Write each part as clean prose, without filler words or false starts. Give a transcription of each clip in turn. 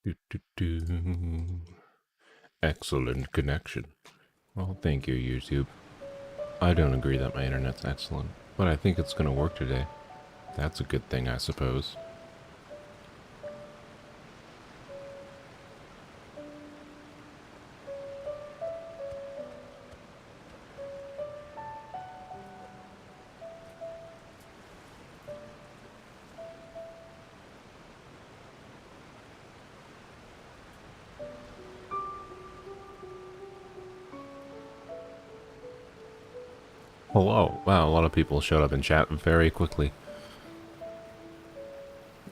Do, do, do. Excellent connection. Well, thank you, YouTube. I don't agree that my internet's excellent, but I think it's gonna work today. That's a good thing, I suppose. Hello. Wow, a lot of people showed up in chat very quickly.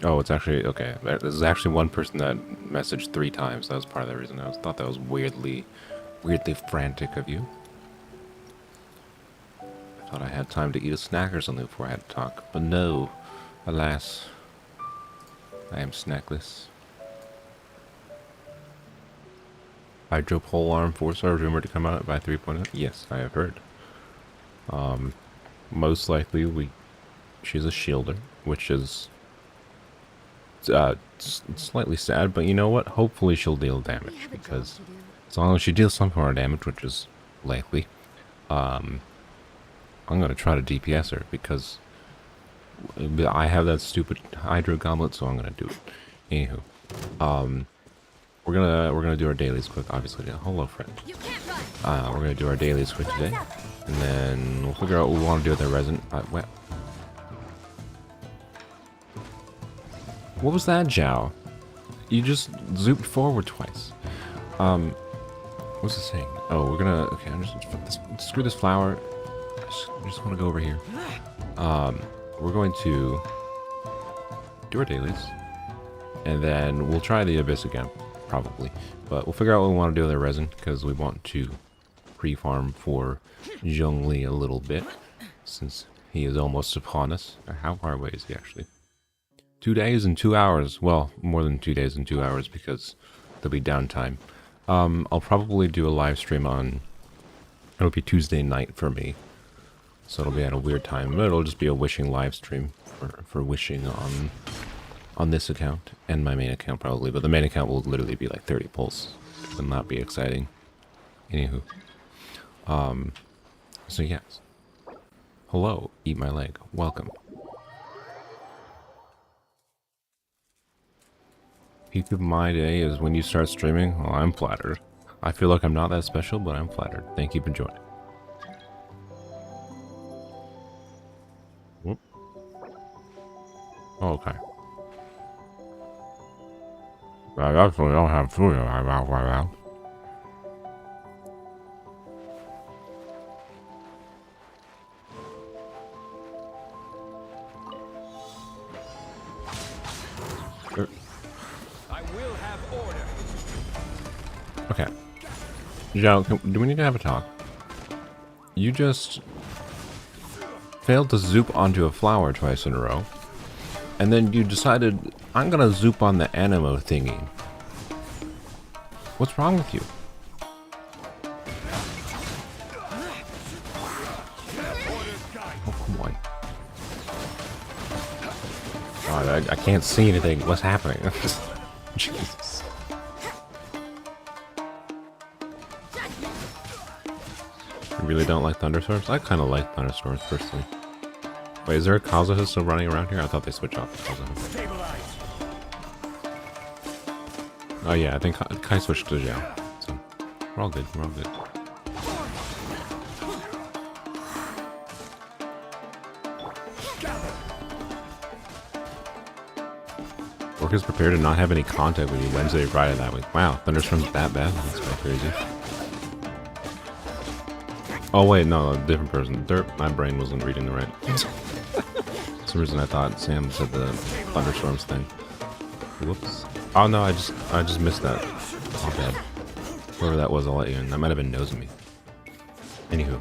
Oh, it's actually, okay. There's actually one person that messaged 3 times. That was part of the reason. Thought that was weirdly frantic of you. I thought I had time to eat a snack or something before I had to talk. But no, alas, I am snackless. Hydro Polearm 4-star rumored to come out by 3.0. Yes, I have heard. Most likely she's a shielder, which is slightly sad, but you know what? Hopefully she'll deal damage, because as long as she deals some kind of damage, which is likely, I'm gonna try to DPS her, because I have that stupid Hydro Goblet, so I'm gonna do it. Anywho, we're gonna do our dailies quick, obviously. Hello, friend. We're gonna do our dailies quick today, and then we'll figure out what we want to do with our resin. What was that, Zhao? You just zooped forward twice. What's it saying? Oh, we're gonna. Okay, I'm just screw this flower. I just want to go over here. We're going to do our dailies, and then we'll try the abyss again, probably. But we'll figure out what we want to do with our resin, because we want to pre-farm for Zhongli a little bit, since he is almost upon us. How far away is he actually? 2 days and 2 hours. Well, more than 2 days and 2 hours, because there'll be downtime. I'll probably do a live stream on. It'll be Tuesday night for me, so it'll be at a weird time. But it'll just be a wishing live stream for wishing on this account and my main account probably. But the main account will literally be like 30 pulse. It will not be exciting. Anywho, so yes. Hello, eat my leg. Welcome. Peak of my day is when you start streaming. Well, I'm flattered. I feel like I'm not that special, but I'm flattered. Thank you for joining. Whoop. Oh, okay. I actually don't have food in my mouth right now. Okay. Zhao, do we need to have a talk? You just failed to zoop onto a flower twice in a row, and then you decided, I'm gonna zoop on the animo thingy. What's wrong with you? Oh, come on. God, I can't see anything. What's happening? Jesus. You really don't like thunderstorms? I kind of like thunderstorms, personally. Wait, is there a Kazuha still running around here? I thought they switched off the Kazuha. Oh yeah, I think Kai switched to Zhao. So, we're all good, we're all good. Work is prepared to not have any contact with you Wednesday, Friday that week. Wow, thunderstorms that bad? That's quite crazy. Oh wait, no, a different person. My brain wasn't reading the right. For some reason I thought Sam said the thunderstorms thing. Whoops. Oh no, I just missed that. Oh bad. Whoever that was, I'll let you in. That might have been nosing me. Anywho,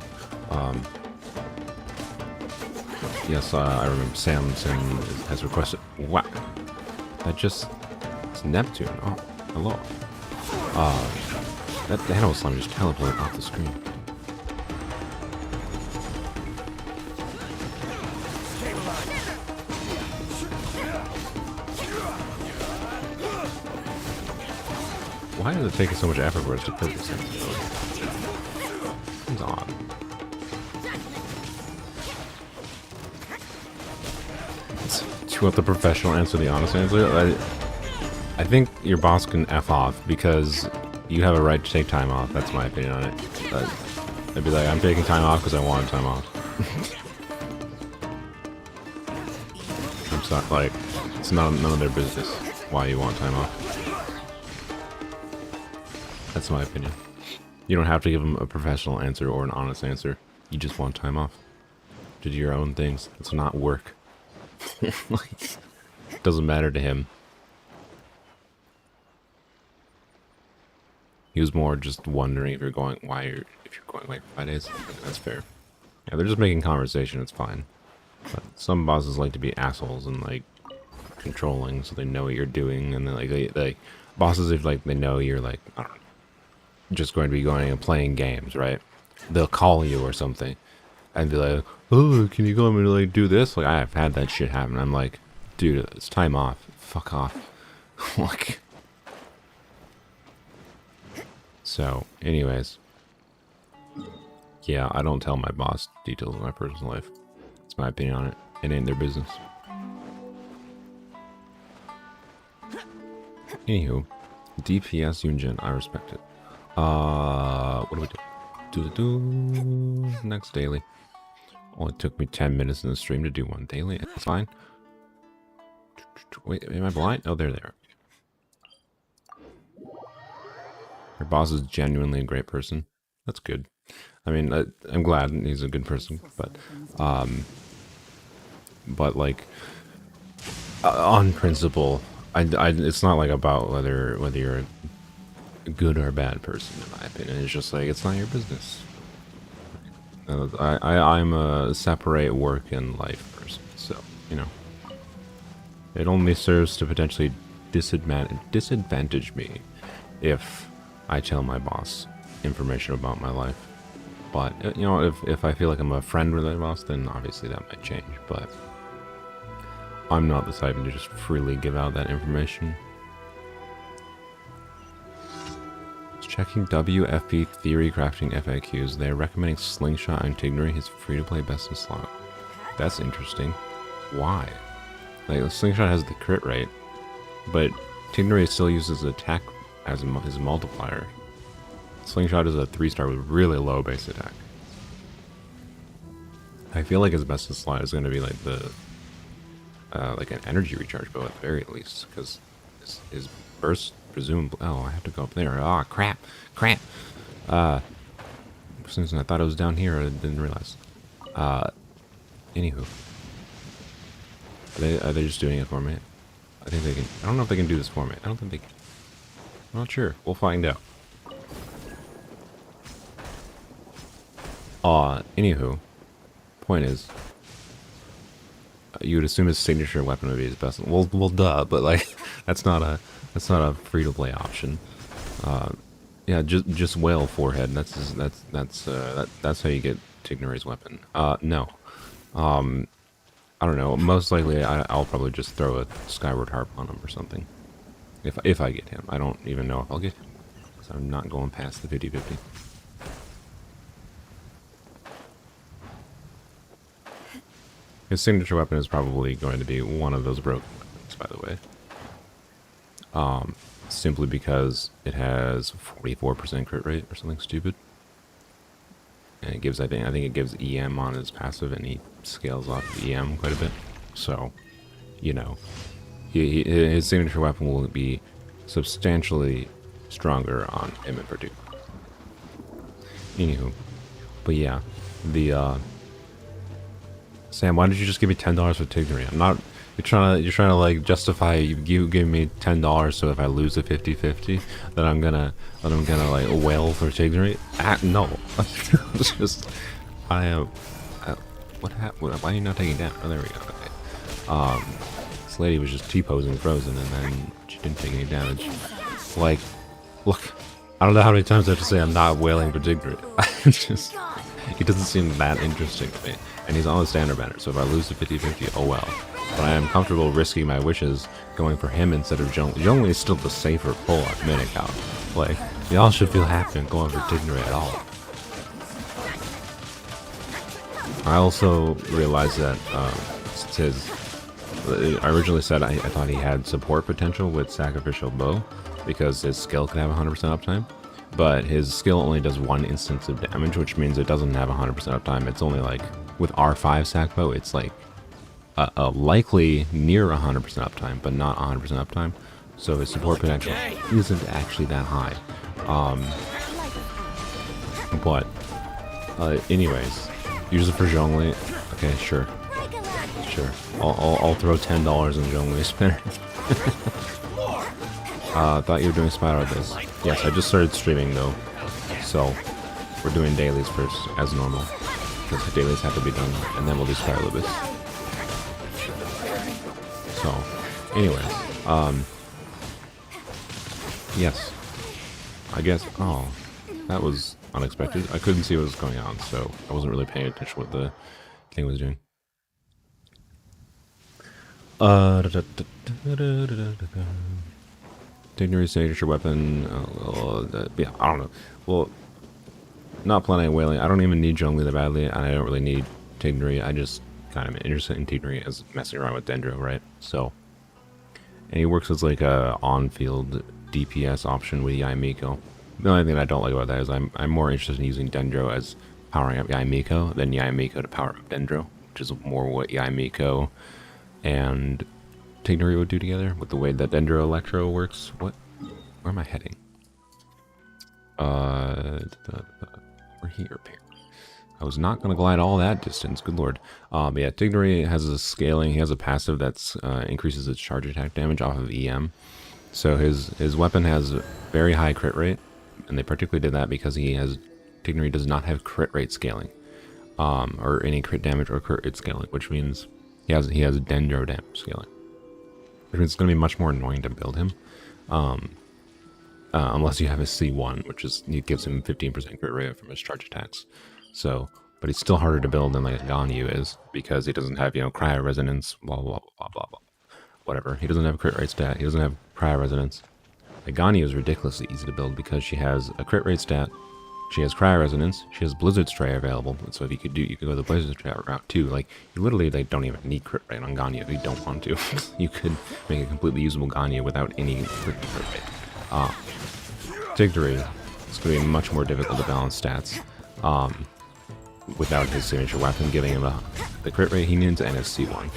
yes, I remember Sam has requested. Wow, that just it's Neptune. Oh, hello. That animal slime just teleported off the screen. Why is it taking so much effort for us to purchase it? It's odd. Do you want the professional answer, the honest answer? I think your boss can F off because you have a right to take time off. That's my opinion on it. I'd be like, I'm taking time off because I want time off. It's not like, it's none of their business why you want time off. That's my opinion. You don't have to give them a professional answer or an honest answer. You just want time off to do your own things. It's not work. Like, it doesn't matter to him. He was more just wondering if you're going, if you're going like 5 days. That's fair. Yeah, they're just making conversation. It's fine. But some bosses like to be assholes and like controlling, so they know what you're doing, and then like bosses, if like they know you're like, I don't know, just going to be going and playing games, right? They'll call you or something and be like, oh, can you go and like do this? Like, I've had that shit happen. I'm like, dude, it's time off. Fuck off. Like, so anyways, yeah, I don't tell my boss details of my personal life. It's my opinion on it. It ain't their business. Anywho, DPS Yunjin, I respect it. What do we do? Next daily. Only took me 10 minutes in the stream to do one daily. It's fine. Wait, am I blind? Oh, there they are. Your boss is genuinely a great person. That's good. I mean, I'm glad he's a good person, but like, on principle, it's not like about whether you're a good or a bad person, in my opinion. It's just like, it's not your business. I'm a separate work and life person, so, you know, it only serves to potentially disadvantage me if I tell my boss information about my life. But, you know, if I feel like I'm a friend with my boss, then obviously that might change, but I'm not the type to just freely give out that information. Checking WFP theory crafting FAQs. They're recommending Slingshot and Tignery his free-to-play best in slot. That's interesting. Why? Like, Slingshot has the crit rate, but Tignery still uses attack as his multiplier. Slingshot is a 3-star with really low base attack. I feel like his best in slot is going to be like the like an energy recharge bow at the very least, because his burst presumably. Oh, I have to go up there. Ah, crap. For some reason I thought it was down here. I didn't realize. Anywho, are they just doing it for me? I think they can. I don't know if they can do this for me. I don't think they can. I'm not sure. We'll find out. Anywho, point is, you would assume his signature weapon would be his best. Well, duh, but like, that's not a free-to-play option. Yeah, just whale forehead. That's how you get Tignery's weapon. No, I don't know. Most likely, I'll probably just throw a Skyward Harp on him or something. If I get him, I don't even know if I'll get him, because I'm not going past the 50-50. His signature weapon is probably going to be one of those broken weapons, by the way. Simply because it has 44% crit rate or something stupid. And it gives, I think it gives EM on his passive, and he scales off EM quite a bit. So, you know, his signature weapon will be substantially stronger on him in particular. Anywho, but yeah, Sam, why did you just give me $10 for Tignery? I'm not. You're trying to like justify you giving me $10 so if I lose a 50-50 that I'm gonna like wail for Tignery? No. It's just I am. What happened? Why are you not taking it down? Oh, there we go. Okay. This lady was just T-posing frozen, and then she didn't take any damage. Like, look, I don't know how many times I have to say I'm not wailing for Tignery. It's just, he doesn't seem that interesting to me, and he's on the standard banner. So if I lose the 50-50, oh well. But I am comfortable risking my wishes going for him instead of Zhongli. Zhongli is still the safer pull on mid account. Like, y'all should feel happy and going for Dignity at all. I also realized that since I originally said I thought he had support potential with Sacrificial Bow because his skill could have 100% uptime, but his skill only does 1 instance of damage, which means it doesn't have 100% uptime. It's only like, with R5 Sac Bow, it's like a likely near 100% uptime, but not 100% uptime. So his support potential isn't actually that high. But anyways, use it for Zhongli. Okay, sure. Sure. I'll throw $10 in Zhongli spinner. Thought you were doing Spider Abyss. Yes, I just started streaming though. So we're doing dailies first, as normal. Because the dailies have to be done, and then we'll do Spider Abyss. So, anyways, yes. I guess, oh, that was unexpected. I couldn't see what was going on, so I wasn't really paying attention what the thing was doing. Dignity signature weapon. Yeah, I don't know. Well, not planning on whaling. I don't even need Zhongli that badly, and I don't really need Dignity. I just kind of interested in Dignity as messing around with Dendro, right? So, and he works as like a on-field DPS option with Yaimiko. The only thing I don't like about that is I'm more interested in using Dendro as powering up Yaimiko than Yaimiko to power up Dendro, which is more what Yaimiko and Tignory would do together with the way that Dendro Electro works. What? Where am I heading? We're here, apparently. I was not going to glide all that distance, good lord. But yeah, Tignory has a scaling, he has a passive that's increases its charge attack damage off of EM. So his weapon has very high crit rate, and they particularly did that because Tignory does not have crit rate scaling. Or any crit damage or crit rate scaling, which means he has Dendro damage scaling. Which means it's going to be much more annoying to build him. Unless you have his C1, which is, it gives him 15% crit rate from his charge attacks. So, but he's still harder to build than like Ganyu is, because he doesn't have, cryo resonance, blah, blah, blah, blah, blah. Whatever. He doesn't have a crit rate stat. He doesn't have cryo resonance. Like Ganyu is ridiculously easy to build because she has a crit rate stat, she has cryo resonance, she has Blizzard Stray available. So if you could go the Blizzard Stray route too. Like, you literally don't even need crit rate on Ganyu if you don't want to. You could make a completely usable Ganyu without any crit rate. Tignory is going to be much more difficult to balance stats. Without his signature weapon giving him the crit rate he needs and his C1.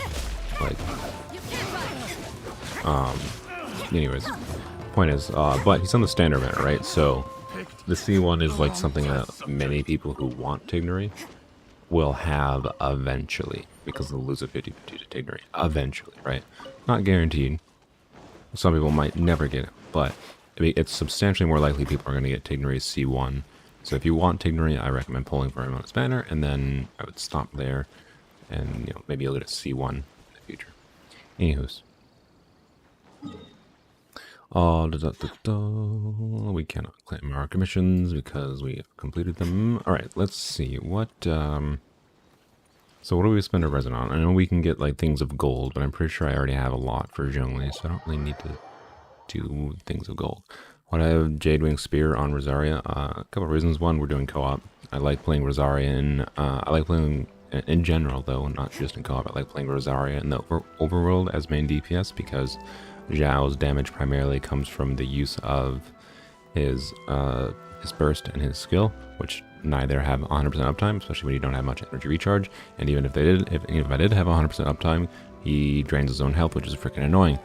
Anyways, point is, but he's on the standard banner, right? So the C1 is like something that many people who want Tignory will have eventually, because they'll lose a 50-50 to Tignory eventually, right? Not guaranteed. Some people might never get it, but it's substantially more likely people are going to get Tignory's C1. So if you want Tignory, I recommend pulling for him on his banner, and then I would stop there, and maybe you'll get a C1 in the future. Anywho's. We cannot claim our commissions because we have completed them. Alright, let's see. What, so what do we spend our resin on? I know we can get, things of gold, but I'm pretty sure I already have a lot for Zhongli, so I don't really need to do things of gold. What I have Jadewing Spear on Rosaria. A couple of reasons. One, we're doing co-op. I like playing Rosaria I like playing in general, though, not just in co-op. I like playing Rosaria in the overworld as main DPS because Zhao's damage primarily comes from the use of his burst and his skill, which neither have 100% uptime, especially when you don't have much energy recharge. And even if I did have 100% uptime, he drains his own health, which is freaking annoying.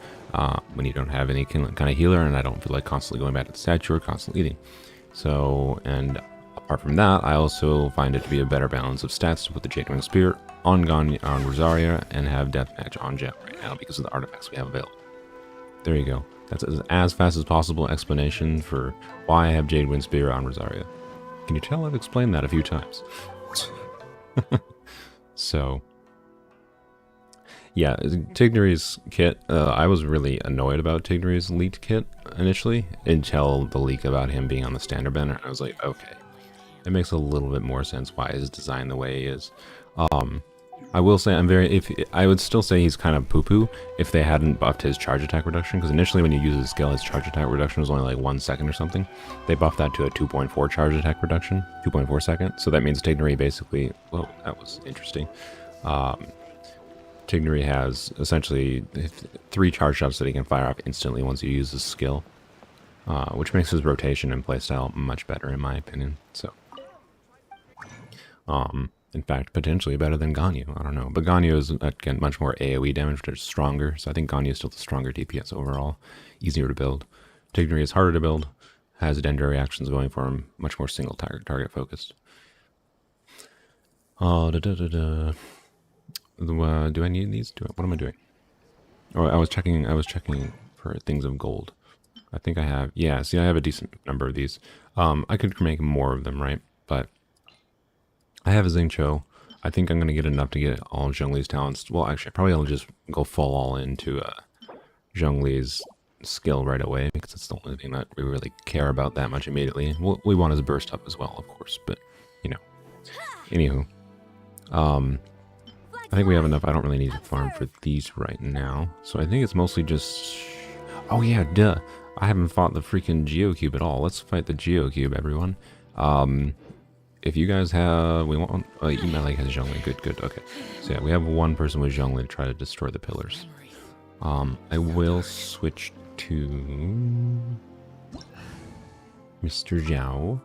When you don't have any kind of healer, and I don't feel like constantly going back to the statue or constantly eating. So, and apart from that, I also find it to be a better balance of stats to put the Jadewing Spear on Rosaria and have Deathmatch on Jet right now because of the artifacts we have available. There you go. That's as fast as possible explanation for why I have Jadewing Spear on Rosaria. Can you tell I've explained that a few times? So, yeah, Tignory's kit, I was really annoyed about Tignory's leaked kit initially, until the leak about him being on the standard banner. I was like, okay, it makes a little bit more sense why he's designed the way he is. I will say I would still say he's kind of poo-poo if they hadn't buffed his charge attack reduction, because initially when you use his skill, his charge attack reduction was only like 1 second or something. They buffed that to a 2.4 charge attack reduction, 2.4 seconds. So that means Tignery basically, whoa, that was interesting. Tignery has essentially 3 charge shots that he can fire off instantly once you use his skill, which makes his rotation and playstyle much better in my opinion. So, in fact, potentially better than Ganyu. I don't know. But Ganyu is, again, much more AoE damage, which is stronger. So I think Ganyu is still the stronger DPS overall. Easier to build. Tignery is harder to build. Has Dendro reactions going for him. Much more single target focused. Do I need these? What am I doing? Oh, I was checking for things of gold. I think I have. Yeah, see, I have a decent number of these. I could make more of them, right? But I have a Xingqiu. I think I'm going to get enough to get all of Zhongli's talents. Well, actually, probably I'll just go full all into Zhongli's skill right away, because it's the only thing that we really care about that much immediately. What we want is burst up as well, of course, but, you know. Anywho. I think we have enough. I don't really need to farm for these right now. So I think it's mostly just... Oh yeah, duh. I haven't fought the freaking Geocube at all. Let's fight the Geocube, everyone. If you guys have... We want... Email has Zhongli. Good, okay. So yeah, we have one person with Zhongli to try to destroy the pillars. I will switch to... Mr. Zhao.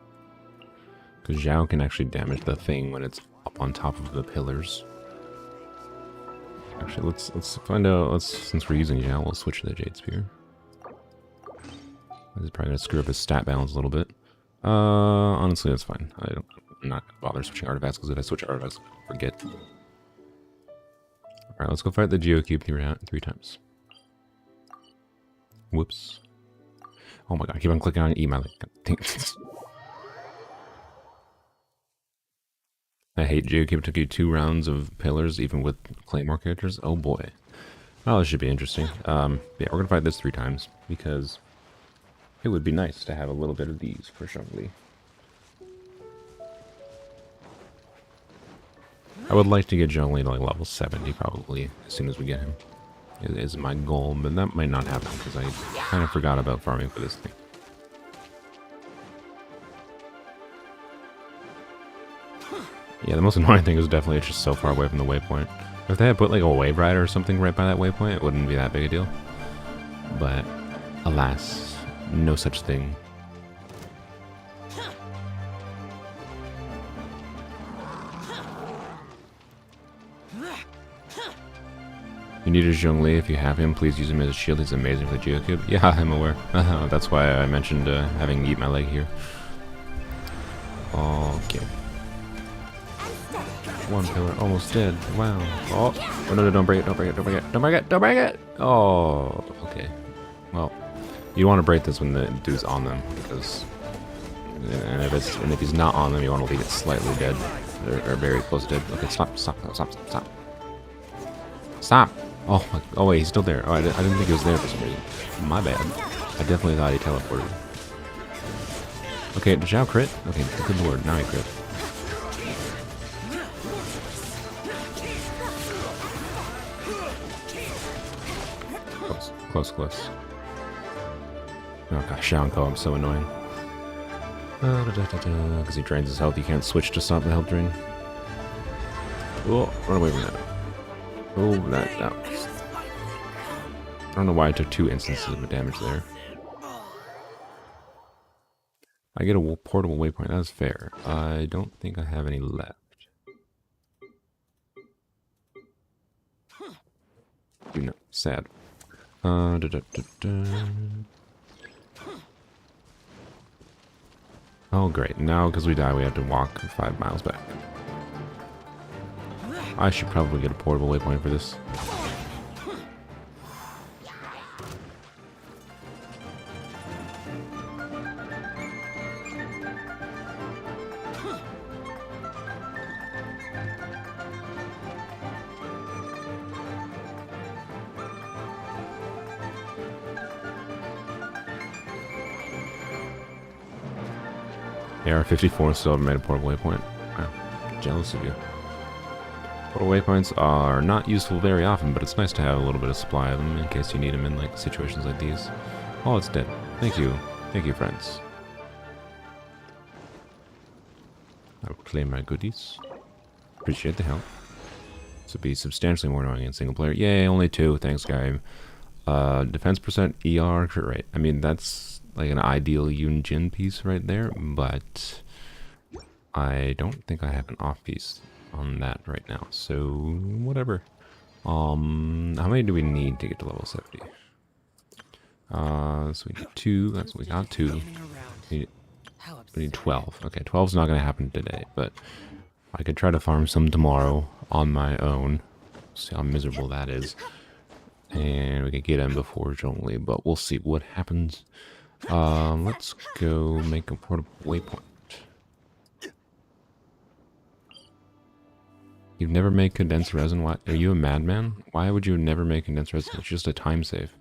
Because Zhao can actually damage the thing when it's up on top of the pillars. Actually, let's find out. Since we're using Zhao, we'll switch to the Jade Spear. This is probably gonna screw up his stat balance a little bit. Honestly, that's fine. I'm not gonna bother switching artifacts, because if I switch artifacts, I'll forget. All right, let's go fight the Geocube three times. Whoops. Oh my god! I keep on clicking on email. I hate Geocube. Took you 2 rounds of pillars, even with Claymore characters. Oh boy. Oh, this should be interesting. Yeah, we're gonna fight this 3 times, because it would be nice to have a little bit of these for Zhongli. I would like to get Zhongli to like level 70 probably, as soon as we get him. It is my goal, but that might not happen, because I kind of forgot about farming for this thing. Yeah, the most annoying thing is definitely it's just so far away from the waypoint. If they had put like a wave rider or something right by that waypoint, it wouldn't be that big a deal. But, alas, no such thing. You need a Zhongli. If you have him, please use him as a shield. He's amazing for the Geocube. Yeah, I'm aware. That's why I mentioned having Eat My Leg here. Okay. 1 pillar, almost dead. Wow. Oh no, don't break it, don't break it, don't break it, don't break it, don't break it! Oh, okay. Well, you want to break this when the dude's on them, because... And if he's not on them, you want to leave it slightly dead. Or very close to dead. Okay, stop. Stop! Oh wait, he's still there. Oh, I didn't think he was there for some reason. My bad. I definitely thought he teleported. Okay, did Zhao crit? Okay, good lord, now he crit. Close. Oh gosh, Xiao I'm so annoying. Because he drains his health, you can't switch to stop the health drain. Oh, run away from that. Oh, that. I don't know why I took 2 instances of damage there. I get a portable waypoint, that's fair. I don't think I have any left. No, sad. Oh great, now because we die we have to walk 5 miles back. I should probably get a portable waypoint for this. AR-54 still haven't made a portable waypoint. Wow, jealous of you. Portal waypoints are not useful very often, but it's nice to have a little bit of supply of them in case you need them in like situations like these. Oh, it's dead. Thank you. Thank you, friends. I will claim my goodies. Appreciate the help. This would be substantially more annoying in single player. Yay, only 2. Thanks, guy. Defense percent, ER, crit rate. I mean, that's like an ideal Yun Jin piece right there, but I don't think I have an off piece on that right now, so whatever. How many do we need to get to level 70? So we need 2. That's we got 2. We need 12. Okay, 12's not gonna happen today, but I could try to farm some tomorrow on my own. See how miserable that is. And we can get him before Zhongli, but we'll see what happens. Let's go make a portable waypoint. You've never made condensed resin? Why? Are you a madman? Why would you never make condensed resin? It's just a time save.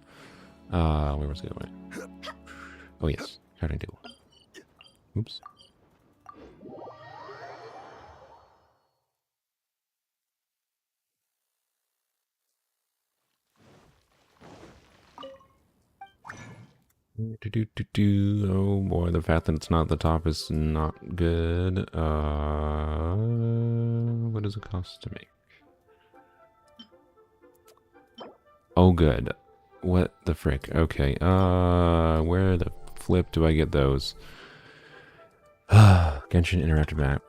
Where was it going? Oh yes, crafting table. Oops. Oh boy, the fact that it's not at the top is not good. What does it cost to make? Oh good. What the frick? Okay, where the flip do I get those? Genshin Interactive Map.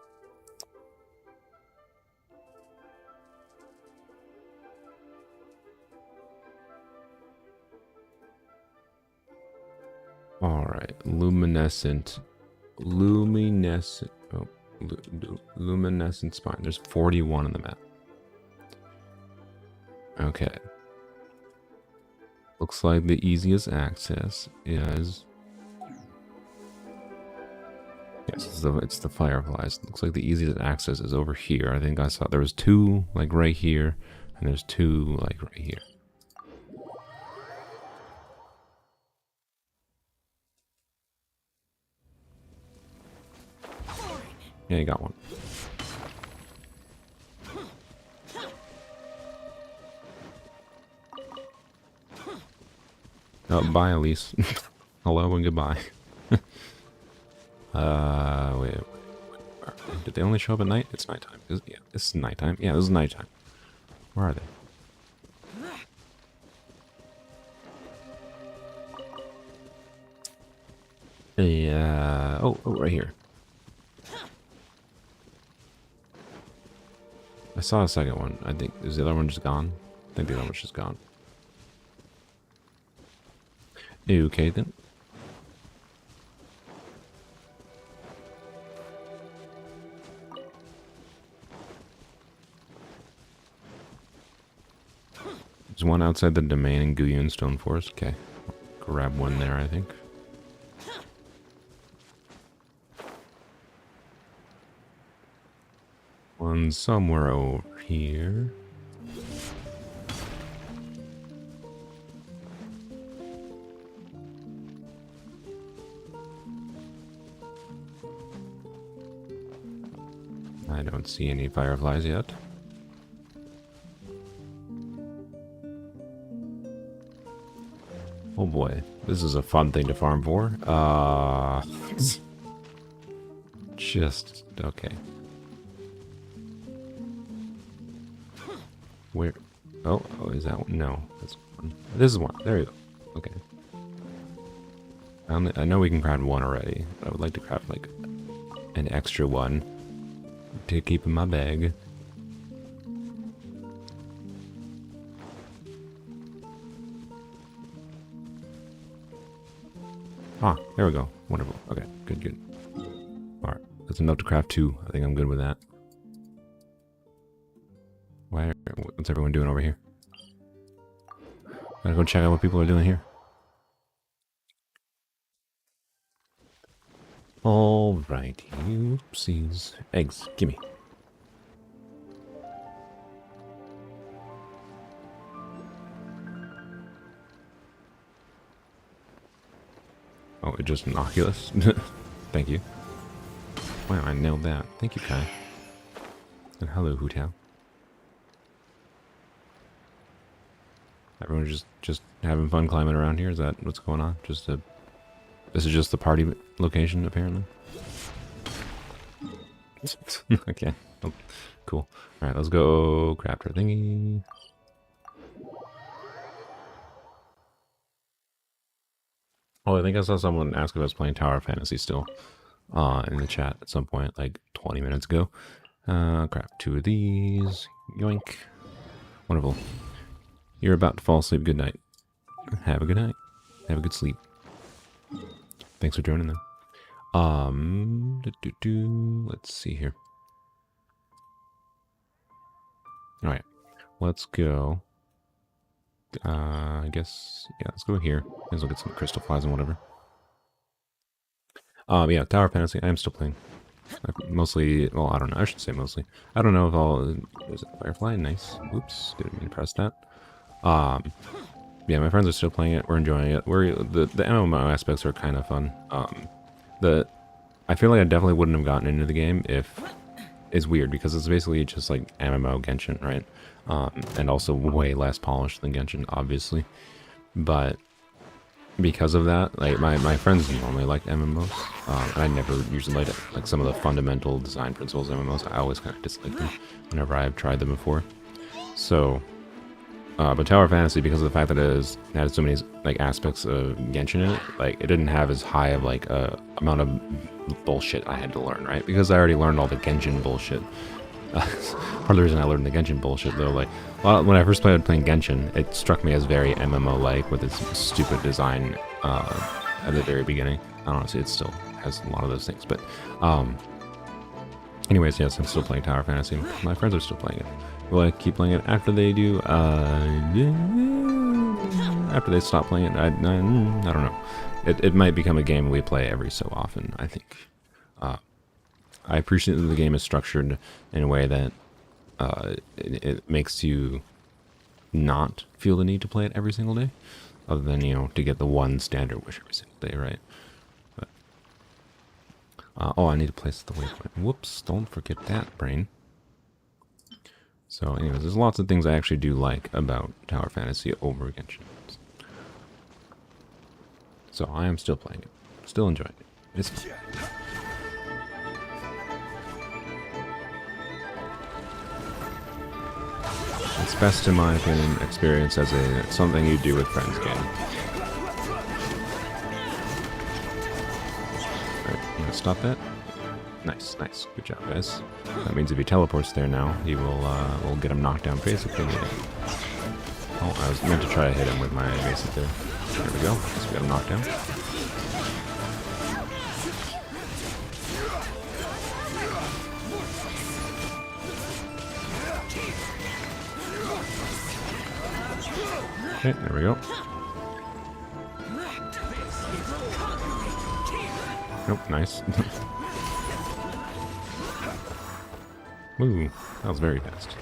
Alright, luminescent, oh, luminescent spine. There's 41 on the map. Okay. Looks like the easiest access is... Yes, it's the fireflies. Looks like the easiest access is over here. I think I saw there was 2, like, right here, and there's 2, like, right here. Yeah, you got one. Oh, bye, Elise. Hello and goodbye. Wait. Did they only show up at night? It's nighttime. Yeah, this is nighttime. Yeah, this is nighttime. Where are they? Oh, right here. I saw a second one. I think, is the other one just gone? I think the other one's just gone. Okay, then. There's one outside the domain in Guyun Stone Forest. Okay. Grab one there, I think. One somewhere over here. I don't see any fireflies yet. Oh boy, this is a fun thing to farm for. Just, okay. Where? Oh, is that one? No, that's one. This is one. There you go. Okay. I know we can craft one already, but I would like to craft like an extra one to keep in my bag. Ah, there we go. Wonderful. Okay, good, good. Alright, that's enough to craft 2. I think I'm good with that. What's everyone doing over here? Gotta go check out what people are doing here. Alrighty, oopsies. Eggs, gimme. Oh, it just innocuous? Thank you. Wow, I nailed that. Thank you, Kai. And hello, Hu Tao. Everyone's just having fun climbing around here. Is that what's going on? This is just the party location, apparently. Okay. Oh, cool. All right, let's go craft our thingy. Oh, I think I saw someone ask if I was playing Tower of Fantasy still in the chat at some point, like 20 minutes ago. Craft 2 of these. Yoink. Wonderful. You're about to fall asleep. Good night. Have a good night. Have a good sleep. Thanks for joining them. Let's see here. All right, let's go. I guess, yeah, let's go here. Let's look at some crystal flies and whatever. Yeah, Tower of Fantasy, I am still playing. Mostly, well, I don't know, I should say mostly. I don't know if there's a firefly, nice. Oops, didn't mean to press that. Yeah, my friends are still playing it, we're enjoying it. The MMO aspects are kind of fun. I feel like I definitely wouldn't have gotten into the game if... It's weird, because it's basically just like MMO Genshin, right? And also way less polished than Genshin, obviously. But because of that, like my friends normally liked MMOs, and I never usually liked it. Like some of the fundamental design principles of MMOs, I always kind of disliked them whenever I've tried them before. So, but Tower of Fantasy, because of the fact that it had so many like aspects of Genshin in it, like it didn't have as high of like a amount of bullshit I had to learn, right? Because I already learned all the Genshin bullshit. Part of the reason I learned the Genshin bullshit, though, like, when I first started playing Genshin, it struck me as very MMO-like with its stupid design at the very beginning. I don't know, see, it still has a lot of those things, but, anyways, yes, I'm still playing Tower Fantasy. My friends are still playing it. Will I keep playing it after they do? After they stop playing it? I don't know. It might become a game we play every so often, I think. I appreciate that the game is structured in a way that it makes you not feel the need to play it every single day, other than, you know, to get the one standard wish every single day, right? But, oh, I need to place the waypoint. Whoops, don't forget that, brain. So, anyways, there's lots of things I actually do like about Tower Fantasy over Genshin. So, I am still playing it. Still enjoying it. It's fun. It's best, in my opinion, experience as something you do with friends game. Alright, you gonna stop that? Nice, nice. Good job, guys. That means if he teleports there now, he will get him knocked down basically. Oh, I was meant to try to hit him with my basic there. There we go. Guess we got him knocked down. Okay, there we go. Nope, nice. Ooh, that was very fast.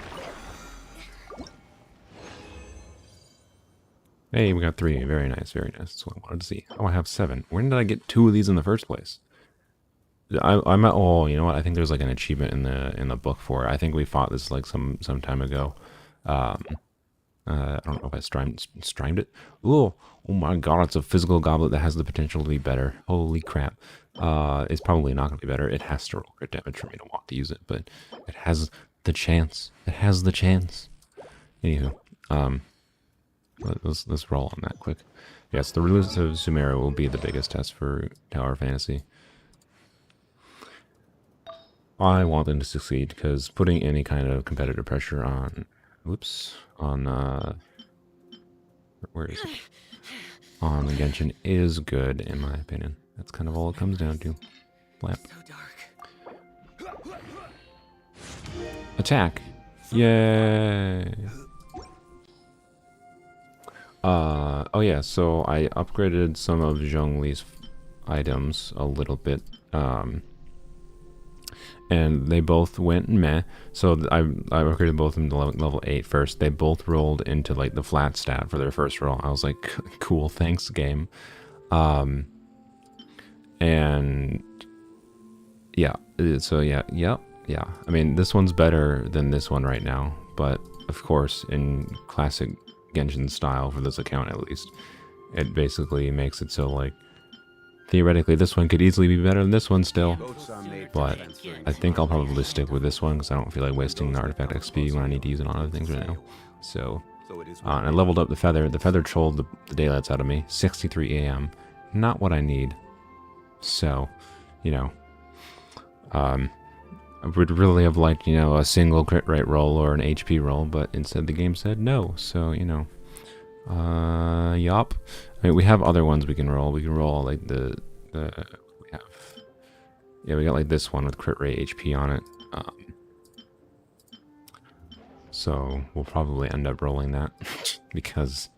Hey, we got 3. Very nice, very nice. That's what I wanted to see. Oh, I have 7. When did I get 2 of these in the first place? I'm at, oh, you know what? I think there's like an achievement in the book for it. I think we fought this like some time ago. I don't know if I strimed it. Oh my god, it's a physical goblet that has the potential to be better. Holy crap. It's probably not going to be better. It has to roll crit damage for me to want to use it, but it has the chance. It has the chance. Anywho, let's roll on that quick. Yes, the release of Sumeru will be the biggest test for Tower Fantasy. I want them to succeed, because putting any kind of competitive pressure on... Whoops. On, where is it? On Genshin is good, in my opinion. That's kind of all it comes down to. Flap. So dark. Attack! Yay! Oh yeah, so I upgraded some of Zhongli's items a little bit. And they both went meh. So I upgraded both of them to level 8 first. They both rolled into like the flat stat for their first roll. I was like, cool, thanks, game. And yeah, so yeah. I mean, this one's better than this one right now, but of course, in classic Genshin style for this account at least. It basically makes it so like theoretically this one could easily be better than this one still, but I think I'll probably stick with this one because I don't feel like wasting the artifact XP when I need to use it on other things right now. So, and I leveled up the feather. The feather trolled the daylights out of me. 63 AM, not what I need. So, you know, I would really have liked, you know, a single crit rate roll or an HP roll, but instead the game said no. So, you know, yup. I mean, we have other ones we can roll. We can roll like we have, yeah, we got like this one with crit rate HP on it. So we'll probably end up rolling that because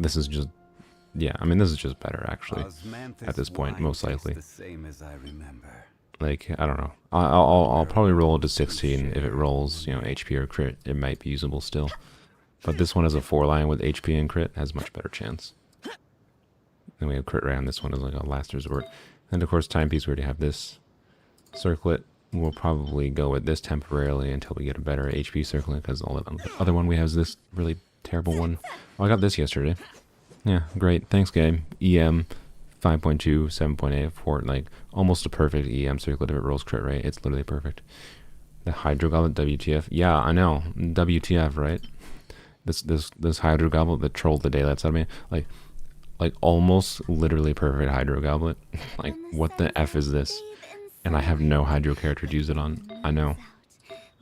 this is just, yeah, I mean, this is just better actually at this point, most likely. Like, I don't know. I'll probably roll it to 16. If it rolls, you know, HP or crit, it might be usable still. But this one has a 4-line with HP and crit, has much better chance. Then we have crit rate on this one as like a last resort. And of course, timepiece, we already have this circlet. We'll probably go with this temporarily until we get a better HP circlet, because the other one we have is this really terrible one. Oh, I got this yesterday. Yeah, great. Thanks, game. EM 5.2, 7.8, 4, like almost a perfect EM circlet if it rolls crit rate. It's literally perfect. The Hydro Goblet, WTF. Yeah, I know. WTF, right? This Hydro Goblet that trolled the daylights out of me. Like almost literally perfect Hydro Goblet. Like, what the F is this? And I have no Hydro character to use it on. I know.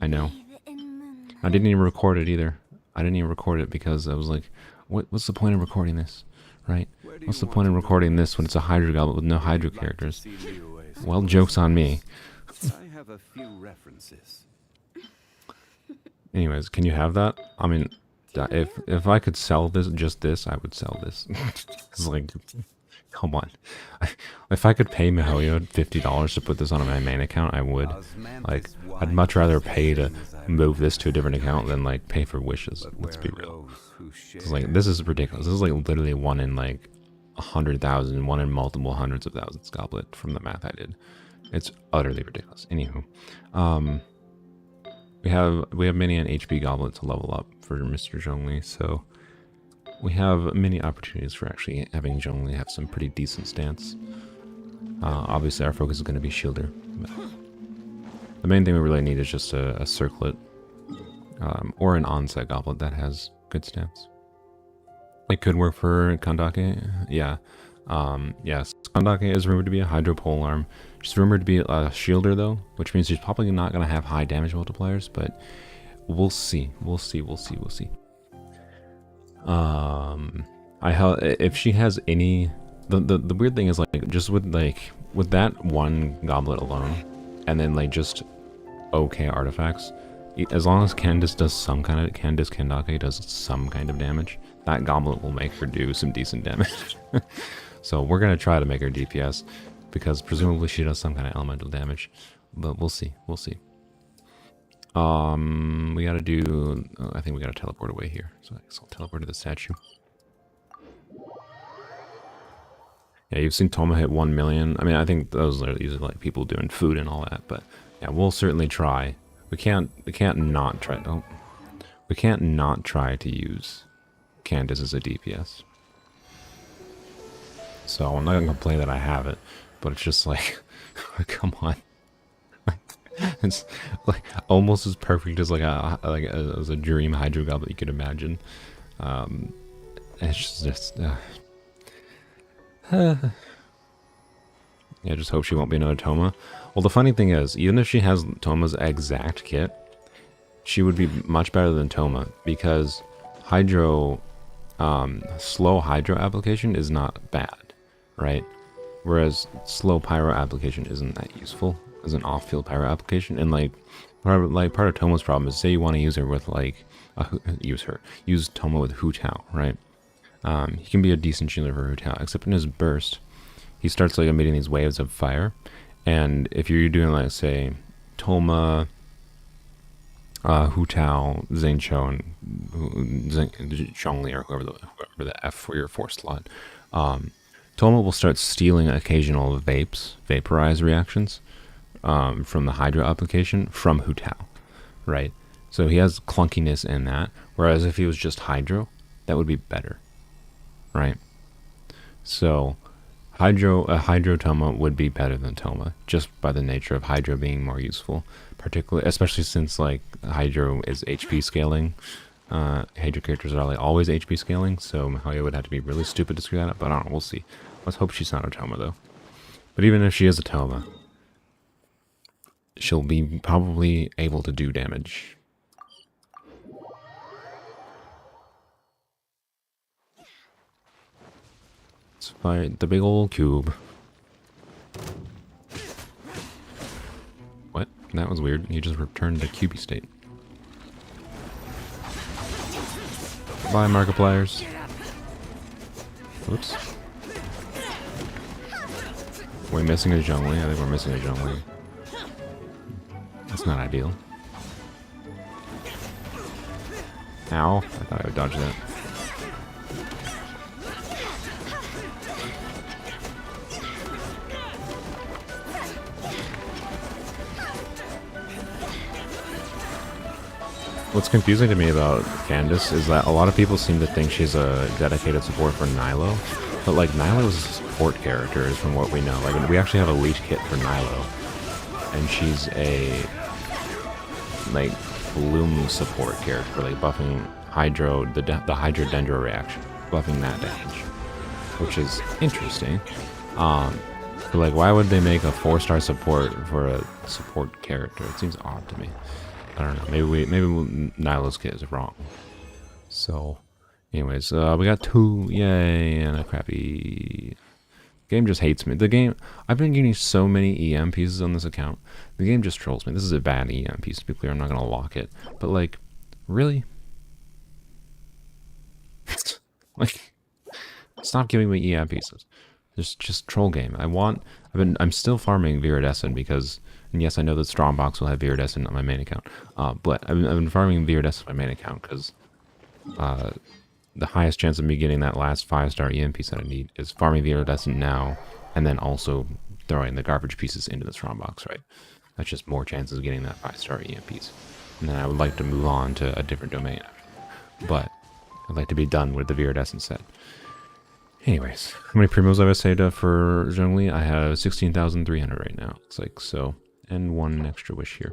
I didn't even record it either. I didn't even record it because I was like, what's the point of recording this? Right? What's the point of recording this when it's a Hydro Goblet with no Hydro characters? Well, joke's on me. I have a few references. Anyways, can you have that? I mean, if I could sell this, just this, I would sell this. It's like, come on. If I could pay Mihoyo $50 to put this on my main account, I would. Like, I'd much rather pay to move this to a different account than like pay for wishes. Let's be real. It's like, this is ridiculous. This is like literally one in like 100,000, one in multiple hundreds of thousands goblet from the math I did. It's utterly ridiculous. Anywho, we have many an HP goblet to level up for Mr. Zhongli, so we have many opportunities for actually having Zhongli have some pretty decent stance. Obviously, our focus is going to be Shielder. But the main thing we really need is just a circlet or an onset goblet that has good stance. It could work for Kandake, yeah. Yes, Kandake is rumored to be a Hydro Polearm. She's rumored to be a Shielder though, which means she's probably not going to have high damage multipliers, but we'll see. We'll see. If she has any, the weird thing is like just with that one goblet alone, and then like just okay artifacts, as long as Kandake does some kind of damage, that goblet will make her do some decent damage. So we're gonna try to make her DPS, because presumably she does some kind of elemental damage, but we'll see. We gotta do, I think we gotta teleport away here, so I guess I'll teleport to the statue. Yeah, you've seen Toma hit 1 million. I mean, I think those are usually like people doing food and all that, but yeah, we'll certainly try. We can't not try. Oh, we can't not try to use Candace as a DPS. So I'm not gonna complain that I have it, but it's just like, come on. It's like almost as perfect as as a dream Hydro Goblet you could imagine. It's just yeah, just hope she won't be another Toma. Well, the funny thing is, even if she has Toma's exact kit, she would be much better than Toma, because Hydro, slow Hydro application is not bad, right? Whereas slow Pyro application isn't that useful as an off-field Pyro application. And like part of Toma's problem is, say you want to use her with like use Toma with Hu Tao, right? He can be a decent shieldar for Hu Tao, except in his burst, he starts like emitting these waves of fire. And if you're doing like, say, Toma, Hu Tao, Zheng Cho, and Zhongli, or whoever the F for your force slot, Toma will start stealing occasional vaporize reactions from the Hydro application from Hu Tao, right? So he has clunkiness in that. Whereas if he was just Hydro, that would be better, right? So Hydro Toma would be better than Toma, just by the nature of Hydro being more useful, particularly, especially since like Hydro is HP scaling. Hydro characters are like always HP scaling, so Mahalia would have to be really stupid to screw that up, but I don't know, we'll see. Let's hope she's not a Toma though. But even if she is a Toma, she'll be probably able to do damage. Let's fight the big old cube. What? That was weird. He just returned to cubey state. Bye, Markipliers. Oops. We're missing a Zhongli. I think we're missing a Zhongli. That's not ideal. Ow. I thought I would dodge that. What's confusing to me about Candace is that a lot of people seem to think she's a dedicated support for Nilo, but like Nilo is a support character, is from what we know. Like we actually have a leech kit for Nilo, and she's a like bloom support character, like buffing Hydro, the Hydro Dendro reaction, buffing that damage, which is interesting. But like, why would they make a 4-star support for a support character? It seems odd to me. I don't know. Maybe Nilo's kit is wrong. So, anyways, we got 2, yay, and a crappy. Game just hates me. The game, I've been getting so many EM pieces on this account. The game just trolls me. This is a bad EM piece. To be clear, I'm not gonna lock it. But like, really? Like, stop giving me EM pieces. Just troll game. I'm still farming Viridescent because, and yes, I know that Strongbox will have Viridescent on my main account. But I've been farming Viridescent on my main account because the highest chance of me getting that last 5-star EM piece that I need is farming Viridescent now, and then also throwing the garbage pieces into the Strongbox, right? That's just more chances of getting that 5-star EM piece. And then I would like to move on to a different domain after. But I'd like to be done with the Viridescent set. Anyways, how many primos have I saved up for Zhongli? I have 16,300 right now. It's like so, and 1 extra wish here.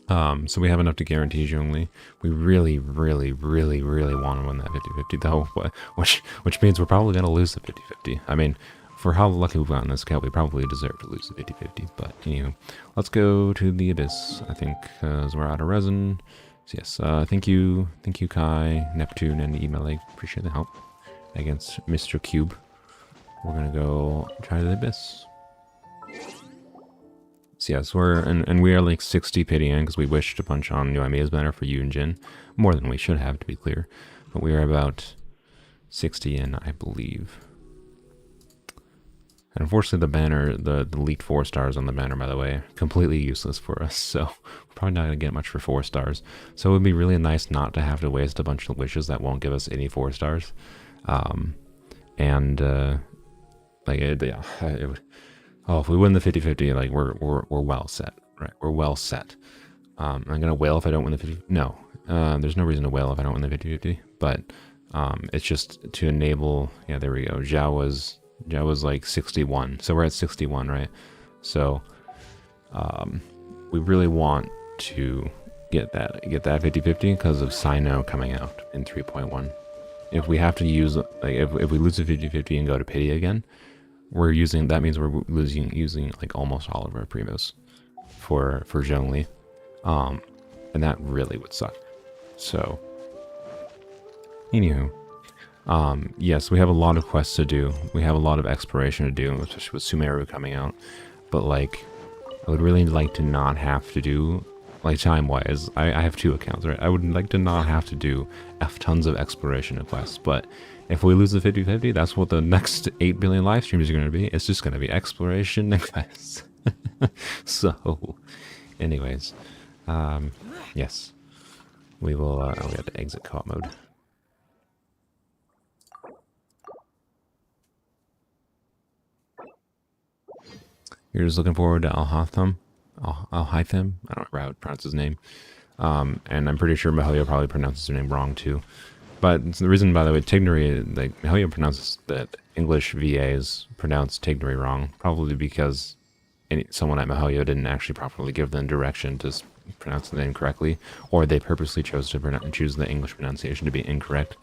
So we have enough to guarantee Zhongli. We really want to win that 50-50 though, which means we're probably going to lose the 50-50. I mean, for how lucky we've gotten this account, we probably deserve to lose the 50-50. But anywho, let's go to the Abyss, I think, as we're out of resin. So yes, thank you Kai, Neptune, and Email. Appreciate the help against Mr. Cube. We're gonna go try the Abyss. So yes, we are like 60 pity in because we wished a bunch on Noemia's banner for you and Jin. More than we should have, to be clear. But we are about 60 in, I believe. And unfortunately the banner, the leaked 4 stars on the banner, by the way, completely useless for us, so we're probably not going to get much for 4 stars. So it would be really nice not to have to waste a bunch of wishes that won't give us any 4 stars. If we win the 50-50, like we're well set, right? We're well set. I'm gonna wail if I don't win the 50. No, there's no reason to wail if I don't win the 50-50. But it's just to enable. Yeah, there we go. Zhao was like 61, so we're at 61, right? So we really want to get that 50-50 because of Sino coming out in 3.1. If we have to use, like, if we lose the 50-50 and go to pity again, that means we're using like almost all of our primos for Zhongli, and that really would suck. So, anywho, yes, we have a lot of quests to do. We have a lot of exploration to do, especially with Sumeru coming out. But like, I would really like to not have to do, like time-wise, I have 2 accounts, right? I would like to not have to do tons of exploration quests, but if we lose the 50-50, that's what the next 8 billion live streams are going to be. It's just going to be exploration and quests. So, anyways, yes, we will, we have to exit co-op mode. You're just looking forward to Al-Hatham? I don't know how to pronounce his name. And I'm pretty sure Mahalia probably pronounces her name wrong too. But the reason, by the way, Tignery, like Mihoyo pronounces the English VAs pronounce Tignery wrong, probably because someone at Mihoyo didn't actually properly give them direction to pronounce the name correctly, or they purposely chose to choose the English pronunciation to be incorrect,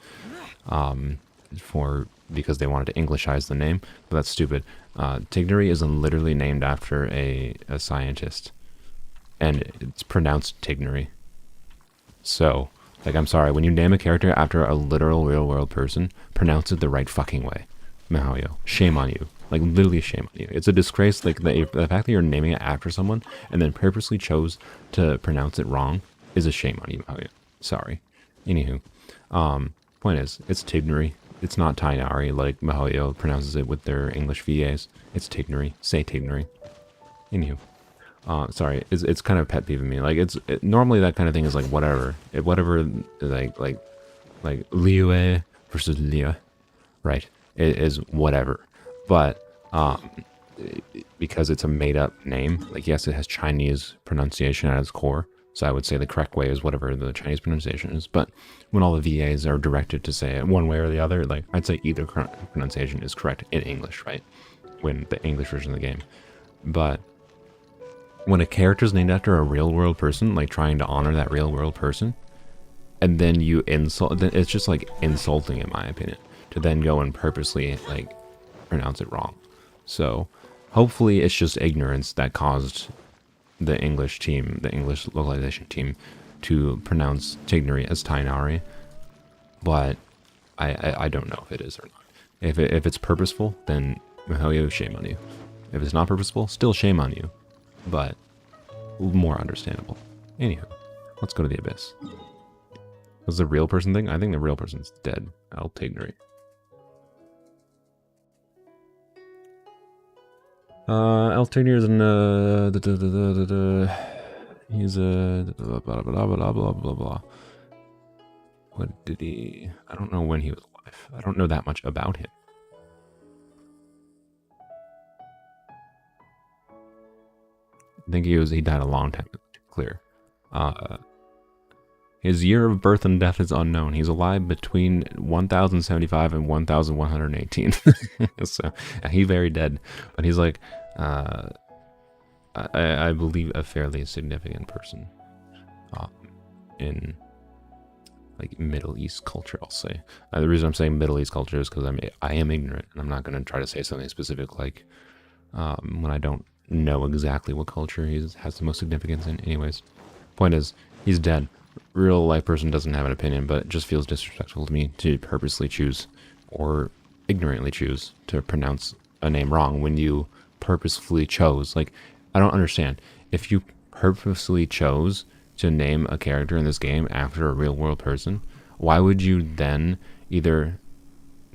because they wanted to Englishize the name. But that's stupid. Tignery is literally named after a scientist, and it's pronounced Tignery. So, like, I'm sorry, when you name a character after a literal real-world person, pronounce it the right fucking way. Mihoyo, shame on you. Like, literally shame on you. It's a disgrace, like, the fact that you're naming it after someone and then purposely chose to pronounce it wrong is a shame on you, Mihoyo. Sorry. Anywho, point is, it's Tignery. It's not Tainari, like Mihoyo pronounces it with their English VAs. It's Tignery. Say Tignery. Anywho. Sorry, it's kind of a pet peeve of me. Like, normally that kind of thing is like whatever. Whatever, like Liue versus Liu, right? It is whatever. But, because it's a made-up name, like, yes, it has Chinese pronunciation at its core, so I would say the correct way is whatever the Chinese pronunciation is. But when all the VAs are directed to say it one way or the other, like, I'd say either pronunciation is correct in English, right? When the English version of the game. But when a character is named after a real-world person, like trying to honor that real-world person, and then you insult, then it's just like insulting, in my opinion, to then go and purposely like pronounce it wrong. So hopefully it's just ignorance that caused the English team, the English localization team, to pronounce Tignery as Tainari. But I don't know if it is or not. If it's purposeful, then Mihoyo, shame on you. If it's not purposeful, still shame on you. But more understandable. Anywho, let's go to the Abyss. Was the real person thing? I think the real person's dead. I'll Tignery. Tignery is he's a blah blah blah blah blah blah blah. What did he? I don't know when he was alive. I don't know that much about him. I think he died a long time ago, to be clear. His year of birth and death is unknown. He's alive between 1075 and 1118. So he's very dead. But he's like, I believe, a fairly significant person in like Middle East culture, I'll say. The reason I'm saying Middle East culture is because I am ignorant, and I'm not going to try to say something specific like when I don't know exactly what culture he has the most significance in. Anyways, point is, he's dead. Real life person doesn't have an opinion, but it just feels disrespectful to me to purposely choose or ignorantly choose to pronounce a name wrong when you purposefully chose. Like, I don't understand. If you purposely chose to name a character in this game after a real world person, why would you then either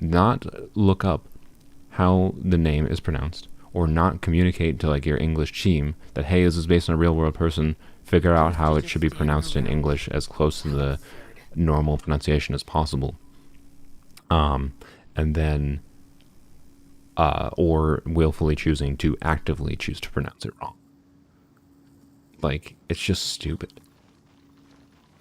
not look up how the name is pronounced, or not communicate to like your English team that, hey, this is based on a real world person, figure out how it should be pronounced in English as close to the normal pronunciation as possible, and then or willfully choosing to actively choose to pronounce it wrong. Like, it's just stupid.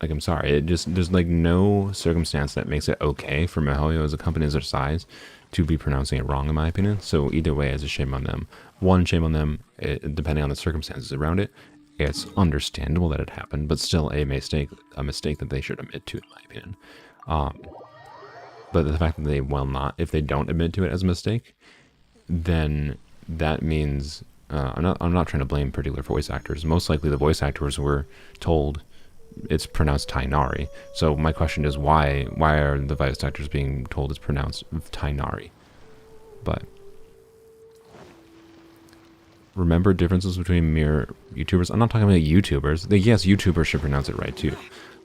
Like, I'm sorry, there's like no circumstance that makes it okay for Mihoyo as a company as their size to be pronouncing it wrong, in my opinion. So either way, it's a shame on them. One, shame on them, depending on the circumstances around it. It's understandable that it happened, but still a mistake that they should admit to, in my opinion. But the fact that they will not, if they don't admit to it as a mistake, then that means I'm not trying to blame particular voice actors. Most likely, the voice actors were told it's pronounced Tainari. So my question is, why are the voice actors being told it's pronounced Tainari? But remember differences between mere YouTubers. I'm not talking about YouTubers. Yes, YouTubers should pronounce it right too,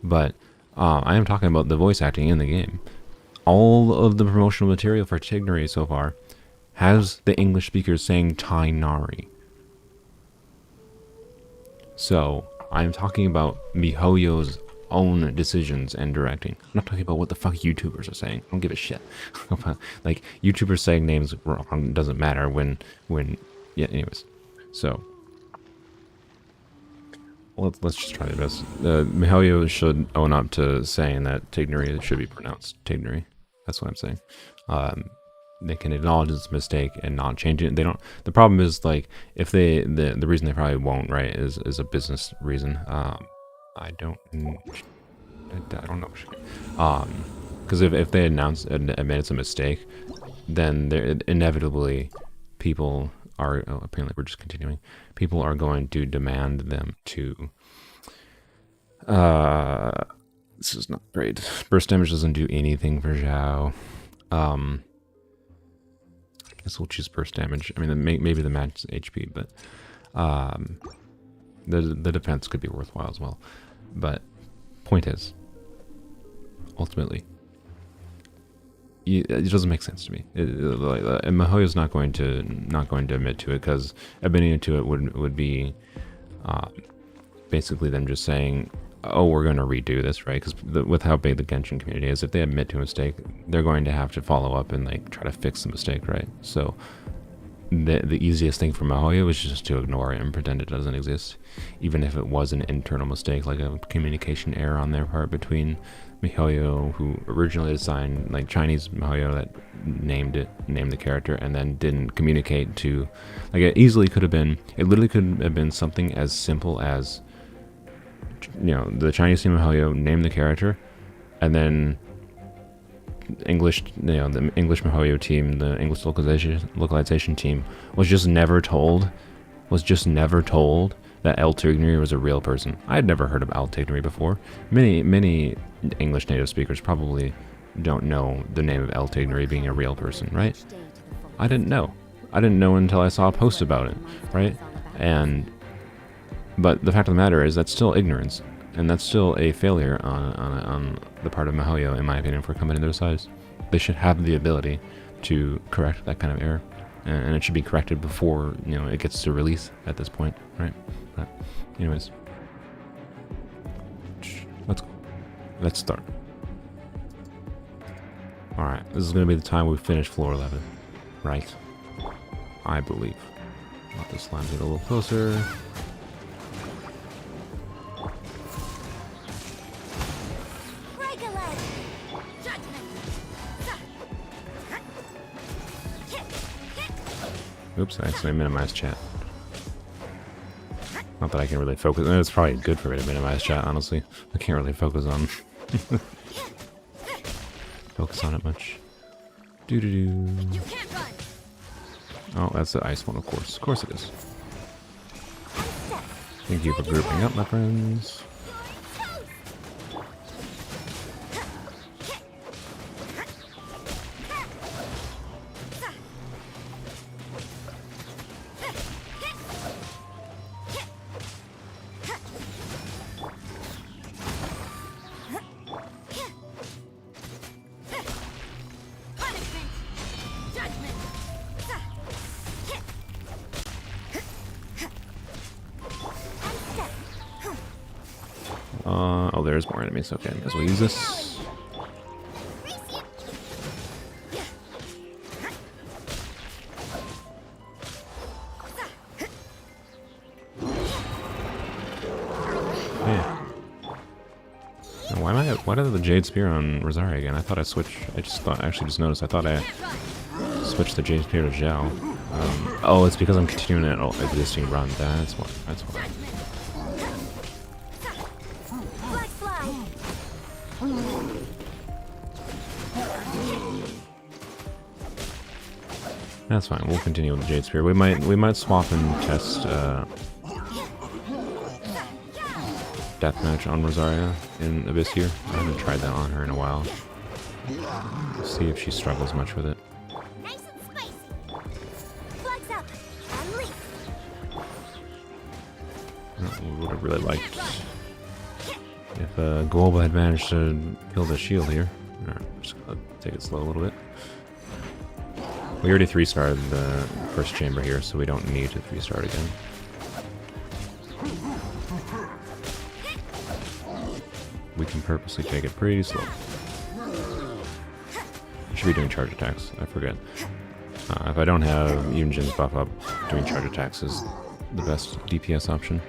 but I am talking about the voice acting in the game. All of the promotional material for Tignery so far has the English speakers saying Tainari. So I'm talking about Mihoyo's own decisions and directing. I'm not talking about what the fuck YouTubers are saying. I don't give a shit. Like, YouTubers saying names wrong doesn't matter when yeah, anyways. So let's just try this. Mihailo should own up to saying that Tignery should be pronounced Tignery. That's what I'm saying. They can acknowledge this mistake and not change it. They don't. The problem is like if they the reason they probably won't, right, is a business reason. I don't know. Because if they announce and admit it's a mistake, then inevitably people are apparently we're just continuing. People are going to demand them to. This is not great. Burst damage doesn't do anything for Zhao. I guess we'll choose burst damage. I mean, maybe the match HP, but the defense could be worthwhile as well. But point is, ultimately, it doesn't make sense to me. And Mihail's not going to admit to it, because admitting to it would be basically them just saying, oh, we're going to redo this, right? Because with how big the Genshin community is, if they admit to a mistake, they're going to have to follow up and like try to fix the mistake, right? So the easiest thing for Mihailo was just to ignore it and pretend it doesn't exist, even if it was an internal mistake, like a communication error on their part between Mihailo, who originally designed like Chinese Mihailo that named the character, and then didn't communicate to, like it literally could have been something as simple as, you know, the Chinese team Mihailo named the character, and then the English Mihailo team, the English localization team was just never told that El Tignery was a real person. I had never heard of El Tignery before. Many English native speakers probably don't know the name of El Tignery being a real person, right? I didn't know until I saw a post about it, right? But the fact of the matter is that's still ignorance, and that's still a failure on the part of Mihailo, in my opinion, for coming to their sides. They should have the ability to correct that kind of error, and it should be corrected before, you know, it gets to release at this point, right? But anyways, let's start. All right, this is gonna be the time we finish floor 11, right? I believe. Let this slime get a little closer. Oops, I accidentally minimized chat. Not that I can really focus. It's probably good for me to minimize chat, honestly. I can't really focus on it much. Doo-doo-doo. Oh, that's the ice one, of course. Of course it is. Thank you for grouping up, my friends. Oh, there's more enemies. Okay, I guess we'll use this. Yeah. Why did the Jade Spear on Rosaria again? I thought I switched. I just noticed. I thought I switched the Jade Spear to Zhao. Oh, it's because I'm continuing an existing run. That's why. That's fine. We'll continue with the Jade Spear. We might swap and test deathmatch on Rosaria in Abyss here. I haven't tried that on her in a while. See if she struggles much with it. Would have really liked if Global had managed to kill the shield here. Alright, just gonna take it slow a little bit. We already 3-starred the first chamber here, so we don't need to 3-star it again. We can purposely take it pretty slow. I should be doing charge attacks, I forget. If I don't have Yunjin's buff up, doing charge attacks is the best DPS option.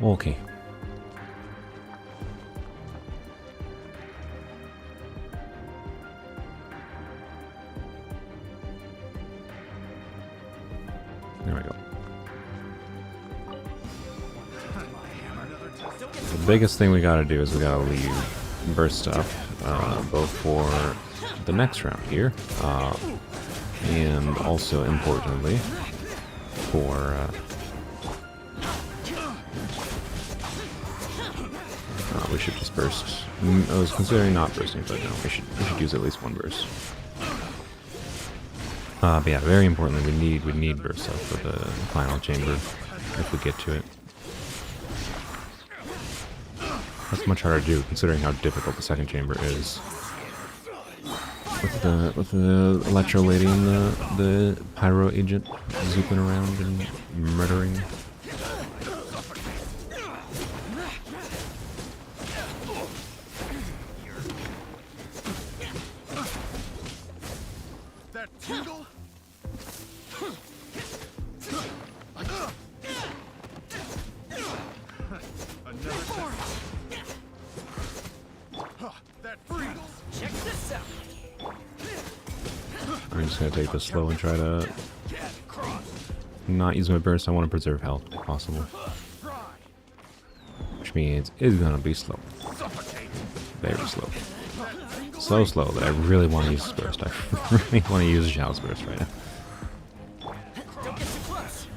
Okay. There we go. The biggest thing we gotta do is we gotta leave burst stuff, both for the next round here, and also importantly for we should just burst. I was considering not bursting, but no, we should use at least one burst. But yeah, very importantly, we need burst stuff for the final chamber if we get to it. That's much harder to do considering how difficult the second chamber is. With the electro lady and the pyro agent zooping around and murdering. That tingle? Check this out. I'm just gonna take this slow and try to not use my burst. I want to preserve health if possible, which means it's gonna be slow, very slow, so slow that I really want to use this burst. I really want to use Zhao's burst right now. Don't get too close.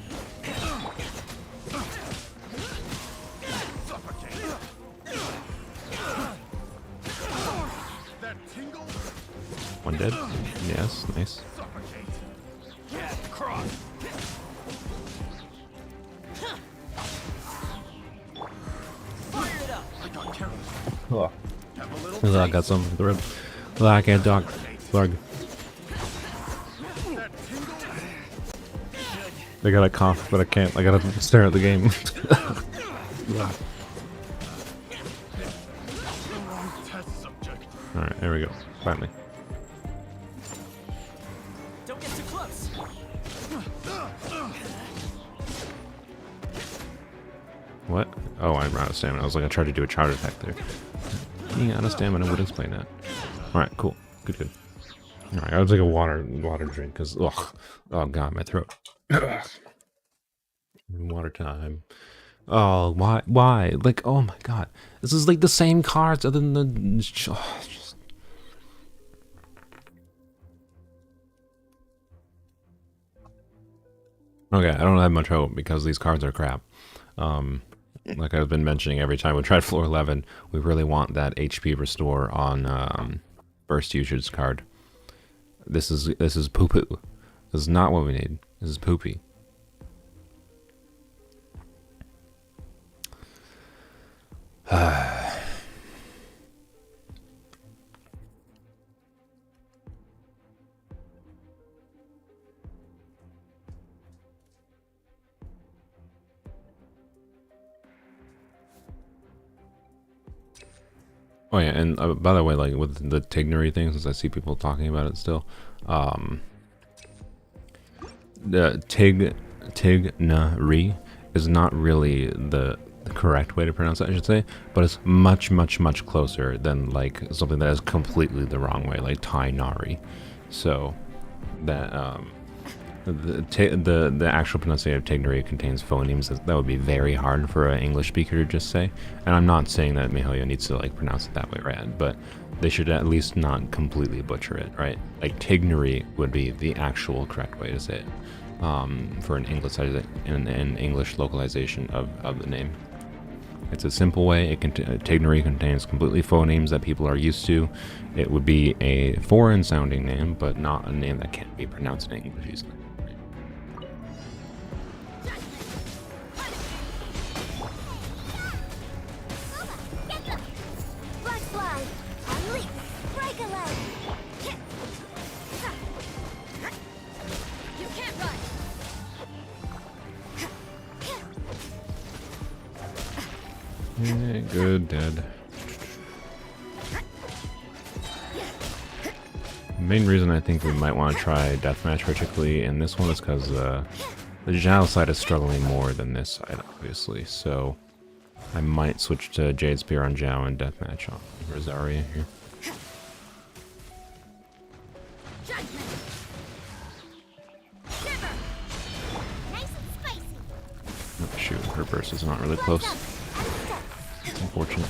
That tingle? One dead. Yes, nice. Oh, I got some for the rib. I can't talk. Slug. I gotta cough, but I can't. I gotta stare at the game. Alright, there we go. Finally. Don't get too close. What? Oh, I'm out of stamina. I was like, I tried to do a charge attack there. Being out of stamina would explain that. Alright, cool. Good, good. Alright, I'll take a water drink, because, oh god, my throat. Water time. Oh, why? Like, oh my god. This is like the same cards other than the... Oh, just... Okay, I don't have much hope because these cards are crap. Like I've been mentioning every time we tried floor 11, we really want that HP restore on burst usage card. This is poo-poo. This is not what we need. This is poopy. Oh yeah, and by the way, like with the Tignery thing, since I see people talking about it still, the Tignery is not really the correct way to pronounce it, I should say, but it's much closer than like something that is completely the wrong way, like Tainari. So that the actual pronunciation of Tignery contains phonemes that would be very hard for an English speaker to just say. And I'm not saying that Mihalia needs to like pronounce it that way, right? But they should at least not completely butcher it, right? Like Tignery would be the actual correct way to say it for an English localization of the name. It's a simple way. Tignery contains completely phonemes that people are used to. It would be a foreign sounding name, but not a name that can't be pronounced in English easily. Yeah, good, dead. The main reason I think we might want to try deathmatch, particularly in this one, is because the Zhao side is struggling more than this side, obviously. So I might switch to Jade Spear on Zhao and Deathmatch on Rosaria here. Oh, shoot, her burst is not really close. It's unfortunate.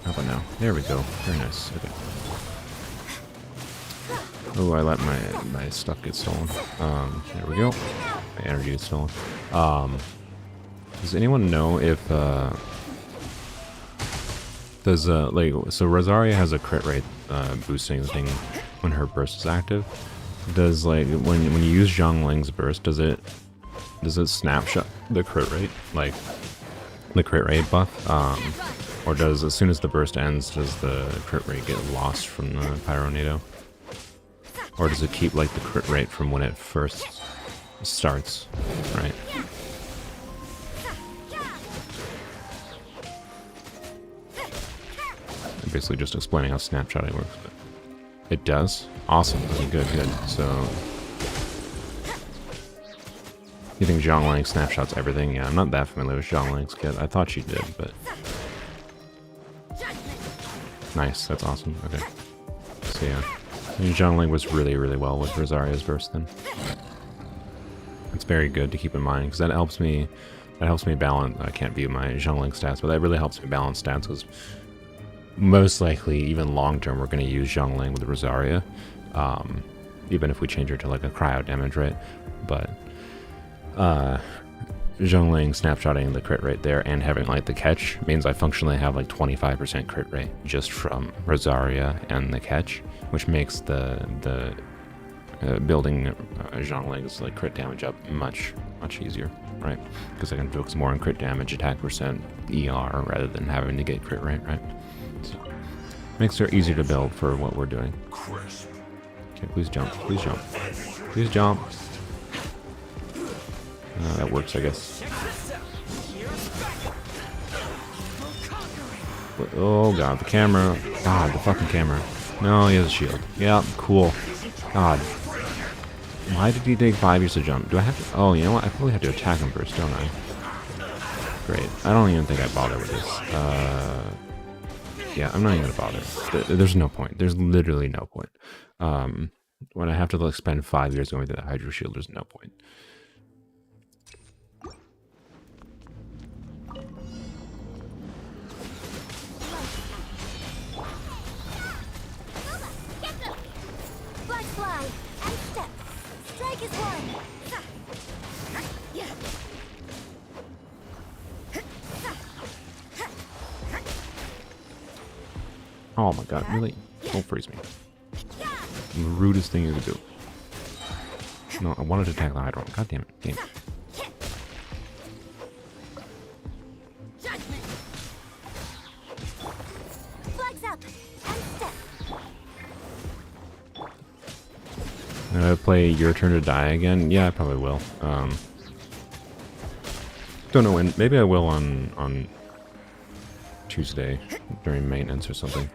How about now? There we go. Very nice. Okay. Oh, I let my stuff get stolen. There we go. My energy gets stolen. Does anyone know if like, so Rosaria has a crit rate boosting thing when her burst is active. Does, like, when you use Zhongling's burst, does it snapshot the crit rate, like the crit rate buff, or does, as soon as the burst ends, does the crit rate get lost from the Pyronado, or does it keep like the crit rate from when it first starts, right? I'm basically just explaining how snapshotting works, but it does. Awesome. Okay, good. So, you think Zhongli snapshots everything? Yeah, I'm not that familiar with Zhongli's kit. I thought she did, but nice. That's awesome. Okay. So yeah, I mean, Zhongli was really well with Rosaria's burst then. It's very good to keep in mind because that helps me balance. I can't view my Zhongli stats, but that really helps me balance stats because most likely, even long term, we're going to use Zhongli with Rosaria, even if we change her to like a cryo damage, right? But Zhongli snapshotting the crit rate there and having like the catch means I functionally have like 25% crit rate just from Rosaria and the catch, which makes the building Zhongli's like crit damage up much easier, right? Because I can focus more on crit damage, attack percent, ER, rather than having to get crit rate, right? So, makes her easier to build for what we're doing. Okay, please jump. Please jump. Please jump. That works, I guess. Oh god, the camera. God, the fucking camera. No, he has a shield. Yeah, cool. God. Why did he take 5 years to jump? Do I have to? Oh, you know what? I probably have to attack him first, don't I? Great. I don't even think I bother with this. Yeah, I'm not even gonna bother. There's no point. There's literally no point. When I have to like spend 5 years going through the Hydro Shield, there's no point. Oh my god, really? Don't freeze me. I'm the rudest thing you could do. No, I wanted to attack the Hydro. God damn it. Game. Gonna play Your Turn to Die again? Yeah, I probably will. Don't know when. Maybe I will on Tuesday during maintenance or something.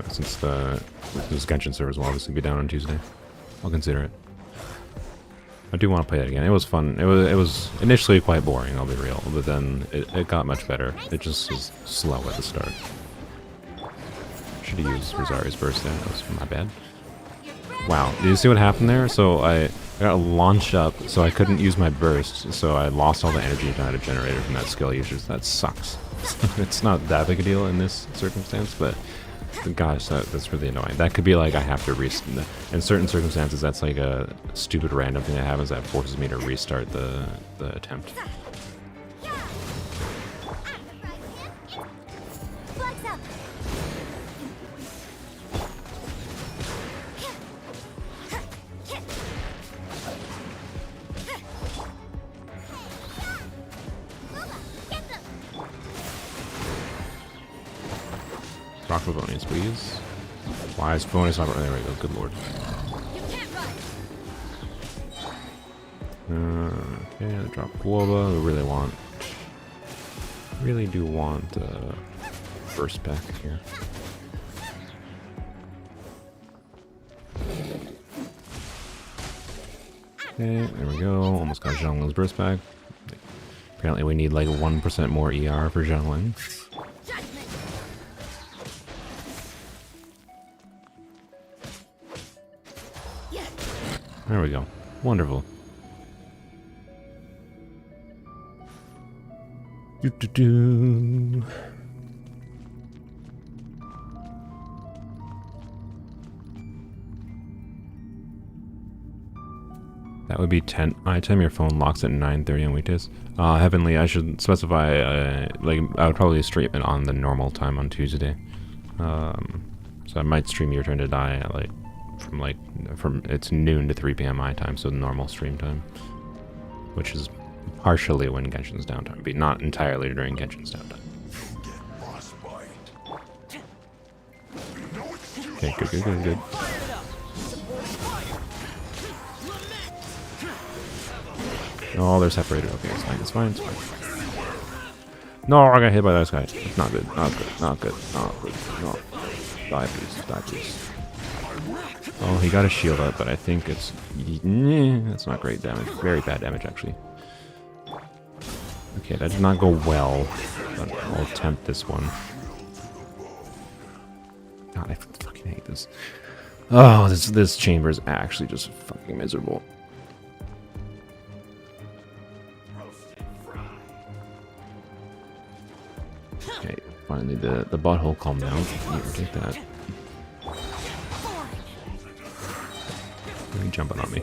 Since this Genshin servers will obviously be down on Tuesday, I'll consider it. I do want to play that again. It was fun. It was initially quite boring, I'll be real, but then it got much better. It just was slow at the start. Should have used Rosaria's burst there. That was my bad. Wow, did you see what happened there? So I got launched up, so I couldn't use my burst, so I lost all the energy I had generated from that skill usage. That sucks. It's not that big a deal in this circumstance, but gosh, that's really annoying. That could be like I have to restart. In certain circumstances, that's like a stupid random thing that happens that forces me to restart the attempt. Rock Favonius, please. Why is Favonius not... There we go, good lord. Okay, I drop Guava. We really do want burst back here. Okay, there we go. Almost got Zhongli's burst back. Apparently we need like 1% more ER for Zhongli. There we go. Wonderful. Do-do-do. That would be 10. Item your phone locks at 9:30 on weekdays. Heavenly, I should specify, like, I would probably stream it on the normal time on Tuesday. So I might stream Your Turn to Die at, from it's noon to 3 p.m. my time, so normal stream time. Which is partially when Genshin's downtime, but not entirely during Genshin's downtime. Okay, good. Oh, they're separated. Okay, it's fine. No, I got hit by this guy. It's not good. No. Die, please. Oh, he got a shield up, but I think it's... that's not great damage. Very bad damage, actually. Okay, that did not go well, but I'll attempt this one. God, I fucking hate this. Oh, this chamber is actually just fucking miserable. Okay, finally the butthole calmed down. Here, take that. Are you jumping on me?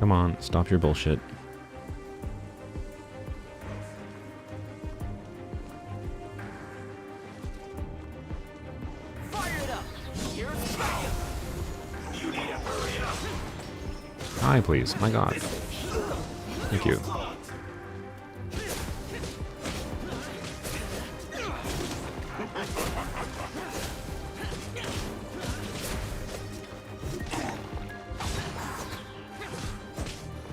Come on, stop your bullshit. Hi, please. My God. Thank you.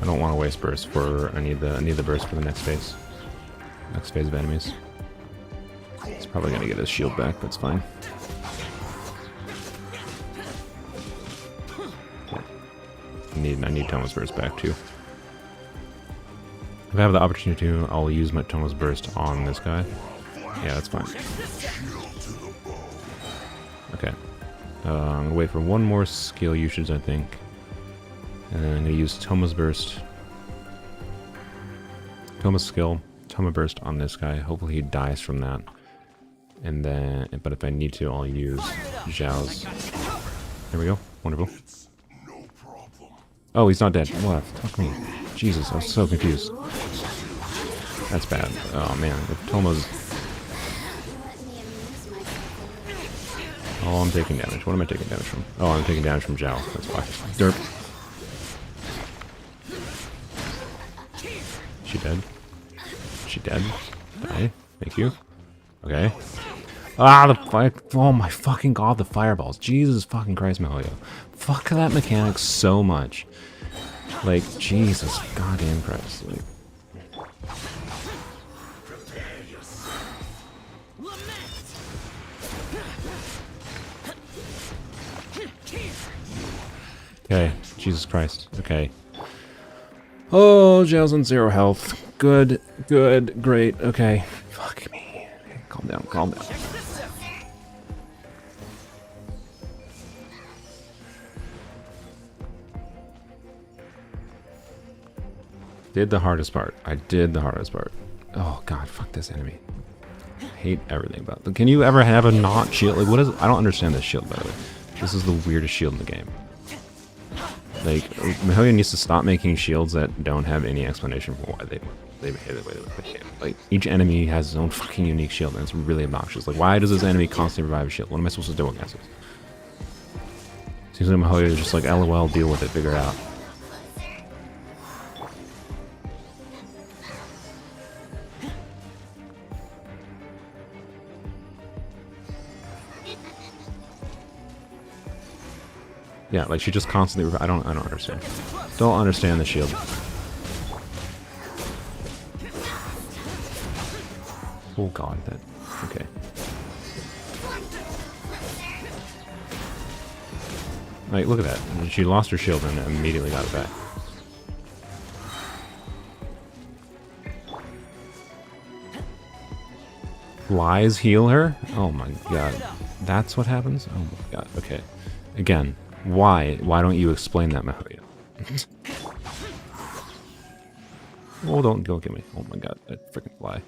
I don't want to waste burst for I need the burst for the next phase. Next phase of enemies. He's probably gonna get his shield back, that's fine. I need Tomo's burst back too. If I have the opportunity to, I'll use my Tomo's burst on this guy. Yeah, that's fine. Okay. I'm gonna wait for one more skill usage, I think. And then I'm gonna use Tomo's burst. Tomo's skill, Toma burst on this guy. Hopefully he dies from that. And then, but if I need to, I'll use Zhao's. There we go. Wonderful. Oh, he's not dead. What? Fuck me. Jesus, I was so confused. That's bad. Oh man, if Tomo's... Oh, I'm taking damage. What am I taking damage from? Oh, I'm taking damage from Zhao. That's why. Derp. She dead? She dead? Die. Thank you. Okay. Ah, the fire. Oh my fucking God, the fireballs. Jesus fucking Christ, Mahoyo. Fuck that mechanic so much. Like, Jesus goddamn Christ. Like. Okay, Jesus Christ. Okay. Oh, Zhao's on 0 health. Good, great. Okay. Fuck me. Okay, calm down. Did the hardest part. I did the hardest part. Oh God, fuck this enemy. I hate everything about them. Can you ever have a not shield? Like, what is? I don't understand this shield, by the way. This is the weirdest shield in the game. Like, Mihoyo needs to stop making shields that don't have any explanation for why they behave the way they behave. Like, each enemy has his own fucking unique shield, and it's really obnoxious. Like, why does this enemy constantly revive a shield? What am I supposed to do against this? Seems like Mihoyo is just like, LOL, deal with it, figure it out. Yeah, like she just constantly. I don't understand. Don't understand the shield. Oh God, that. Okay. Like, look at that. She lost her shield and immediately got it back. Flies heal her? Oh my god. That's what happens? Oh my god. Okay. Again, why? Why don't you explain that, Mahoya? Oh, don't get me. Oh my god, that freaking fly.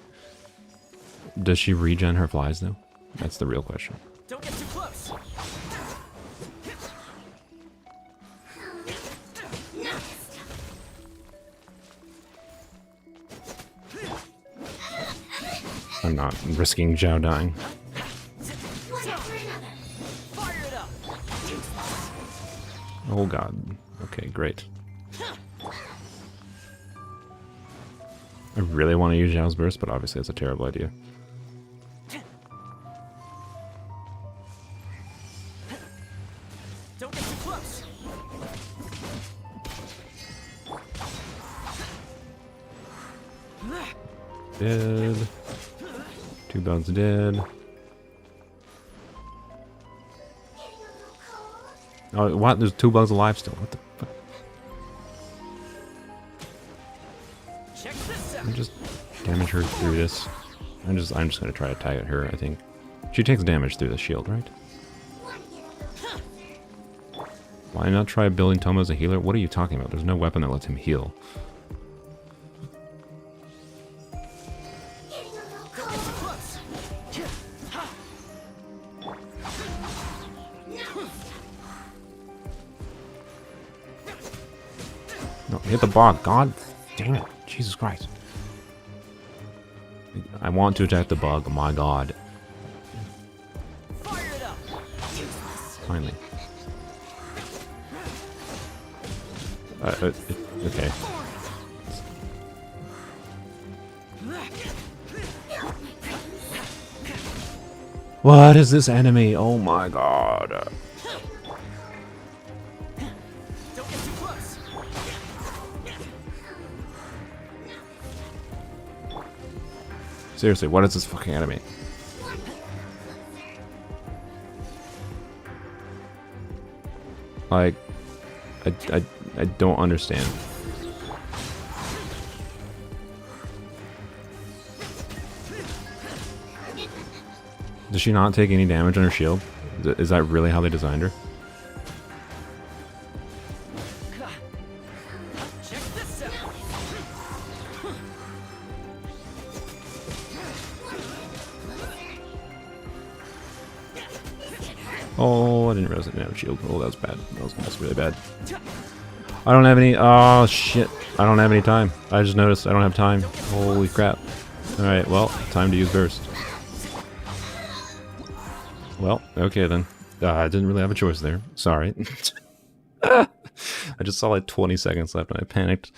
Does she regen her flies, though? That's the real question. Don't get too close. I'm not risking Zhao dying. Fire it up. Oh god. Okay, great. I really want to use Zhao's burst, but obviously it's a terrible idea. Don't get too close. Dead. 2 bugs dead. Oh, what? There's 2 bugs alive still. What the fuck? Check this out. I'm just damage her through this. I'm just gonna try to tag at her, I think. She takes damage through the shield, right? Why not try building Tomo as a healer? What are you talking about? There's no weapon that lets him heal. Don't get too close. No, hit the bog. God damn it. Jesus Christ. I want to attack the bug. My god. Fire it up. Finally. Okay. What is this enemy? Oh my god. Don't get too close. Seriously, what is this fucking enemy? Like, I don't understand. Does she not take any damage on her shield? Is that really how they designed her? Check this out. Oh, I didn't realize I didn't have a shield. Oh, that was bad. That's really bad. I don't have any. Oh, shit. I don't have any time. I just noticed I don't have time. Holy crap. Alright, well, time to use burst. Well, okay then. I didn't really have a choice there. Sorry. I just saw like 20 seconds left and I panicked.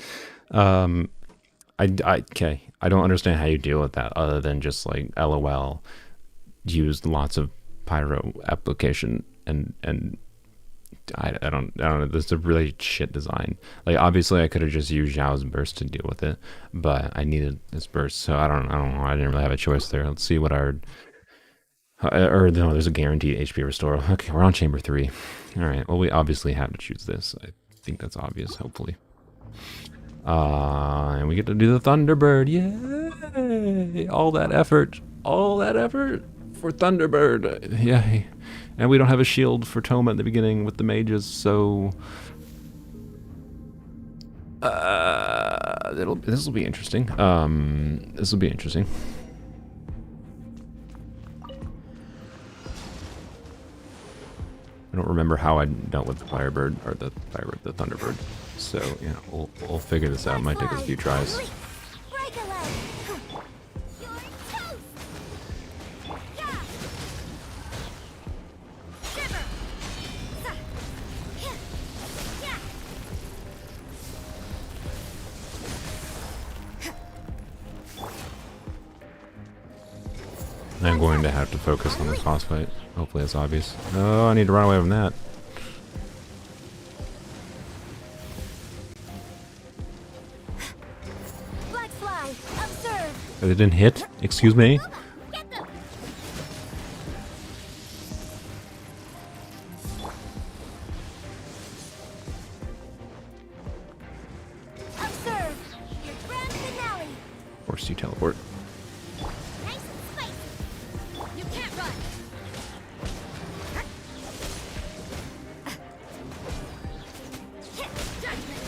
Okay. I don't understand how you deal with that other than just like LOL. Use lots of pyro application and I don't know. This is a really shit design. Like obviously I could have just used Zhao's burst to deal with it, but I needed this burst, so I don't know. I didn't really have a choice there. Let's see what our or no, there's a guaranteed HP restore. Okay, we're on chamber 3. All right. Well, we obviously had to choose this. I think that's obvious. Hopefully. And we get to do the Thunderbird. Yay! All that effort for Thunderbird. Yay! And we don't have a shield for Toma at the beginning with the mages, so this will be interesting. This will be interesting. I don't remember how I dealt with the Firebird or the Thunderbird. So yeah, we'll figure this out. It might take us a few tries. I'm going to have to focus on this boss fight. Hopefully it's obvious. Oh, I need to run away from that. Black fly, observe. It didn't hit? Excuse me? Get them. Force you teleport. Nice and spicy. You can't run. Judgment.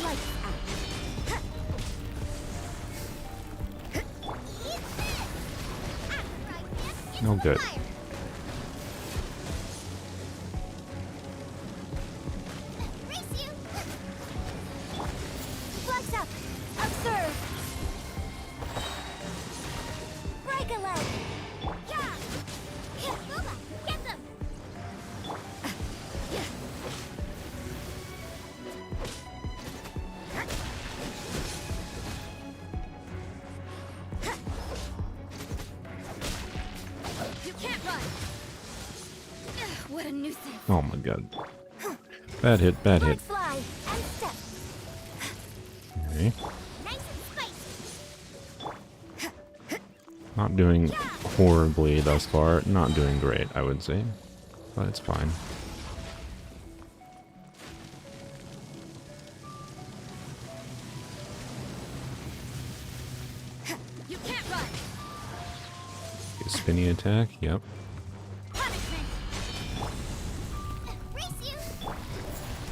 Lights out. No good. Race you. Flex up. Observe. Break a leg. Yeah. Here, Booba, get them. You can't run. What a nuisance. Oh my god. Bad hit, bad hit. Fly and step. Okay. Nice and spicy. Not doing horribly thus far. Not doing great, I would say. But it's fine. You can't run. Spinny attack, yep. Punishment. Race you.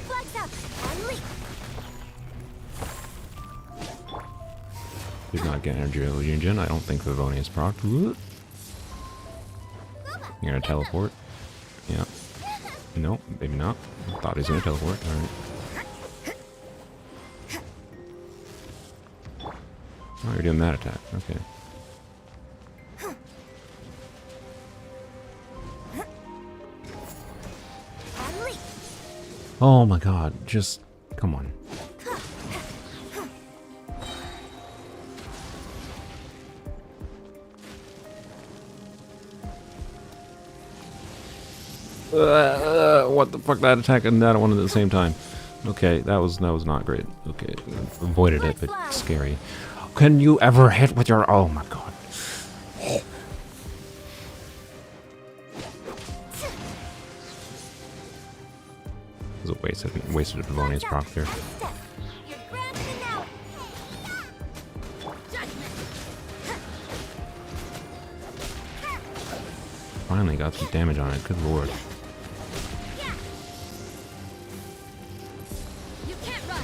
Flex up and leap. Did not get energy illusion. I don't think Vivonius proc. You're gonna teleport. Yeah. No, maybe not. Thought he was gonna teleport. Alright. Oh, you're doing that attack. Okay. And leap. Oh my god, just come on. What the fuck, that attack and that one at the same time. Okay, that was not great. Okay, avoided it, but scary. Can you ever hit with your... Oh my god. It was a wasted Pavonius proc there. And step. You're grounded and out. Judgment. Finally got some damage on it, good lord. Yeah. You can't run.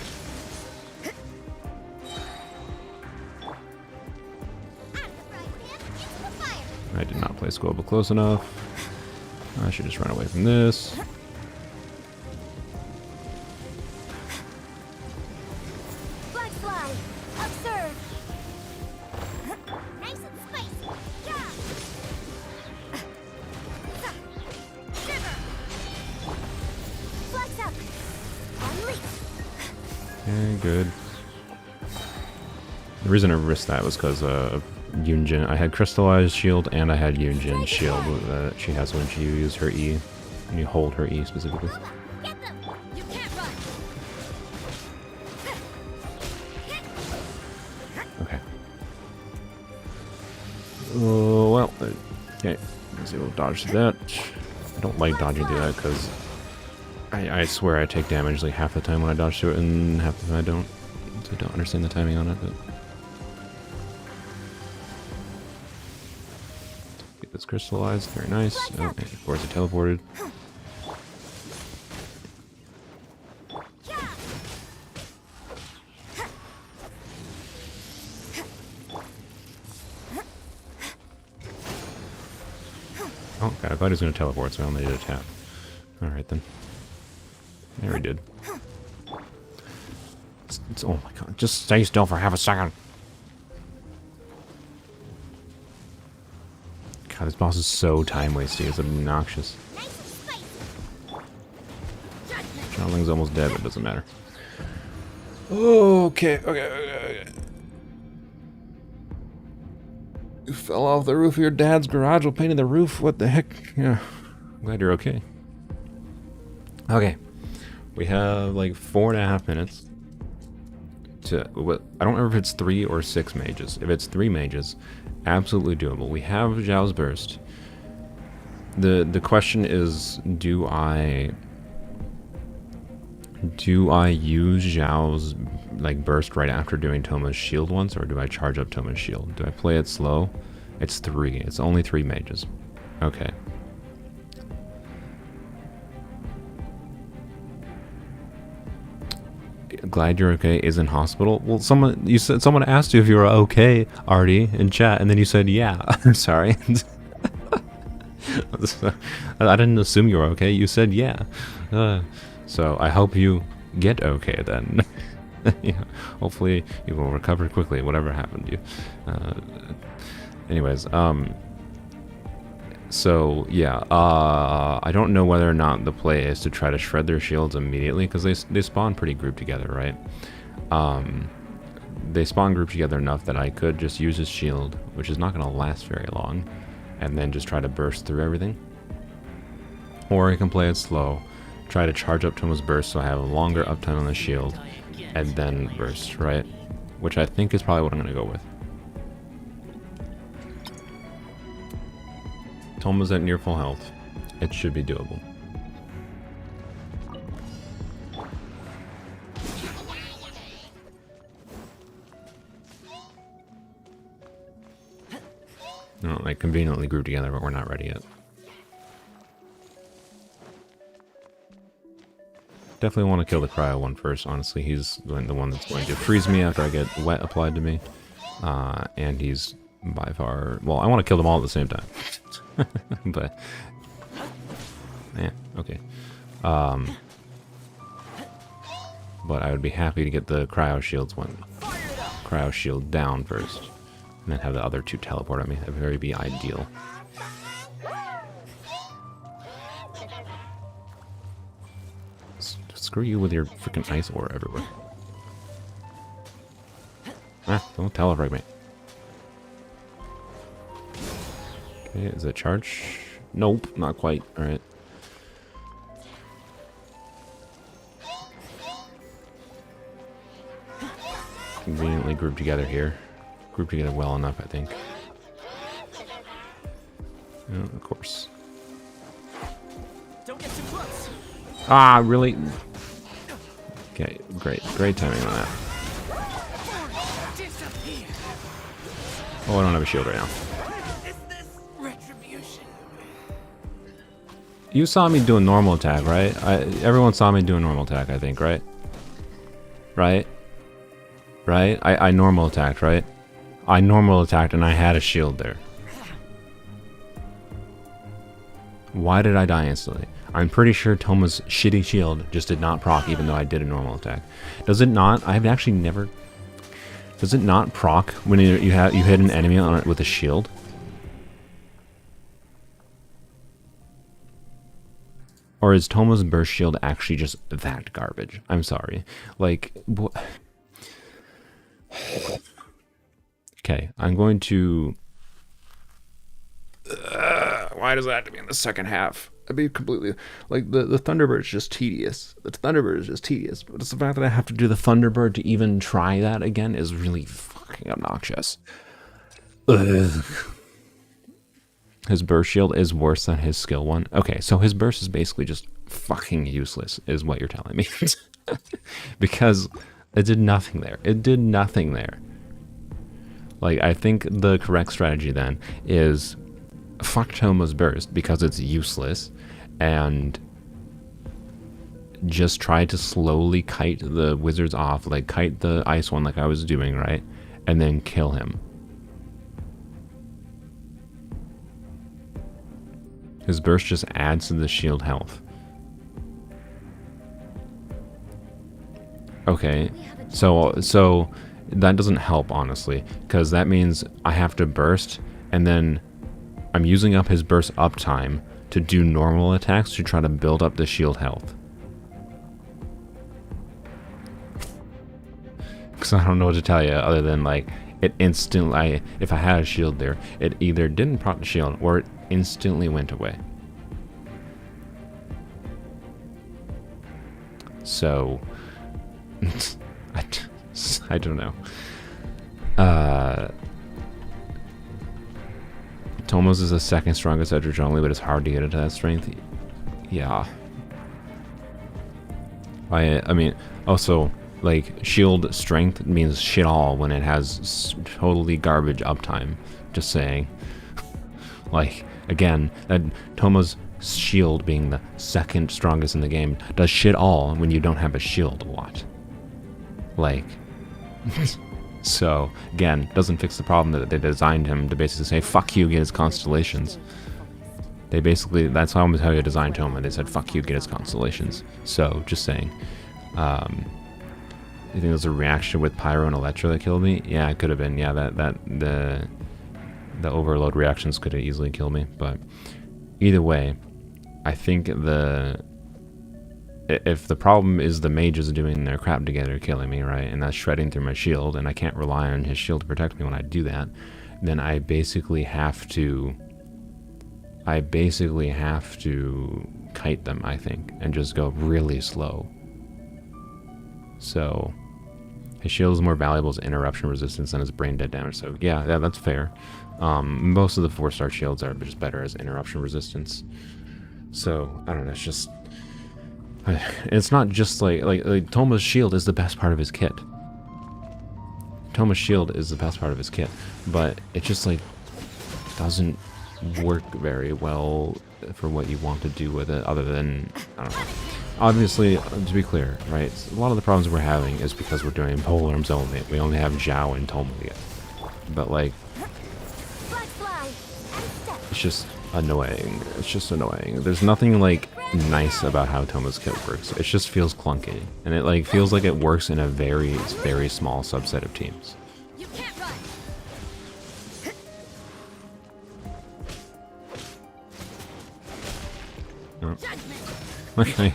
Out of the frying pan, into the fire. I did not play Squabble close enough. I should just run away from this. Flag fly. Observe. Nice and spicy. Yeah. Shiver. Flex up. And leap. Okay, good. The reason I risked that was because Yunjin. I had Crystallized Shield and I had Yunjin Shield that she has when she uses her E. When you hold her E specifically. Get them. You can't run. Okay. Oh, well. Okay. Let's see, we'll dodge through that. I don't like dodging through that because I swear I take damage like half the time when I dodge through it and half the time I don't. So I don't understand the timing on it, but. Get this crystallized. Very nice. Oh, and of course it teleported. Oh, God, I thought he was going to teleport, so I only did a tap. Alright, then. There he did. Oh my god, just stay still for half a second. God, this boss is so time-wasting, it's obnoxious. Chanling's almost dead, but it doesn't matter. Okay. You fell off the roof of your dad's garage while painting the roof? What the heck? Yeah, I'm glad you're okay. Okay, we have like 4.5 minutes to... I don't remember if it's 3 or 6 mages. If it's 3 mages, absolutely doable. We have Zhao's Burst. The question is, do I use Zhao's like burst right after doing Toma's shield once, or do I charge up Toma's shield? Do I play it slow? It's 3. It's only 3 mages. Okay. Glad you're okay. Is in hospital. Well, someone asked you if you were okay, Artie, in chat, and then you said yeah. I'm sorry. I didn't assume you were okay. You said yeah. So I hope you get okay then. Yeah, hopefully you will recover quickly, whatever happened to you. Anyways, so yeah, I don't know whether or not the play is to try to shred their shields immediately, because they spawn pretty grouped together, right? They spawn grouped together enough that I could just use his shield, which is not going to last very long, and then just try to burst through everything. Or I can play it slow, try to charge up Toma's burst so I have a longer uptime on the shield, and then burst, right? Which I think is probably what I'm going to go with. Toma's at near full health. It should be doable. No, like conveniently grouped together, but we're not ready yet. Definitely want to kill the cryo one first, honestly. He's the one that's going to freeze me after I get wet applied to me. And he's by far... Well, I want to kill them all at the same time. But... Yeah, okay. But I would be happy to get the cryo shields one. Cryo shield down first. And then have the other 2 teleport at me. That would very be ideal. Screw you with your freaking ice ore everywhere. Ah, don't teleport me. Okay, is it charge? Nope, not quite. Alright. Conveniently grouped together here. Grouped together well enough, I think. Yeah, of course. Don't get too close. Ah, really? Okay, great. Great timing on that. Disappear. Oh, I don't have a shield right now. Is this retribution? You saw me doing normal attack, right? Everyone saw me doing normal attack, I think, right? Right? Right? I normal attacked, right? I normal attacked and I had a shield there. Why did I die instantly? I'm pretty sure Toma's shitty shield just did not proc even though I did a normal attack. Does it not? I've actually never... Does it not proc when you hit an enemy on it with a shield? Or is Toma's burst shield actually just that garbage? I'm sorry. Like... Okay, I'm going to... why does that have to be in the second half? I'd be completely... Like, the Thunderbird is just tedious. The Thunderbird is just tedious. But it's the fact that I have to do the Thunderbird to even try that again is really fucking obnoxious. Ugh. His burst shield is worse than his skill one. Okay, so his burst is basically just fucking useless, is what you're telling me. Because it did nothing there. It did nothing there. Like, I think the correct strategy then is fuck Toma's burst because it's useless, and just try to slowly kite the wizards off, like kite the ice one like I was doing, right? And then kill him. His burst just adds to the shield health. Okay, so that doesn't help, honestly, because that means I have to burst, and then I'm using up his burst uptime to do normal attacks to try to build up the shield health. Because I don't know what to tell you other than, like, it instantly, if I had a shield there, it either didn't proc the shield or it instantly went away. So, I don't know. Toma's is the second strongest edge of Zhongli, but it's hard to get into that strength. Yeah. I mean, also, like, shield strength means shit all when it has totally garbage uptime. Just saying. Like, again, that Toma's shield being the second strongest in the game does shit all when you don't have a shield a lot. Like, so, again, doesn't fix the problem that they designed him to basically say, fuck you, get his constellations. They basically, that's how they designed Toma. They said, fuck you, get his constellations. So, just saying. You think there's a reaction with Pyro and Electro that killed me? Yeah, it could have been. Yeah, the overload reactions could have easily killed me. But either way, I think if the problem is the mages doing their crap together killing me, right, and that's shredding through my shield, and I can't rely on his shield to protect me when I do that, then I basically have to kite them, I think, and just go really slow. So his shield is more valuable as interruption resistance than his brain dead damage. So yeah, that's fair. Most of the 4-star shields are just better as interruption resistance. So I don't know. It's just, it's not just like Toma's shield is the best part of his kit. Toma's shield is the best part of his kit, but it just like doesn't work very well for what you want to do with it. Other than, I don't know. Obviously, to be clear, right, a lot of the problems we're having is because we're doing polearms only. We only have Zhao and Toma yet. But, like, it's just annoying. It's just annoying. There's nothing, like, nice about how Toma's kit works. It just feels clunky. And it, like, feels like it works in a very, very small subset of teams. You can't run. Oh. Okay.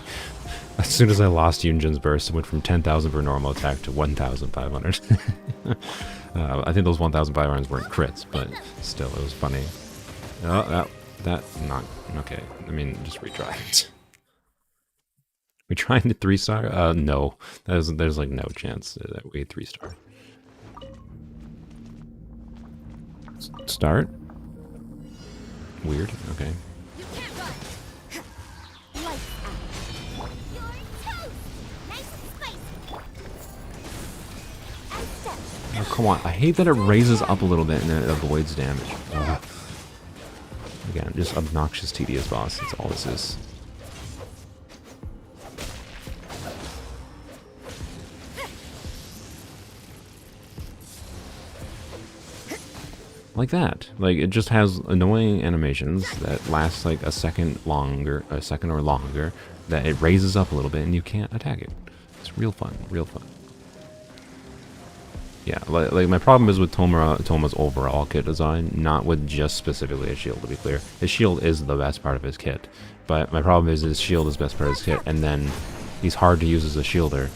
As soon as I lost Yunjin's burst, it went from 10,000 for normal attack to 1,500. I think those 1,500s weren't crits, but still, it was funny. Oh, that not okay. I mean, just retry. We trying to 3-star? No. There's like no chance that we 3-star. Start? Weird. Okay. Oh, come on. I hate that it raises up a little bit and then it avoids damage. Ugh. Again, just obnoxious, tedious boss. That's all this is. Like that. Like, it just has annoying animations that last like a second or longer, that it raises up a little bit and you can't attack it. It's real fun, real fun. Yeah, like my problem is with Toma's overall kit design, not with just specifically his shield, to be clear. His shield is the best part of his kit, but my problem is his shield is the best part of his kit, and then he's hard to use as a shielder,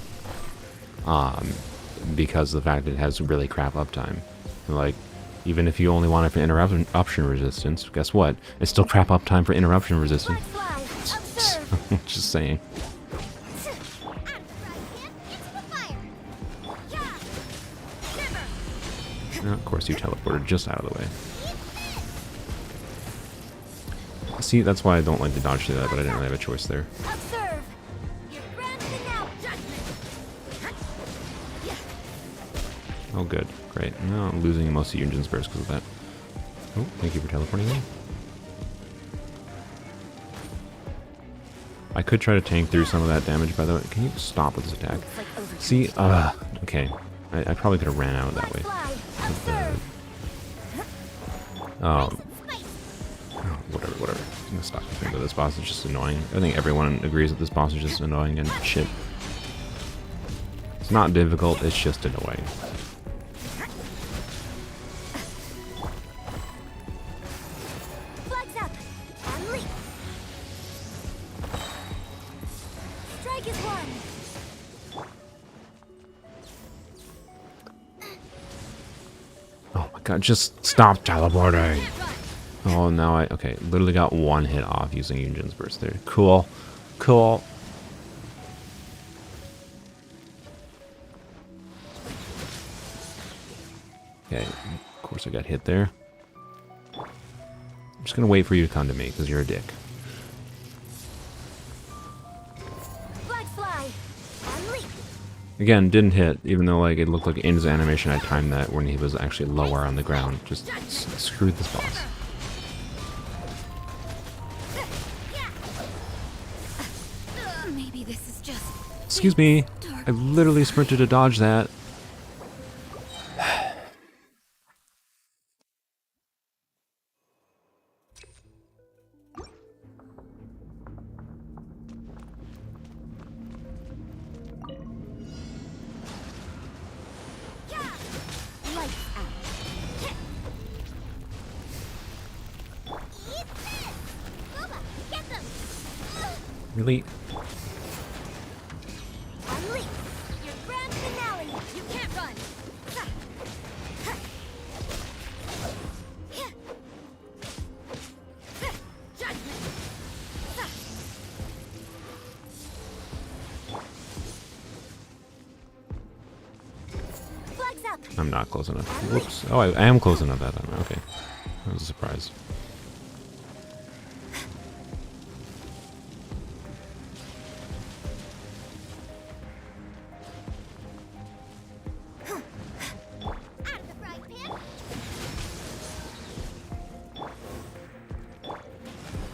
because of the fact that it has really crap uptime. Like, even if you only want it for interruption resistance, guess what? It's still crap uptime for interruption resistance. Just saying. Of course, you teleported just out of the way. See, that's why I don't like to dodge through that, but I didn't really have a choice there. Oh, good. Great. No, I'm losing most of Yunjin's burst because of that. Oh, thank you for teleporting me. I could try to tank through some of that damage, by the way. Can you stop with this attack? See, okay. I probably could have ran out that way. Whatever. I'm gonna stop thinking that this boss is just annoying. I think everyone agrees that this boss is just annoying and shit. It's not difficult, it's just annoying. Flags up and leap. Strike is one. Oh my god, just stop teleporting! Oh, now okay, literally got one hit off using Yunjin's burst there. Cool. Cool. Okay, of course I got hit there. I'm just gonna wait for you to come to me, because you're a dick. Flags fly and leap. Again, didn't hit, even though like it looked like in his animation I timed that when he was actually lower on the ground. Just screwed this boss. Maybe this is just. Excuse me. I literally sprinted to dodge that. Really? Unleash your grand finale. You can't run. Judgment. Flags up. I'm not close enough. Whoops. Oh, I am close enough that time. Okay. That was a surprise. Out of the frying pan.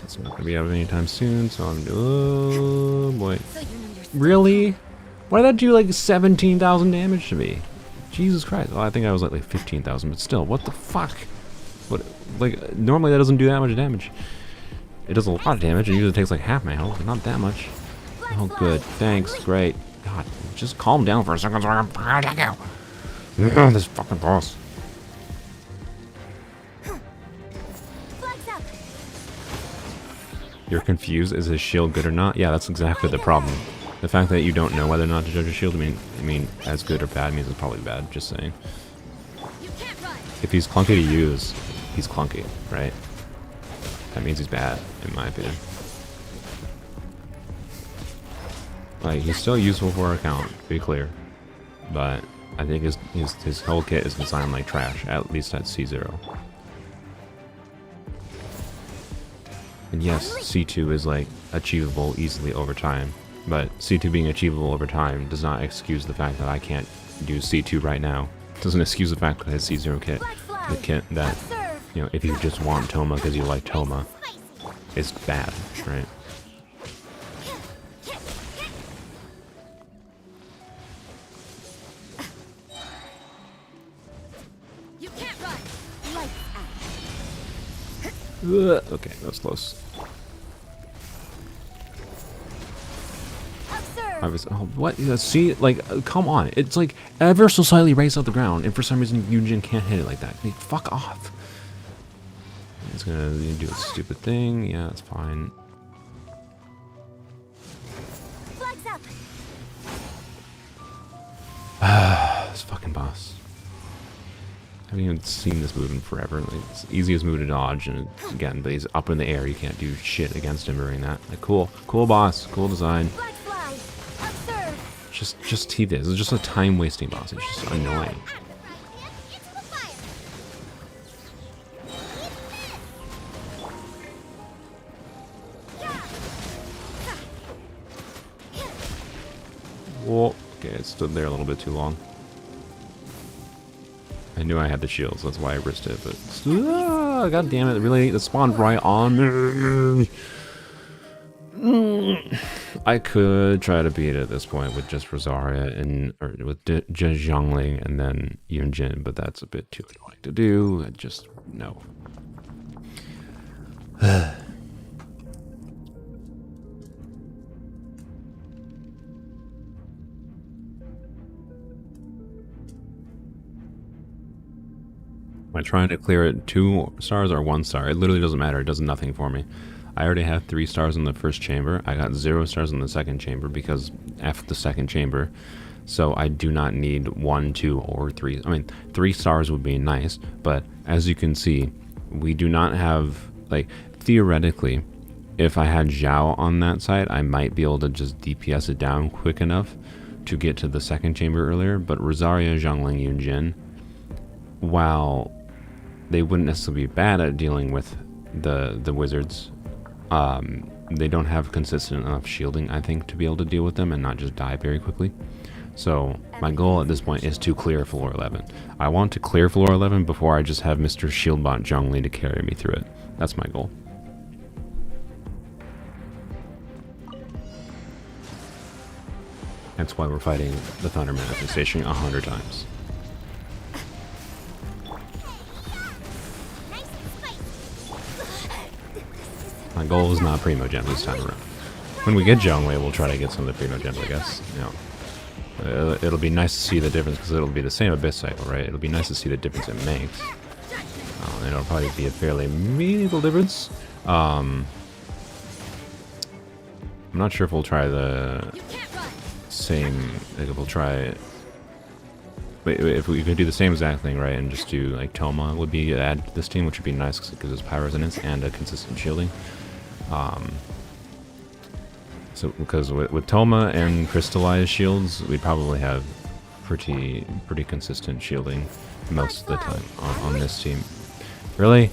It's not gonna be out anytime soon, so I'm. Oh boy. So you know you're Really? Why did that do like 17,000 damage to me? Jesus Christ. Well, I think I was like 15,000, but still, what the fuck? What? Like, normally that doesn't do that much damage. It does a lot of damage, and usually takes like half my health, but not that much. Oh, good. Thanks. Great. God, just calm down for a second so I can attack you. This fucking boss. flags up. You're confused. Is his shield good or not? Yeah, that's exactly the problem. The fact that you don't know whether or not to judge a shield, I mean, as good or bad means it's probably bad. Just saying. You can't run. If he's clunky to use, he's clunky, right? That means he's bad, in my opinion. Like, he's still useful for our account, to be clear. But I think his whole kit is designed like trash, at least at C0. And yes, C2 is like achievable easily over time. But C2 being achievable over time does not excuse the fact that I can't do C2 right now. It doesn't excuse the fact that I have C0 kit. The kit that, Observe. you know, if you just want Toma because you like Toma, is bad, right? You can't run. Lights out. Okay, that was close. Observe. I was, oh, what? Yeah, see, like, come on. It's like ever so slightly raised off the ground, and for some reason Yunjin can't hit it like that. Like, fuck off. It's gonna do a stupid thing. Yeah, that's fine. Flags up. This fucking boss. I haven't even seen this move in forever. Like, it's the easiest move to dodge, and again, but he's up in the air. You can't do shit against him during that. Like, cool boss, cool design. Flags fly. Observe. Just he this. It's just a time wasting boss. It's just annoying. Out of the frying pan. Into the fire. Whoa. Okay, it stood there a little bit too long. I knew I had the shields, that's why I risked it, but... God damn it, really? It spawned right on me. I could try to beat it at this point with just Rosaria and... or with just Zhongli and then Yunjin, but that's a bit too annoying to do. I just... no. Am I trying to clear it 2 stars or 1 star? It literally doesn't matter. It does nothing for me. I already have 3 stars in the first chamber. I got 0 stars in the second chamber because F the second chamber. So I do not need 1, 2, or 3. I mean, 3 stars would be nice, but as you can see, we do not have, like, theoretically, if I had Zhao on that side, I might be able to just DPS it down quick enough to get to the second chamber earlier, but Rosaria, Zhongli, Yunjin, while they wouldn't necessarily be bad at dealing with the wizards, they don't have consistent enough shielding, I think, to be able to deal with them and not just die very quickly. So my goal at this point is to clear floor 11. I want to clear floor 11 before I just have Mr. Shieldbot Zhongli to carry me through it. That's my goal. That's why we're fighting the Thunder Manifestation 100 times. My goal is not Primogem this time around. When we get Zhongli, we'll try to get some of the Primogems, I guess. You know, it'll be nice to see the difference because it'll be the same Abyss cycle, right? It'll be nice to see the difference it makes. And it'll probably be a fairly meaningful difference. I'm not sure if we'll try the same. Like if we'll try. But if we could do the same exact thing, right, and just do like Toma would be added to this team, which would be nice because it gives us power resonance and a consistent shielding. So because with Toma and crystallized shields, we'd probably have pretty consistent shielding most of the time on this team. Really?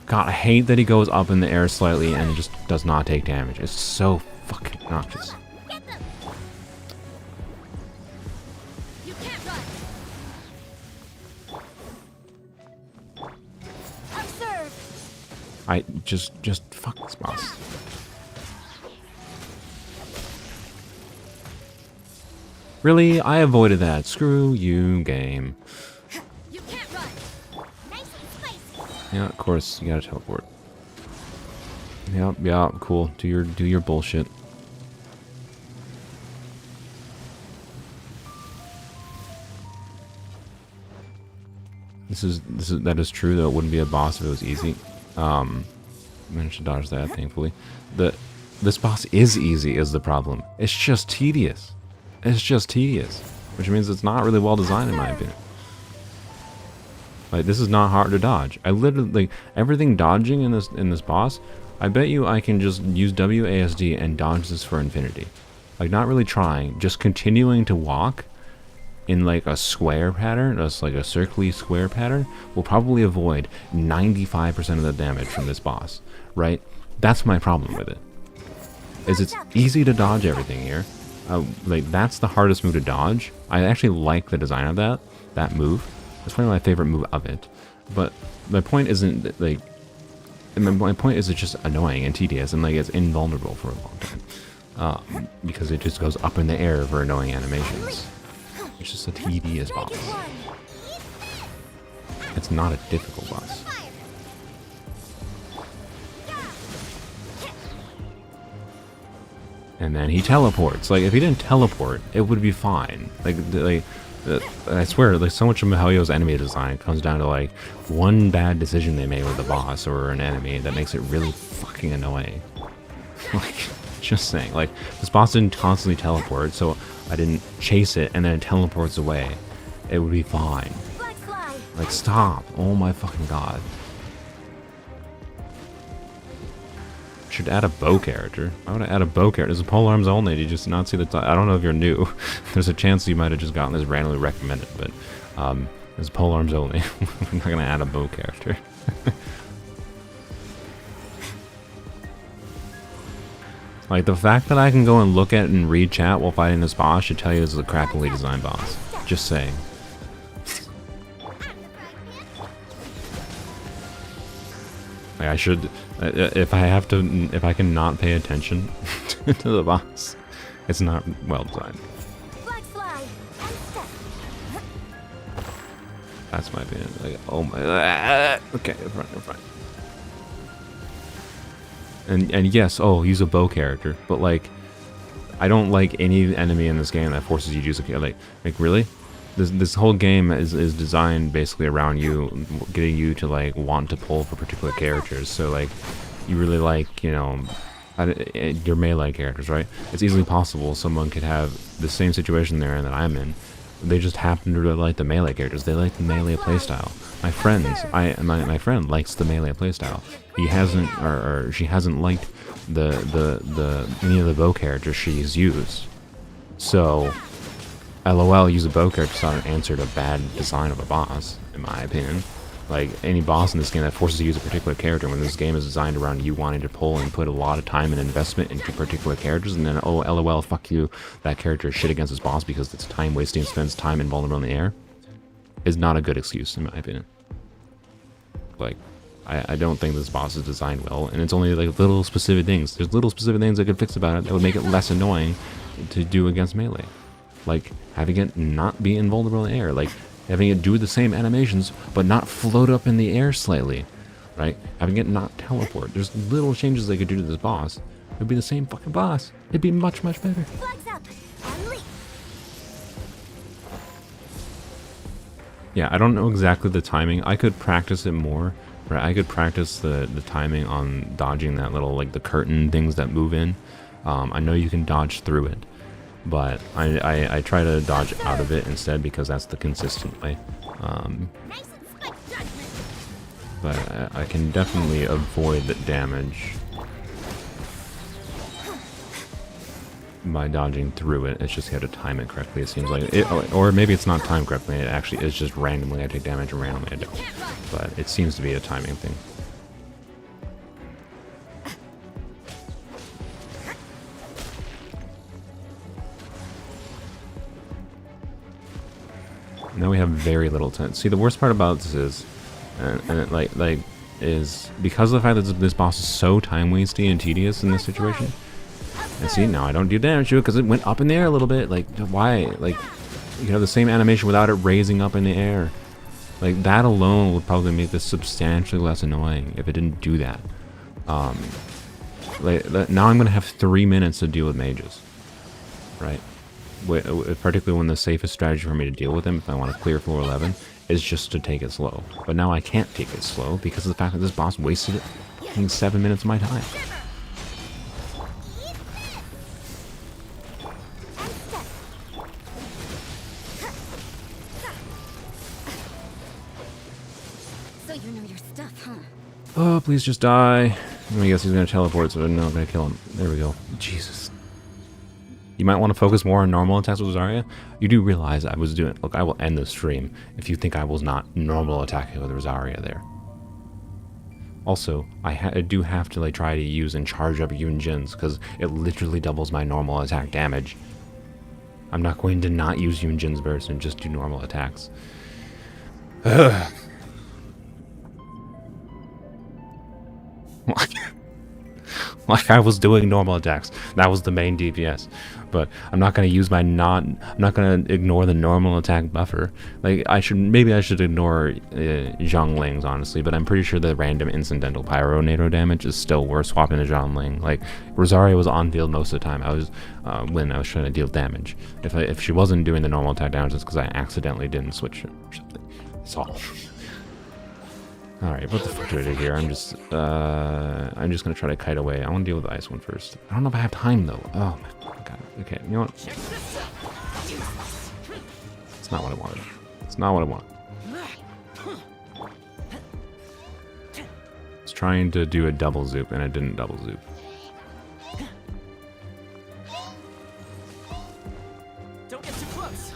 God, I hate that he goes up in the air slightly and just does not take damage. It's so fucking obnoxious. I just fuck this boss. Really? I avoided that. Screw you, game. Yeah, of course, you gotta teleport. Yep, yeah, cool. Do your bullshit. That is true though. It wouldn't be a boss if it was easy. Managed to dodge that, thankfully. This boss is easy is the problem. It's just tedious. It's just tedious, which means it's not really well designed in my opinion. Like, this is not hard to dodge. I literally, like, everything dodging in this boss, I bet you I can just use WASD and dodge this for infinity. Like, not really trying, just continuing to walk in like a square pattern, just like a circly square pattern, will probably avoid 95% of the damage from this boss, right? That's my problem with it. Is it's easy to dodge everything here. Like, that's the hardest move to dodge. I actually like the design of that move. It's probably my favorite move of it. But my point isn't, like, my point is it's just annoying and tedious, and like it's invulnerable for a long time. Because it just goes up in the air for annoying animations. It's just a tedious boss. It's not a difficult boss. And then he teleports. Like, if he didn't teleport, it would be fine. Like I swear, like, so much of Mihelio's enemy design comes down to like one bad decision they made with the boss or an enemy that makes it really fucking annoying. Like, just saying. Like, this boss didn't constantly teleport, so I didn't chase it and then it teleports away. It would be fine. Like, stop. Oh my fucking god. Should add a bow character. Why would I add a bow character? There's a Polearms only. Did you just not see the I don't know if you're new. There's a chance you might have just gotten this randomly recommended, but there's Polearms only. We're not gonna add a bow character. Like, the fact that I can go and look at and read chat while fighting this boss should tell you this is a crappily designed boss. Just saying. Like, I should, if I can not pay attention to the boss, it's not well designed. That's my opinion. Like, oh my, okay, we're fine. And yes, oh, use a bow character, but like, I don't like any enemy in this game that forces you to use a like really. This whole game is designed basically around you, getting you to like want to pull for particular characters. So like, you really like, you know, your melee characters, right? It's easily possible someone could have the same situation there that I'm in. They just happen to really like the melee characters. They like the melee playstyle. My friend likes the melee playstyle. He hasn't, or she hasn't liked the any of the bow characters she's used. So, LOL, use a bow character is not an answer to bad design of a boss, in my opinion. like any boss in this game that forces you to use a particular character, when this game is designed around you wanting to pull and put a lot of time and investment into particular characters, and then, oh, lol, fuck you, that character is shit against this boss because it's time wasting, spends time invulnerable in the air, is not a good excuse, in my opinion. Like, I don't think this boss is designed well, and it's only like little specific things. There's little specific things I could fix about it that would make it less annoying to do against melee. Like, having it not be invulnerable in the air, like, having it do the same animations, but not float up in the air slightly, right? Having it not teleport. There's little changes they could do to this boss. It would be the same fucking boss. It'd be much, much better. Flags up. And leap. Yeah, I don't know exactly the timing. I could practice it more, right? I could practice the timing on dodging that little, like, the curtain things that move in. I know you can dodge through it, but I try to dodge out of it instead because that's the consistent way. Nice and split judgment. But I can definitely avoid the damage by dodging through it. It's just you have to time it correctly, it seems like. Or maybe it's not timed correctly, it actually is just randomly I take damage and randomly I don't. But it seems to be a timing thing. Now we have very little time. See, the worst part about this is, and it is because of the fact that this boss is so time wasting and tedious in this situation. And see, now I don't do damage to it because it went up in the air a little bit. Like, why? Like, you have the same animation without it raising up in the air. Like, that alone would probably make this substantially less annoying if it didn't do that. Now I'm gonna have 3 minutes to deal with mages, right? Particularly when the safest strategy for me to deal with them, if I want to clear floor 11, is just to take it slow. But now I can't take it slow because of the fact that this boss wasted 7 minutes of my time. So you know your stuff, huh? Oh, please just die. I guess he's gonna teleport, so I'm not gonna kill him. There we go. Jesus. You might want to focus more on normal attacks with Rosaria. You do realize I was doing... Look, I will end the stream if you think I was not normal attacking with Rosaria there. Also, I do have to like try to use and charge up Yun Jin's because it literally doubles my normal attack damage. I'm not going to not use Yun Jin's burst and just do normal attacks. Like I was doing normal attacks. That was the main DPS. But I'm not going to use my I'm not going to ignore the normal attack buffer. Like maybe I should ignore Zhongling's honestly, but I'm pretty sure the random incidental pyro NATO damage is still worth swapping to Zhongling. Like Rosaria was on field most of the time. I was when I was trying to deal damage. If she wasn't doing the normal attack damage, it's because I accidentally didn't switch it or something. That's all. Alright, what the fuck do I do here? I'm just gonna try to kite away. I wanna deal with the ice one first. I don't know if I have time though. Oh my god. Okay, you know what? It's not what I wanted. It's not what I wanted. I was trying to do a double zoop and I didn't double zoop. Don't get too close.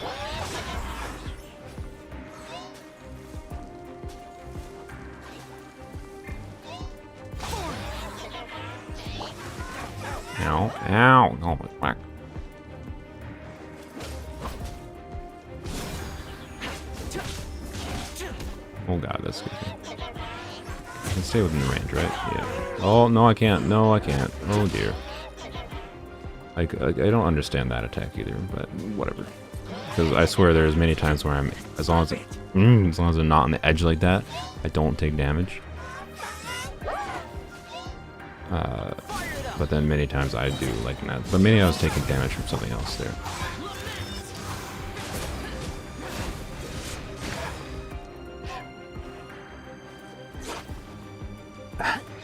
Ow, ow, oh my fuck. Oh god, that's good. I can stay within the range, right? Yeah. Oh, no I can't. No, I can't. Oh dear. Like, I don't understand that attack either, but whatever. Because I swear there's many times where I'm, as long as I'm not on the edge like that, I don't take damage. But then many times I do, like that. But maybe I was taking damage from something else there.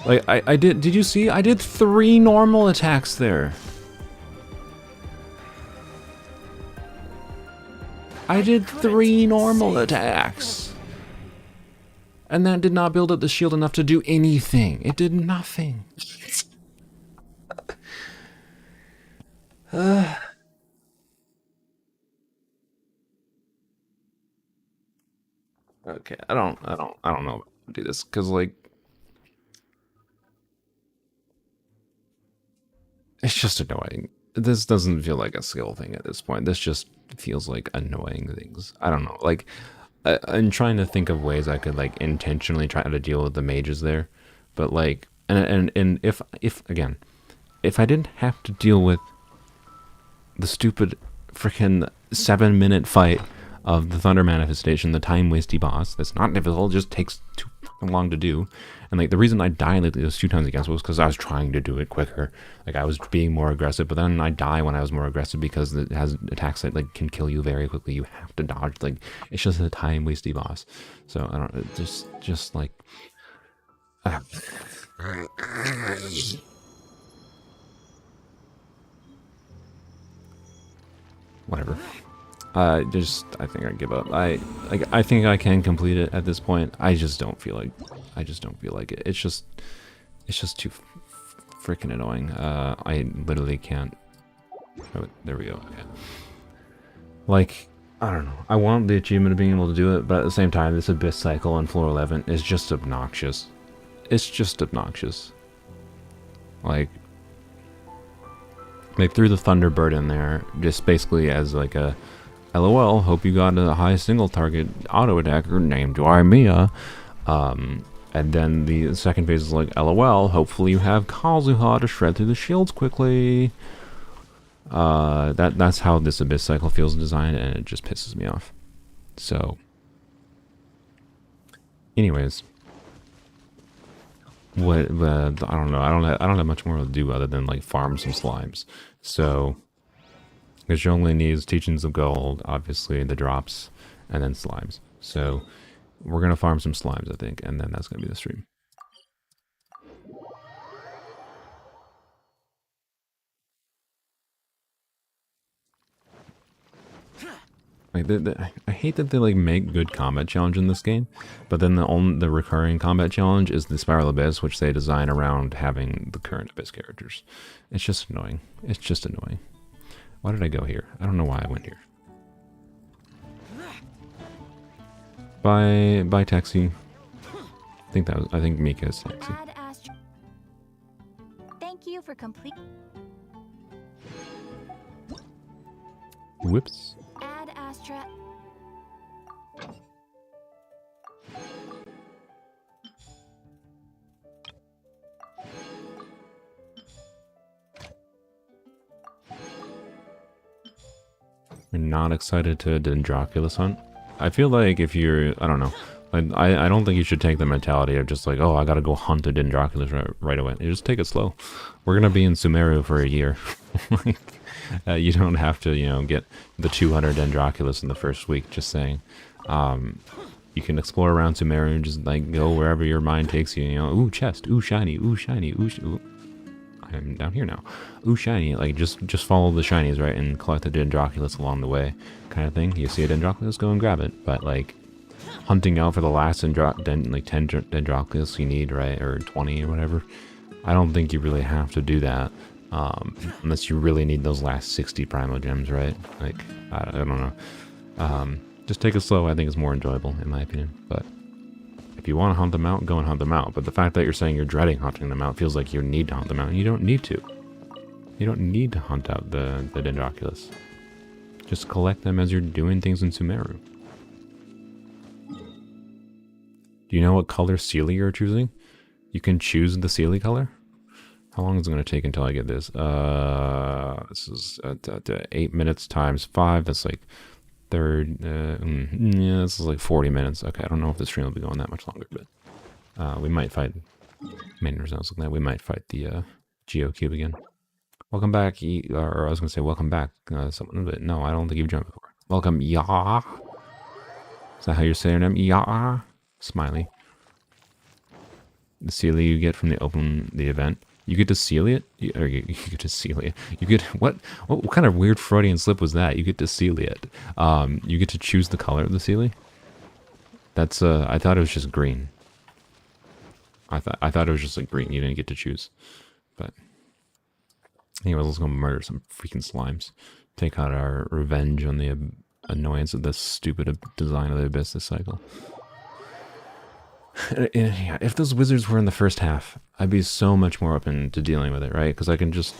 Like, I did you see? I did 3 normal attacks there. I did 3 normal attacks. And that did not build up the shield enough to do anything. It did nothing. Okay, I don't know how to do this because like it's just annoying. This doesn't feel like a skill thing at this point. This just feels like annoying things. I don't know. Like I'm trying to think of ways I could like intentionally try to deal with the mages there, but like and if again, if I didn't have to deal with the stupid freaking 7-minute fight of the Thunder Manifestation, the time wasty boss. That's not difficult, it just takes too fucking long to do. And like the reason I died like those 2 times against was because I was trying to do it quicker. Like I was being more aggressive, but then I die when I was more aggressive because it has attacks that like can kill you very quickly. You have to dodge. Like it's just a time wasty boss. So I don't just like. Whatever. I think I give up. I think I can complete it at this point. I just don't feel like it. It's just too freaking annoying. I literally can't. Oh, there we go. Okay. Like I don't know. I want the achievement of being able to do it, but at the same time, this abyss cycle on floor 11 is just obnoxious. It's just obnoxious. Like threw the Thunderbird in there just basically as like a LOL, hope you got a high single target auto attacker named Dwaimia. And then the second phase is like LOL, hopefully you have Kazuha to shred through the shields quickly. That's how this abyss cycle feels designed, and it just pisses me off. So anyways, what I don't know. I don't have much more to do other than like farm some slimes. So because Zhongli needs Teachings of Gold, obviously the drops, and then slimes. So we're gonna farm some slimes, I think, and then that's gonna be the stream. Like I hate that they like make good combat challenge in this game, but then the recurring combat challenge is the Spiral Abyss, which they design around having the current Abyss characters. It's just annoying. It's just annoying. Why did I go here? I don't know why I went here. Bye Taxi. I think Mika is Taxi. Thank you for complete. Whoops. Add Astra. You're not excited to Dendroculus hunt? I feel like if you're, I don't know, like I don't think you should take the mentality of just like, oh, I gotta go hunt a Dendroculus right away. You just take it slow. We're gonna be in Sumeru for a year. Like, you don't have to, you know, get the 200 Dendroculus in the first week. Just saying. You can explore around Sumeru and just like go wherever your mind takes you. You know, ooh chest, ooh shiny, ooh shiny, ooh. I'm down here now. Ooh shiny, like just follow the shinies, right, and collect the Dendroculus along the way, kind of thing. You see a Dendroculus, go and grab it. But like hunting out for the last 10 Dendroculus you need, right, or 20 or whatever. I don't think you really have to do that, unless you really need those last 60 Primal Gems, right? Like I don't know. Just take it slow. I think it's more enjoyable in my opinion. But if you want to hunt them out, go and hunt them out. But the fact that you're saying you're dreading hunting them out feels like you need to hunt them out. You don't need to. You don't need to hunt out the Dendroculus. Just collect them as you're doing things in Sumeru. Do you know what color Sealy you're choosing? You can choose the Sealy color? How long is it going to take until I get this? This is 8 minutes times 5. That's like yeah, this is like 40 minutes. Okay, I don't know if the stream will be going that much longer, but we might fight main results like that. We might fight the GeoCube again. Welcome back, or I was gonna say welcome back, someone, but no, I don't think you've joined before. Welcome, Ya. Is that how you're saying your name? Ya. Smiley. The Sealy you get from the event. You get to seal it? Or you get to seal it. You get, what kind of weird Freudian slip was that? You get to seal it. You get to choose the color of the Sealy? That's, I thought it was just green. I thought it was just like green. You didn't get to choose. But, anyways, let's go murder some freaking slimes. Take out our revenge on the annoyance of this stupid design of the Abyss this cycle. Yeah, if those wizards were in the first half, I'd be so much more open to dealing with it, right? Because I can just,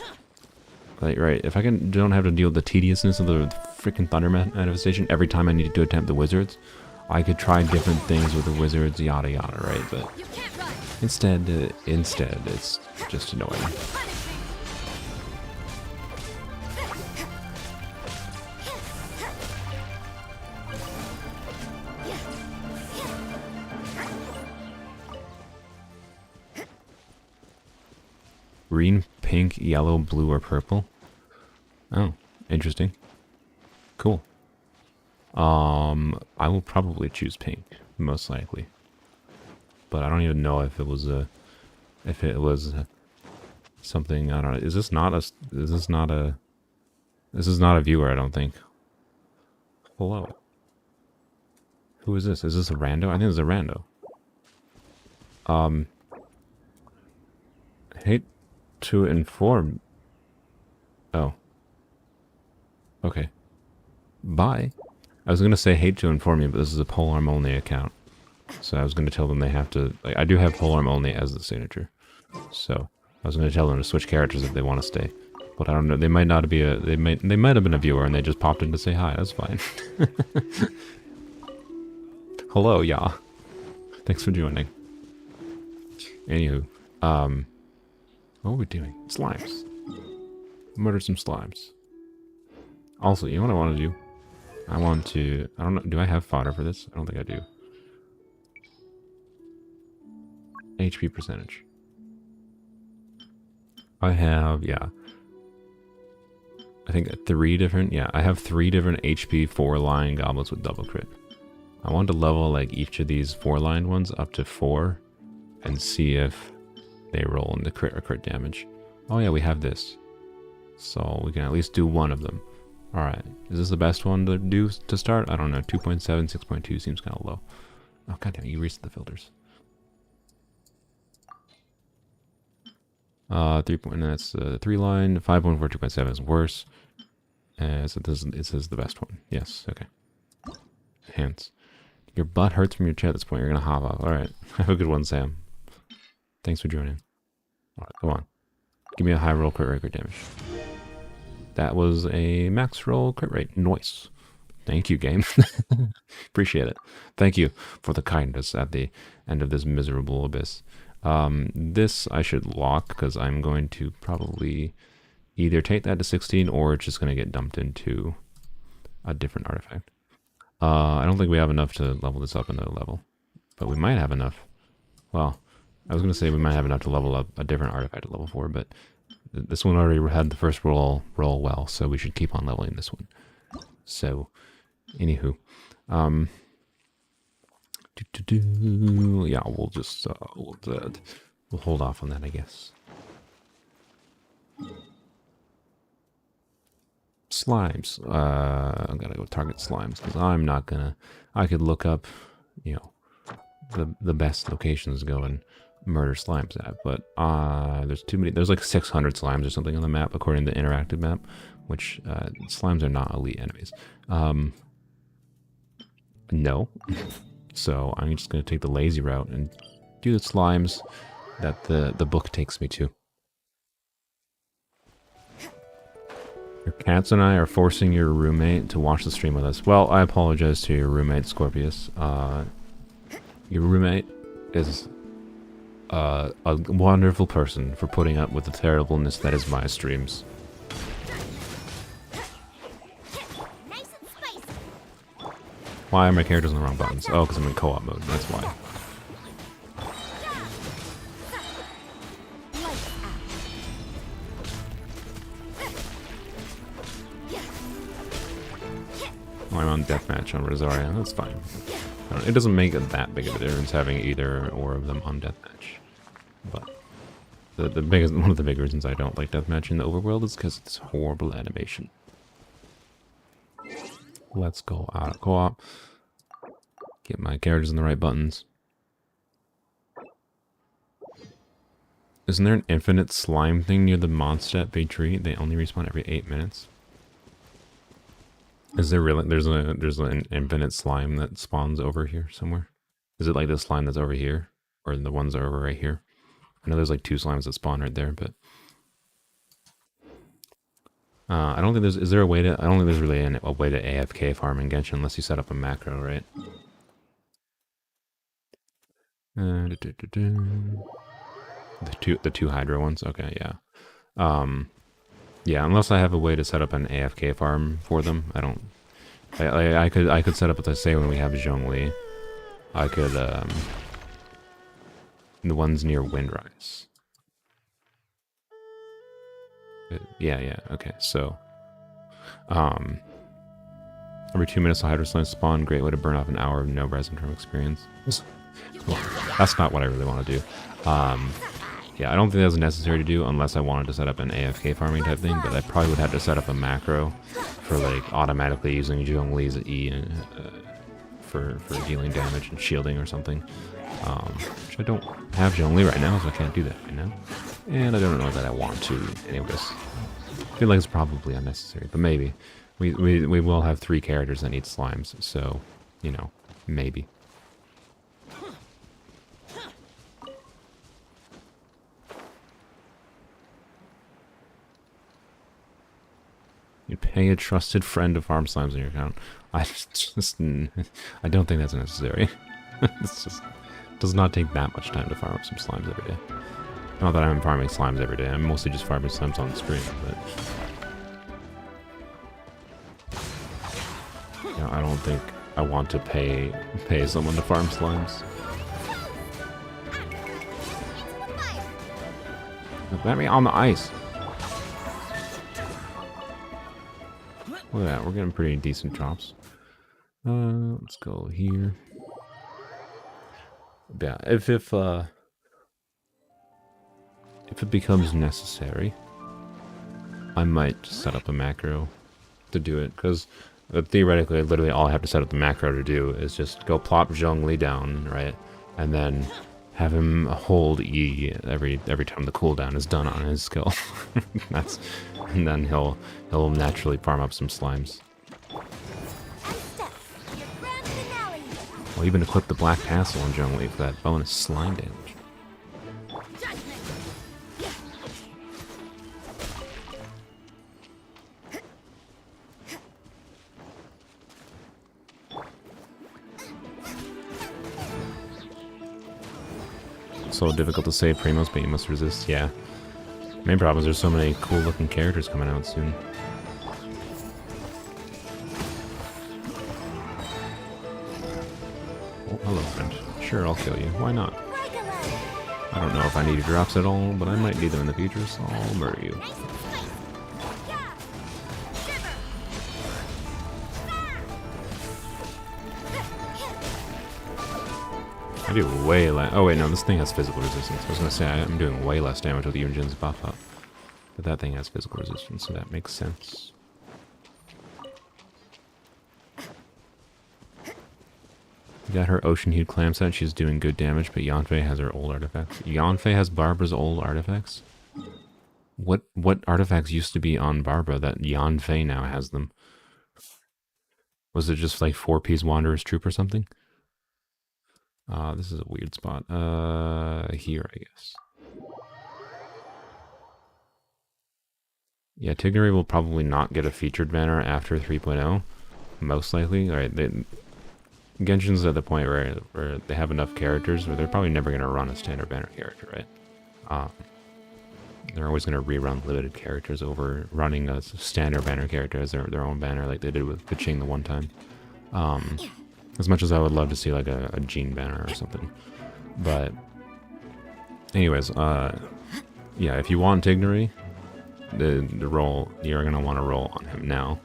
like, right, if I don't have to deal with the tediousness of the freaking thunder manifestation every time I need to attempt the wizards, I could try different things with the wizards, yada yada, right? But You can't run. instead, it's just annoying. Punish me. Green, pink, yellow, blue, or purple? Oh, interesting. Cool. I will probably choose pink, most likely. But I don't even know if it was something, I don't know. This is not a viewer, I don't think. Hello. Who is this? Is this a rando? I think it's a rando. Hate to inform. Oh. Okay. Bye. I was gonna say hate to inform you, but this is a polearm only account. So I was gonna tell them they have to, like, I do have polearm only as the signature. So I was gonna tell them to switch characters if they want to stay. But I don't know, they might not be they might have been a viewer and they just popped in to say hi, that's fine. Hello, yeah. Thanks for joining. Anywho, what are we doing? Slimes. Murder some slimes. Also, you know what I want to do? I don't know, do I have fodder for this? I don't think I do. HP percentage. I have, yeah. I think I have 3 different HP 4-line goblets with double crit. I want to level like each of these 4-line ones up to 4 and see if they roll into crit or crit damage. Oh yeah, we have this. So we can at least do one of them. Alright, is this the best one to do to start? I don't know, 2.7, 6.2 seems kind of low. Oh goddamn, you reached the filters. 3 point, that's 3-line, 5.4, 2.7 is worse. So it says the best one. Yes, okay. Hence. Your butt hurts from your chat at this point, you're gonna hop off. Alright, have a good one, Sam. Thanks for joining. Alright, come on. Give me a high roll crit rate, crit damage. That was a max roll crit rate. Nice. Thank you, game. Appreciate it. Thank you for the kindness at the end of this miserable abyss. This I should lock because I'm going to probably either take that to 16 or it's just going to get dumped into a different artifact. I don't think we have enough to level this up another level, but we might have enough. Well, I was going to say we might have enough to level up a different artifact at level 4, but this one already had the first roll well, so we should keep on leveling this one. So, anywho, yeah, we'll just we'll hold off on that, I guess. Slimes. I'm gonna go target slimes because I'm not gonna. I could look up, you know, the best locations to go and murder slimes at, but there's too many. There's like 600 slimes or something on the map according to the interactive map, which slimes are not elite enemies. No. So I'm just gonna take the lazy route and do the slimes that the book takes me to. Your cats and I are forcing your roommate to watch the stream with us. Well, I apologize to your roommate, Scorpius. Your roommate is a wonderful person for putting up with the terribleness that is my streams. Nice and spicy. Why are my characters on the wrong buttons? Oh, because I'm in co-op mode, that's why. Oh, I'm on deathmatch on Rosaria, that's fine. It doesn't make that big of a difference having either or of them on deathmatch. But one of the big reasons I don't like deathmatch in the overworld is because it's horrible animation. Let's go out of co-op. Get my characters in the right buttons. Isn't there an infinite slime thing near the monster at Big Tree? They only respawn every 8 minutes. Is there really? There's an infinite slime that spawns over here somewhere. Is it like this slime that's over here? Or the ones that are over right here? I know there's like 2 slimes that spawn right there, but... I don't think there's... Is there a way to... I don't think there's really a way to AFK farm in Genshin unless you set up a macro, right? The two Hydra ones? Okay, yeah. Yeah, unless I have a way to set up an AFK farm for them, I don't... I could set up, let's say, when we have Zhongli. I could, the ones near Windrise. Yeah, okay, so... every 2 minutes a Hydra slime spawn, great way to burn off an hour of no resin from experience. Well, that's not what I really want to do. Yeah, I don't think that's necessary to do unless I wanted to set up an AFK farming type thing, but I probably would have to set up a macro for like automatically using Zhongli's E for dealing damage and shielding or something. Which I don't have Zhongli right now, so I can't do that right now. And I don't know that I want to anyways. I feel like it's probably unnecessary, but maybe. We will have 3 characters that need slimes, so, you know, maybe. You pay a trusted friend to farm slimes in your account. I don't think that's necessary. It's just does not take that much time to farm up some slimes every day. Not that I'm farming slimes every day. I'm mostly just farming slimes on the screen, but you know, I don't think I want to pay someone to farm slimes. Let me on the ice. Look at that, we're getting pretty decent drops. Let's go here. Yeah, if it becomes necessary, I might set up a macro to do it, because theoretically, literally all I have to set up the macro to do is just go plop Zhongli down, right, and then have him hold E every time the cooldown is done on his skill. And then he'll naturally farm up some slimes. I'll even equip the Black Castle on Zhongli for that bonus slime damage. So difficult to save Primos, but you must resist. Yeah. Main problem is there's so many cool looking characters coming out soon. Oh, hello, friend. Sure, I'll kill you. Why not? I don't know if I need your drops at all, but I might need them in the future, so I'll murder you. I do way less. Oh wait, no, this thing has physical resistance. I was gonna say I'm doing way less damage with Yunjin's buff up, but that thing has physical resistance, so that makes sense. We got her Ocean Hued Clam set. She's doing good damage, but Yanfei has her old artifacts. Yanfei has Barbara's old artifacts. What artifacts used to be on Barbara that Yanfei now has them? Was it just like 4-piece Wanderer's Troop or something? This is a weird spot. Here, I guess. Yeah, Tignery will probably not get a featured banner after 3.0. Most likely. Alright, Genshin's at the point where they have enough characters where they're probably never going to run a standard banner character, right? They're always going to rerun limited characters over running a standard banner character as their own banner like they did with Kuching the one time. As much as I would love to see like a Jean banner or something. But anyways, yeah, if you want Tignery, the roll, you're going to want to roll on him now.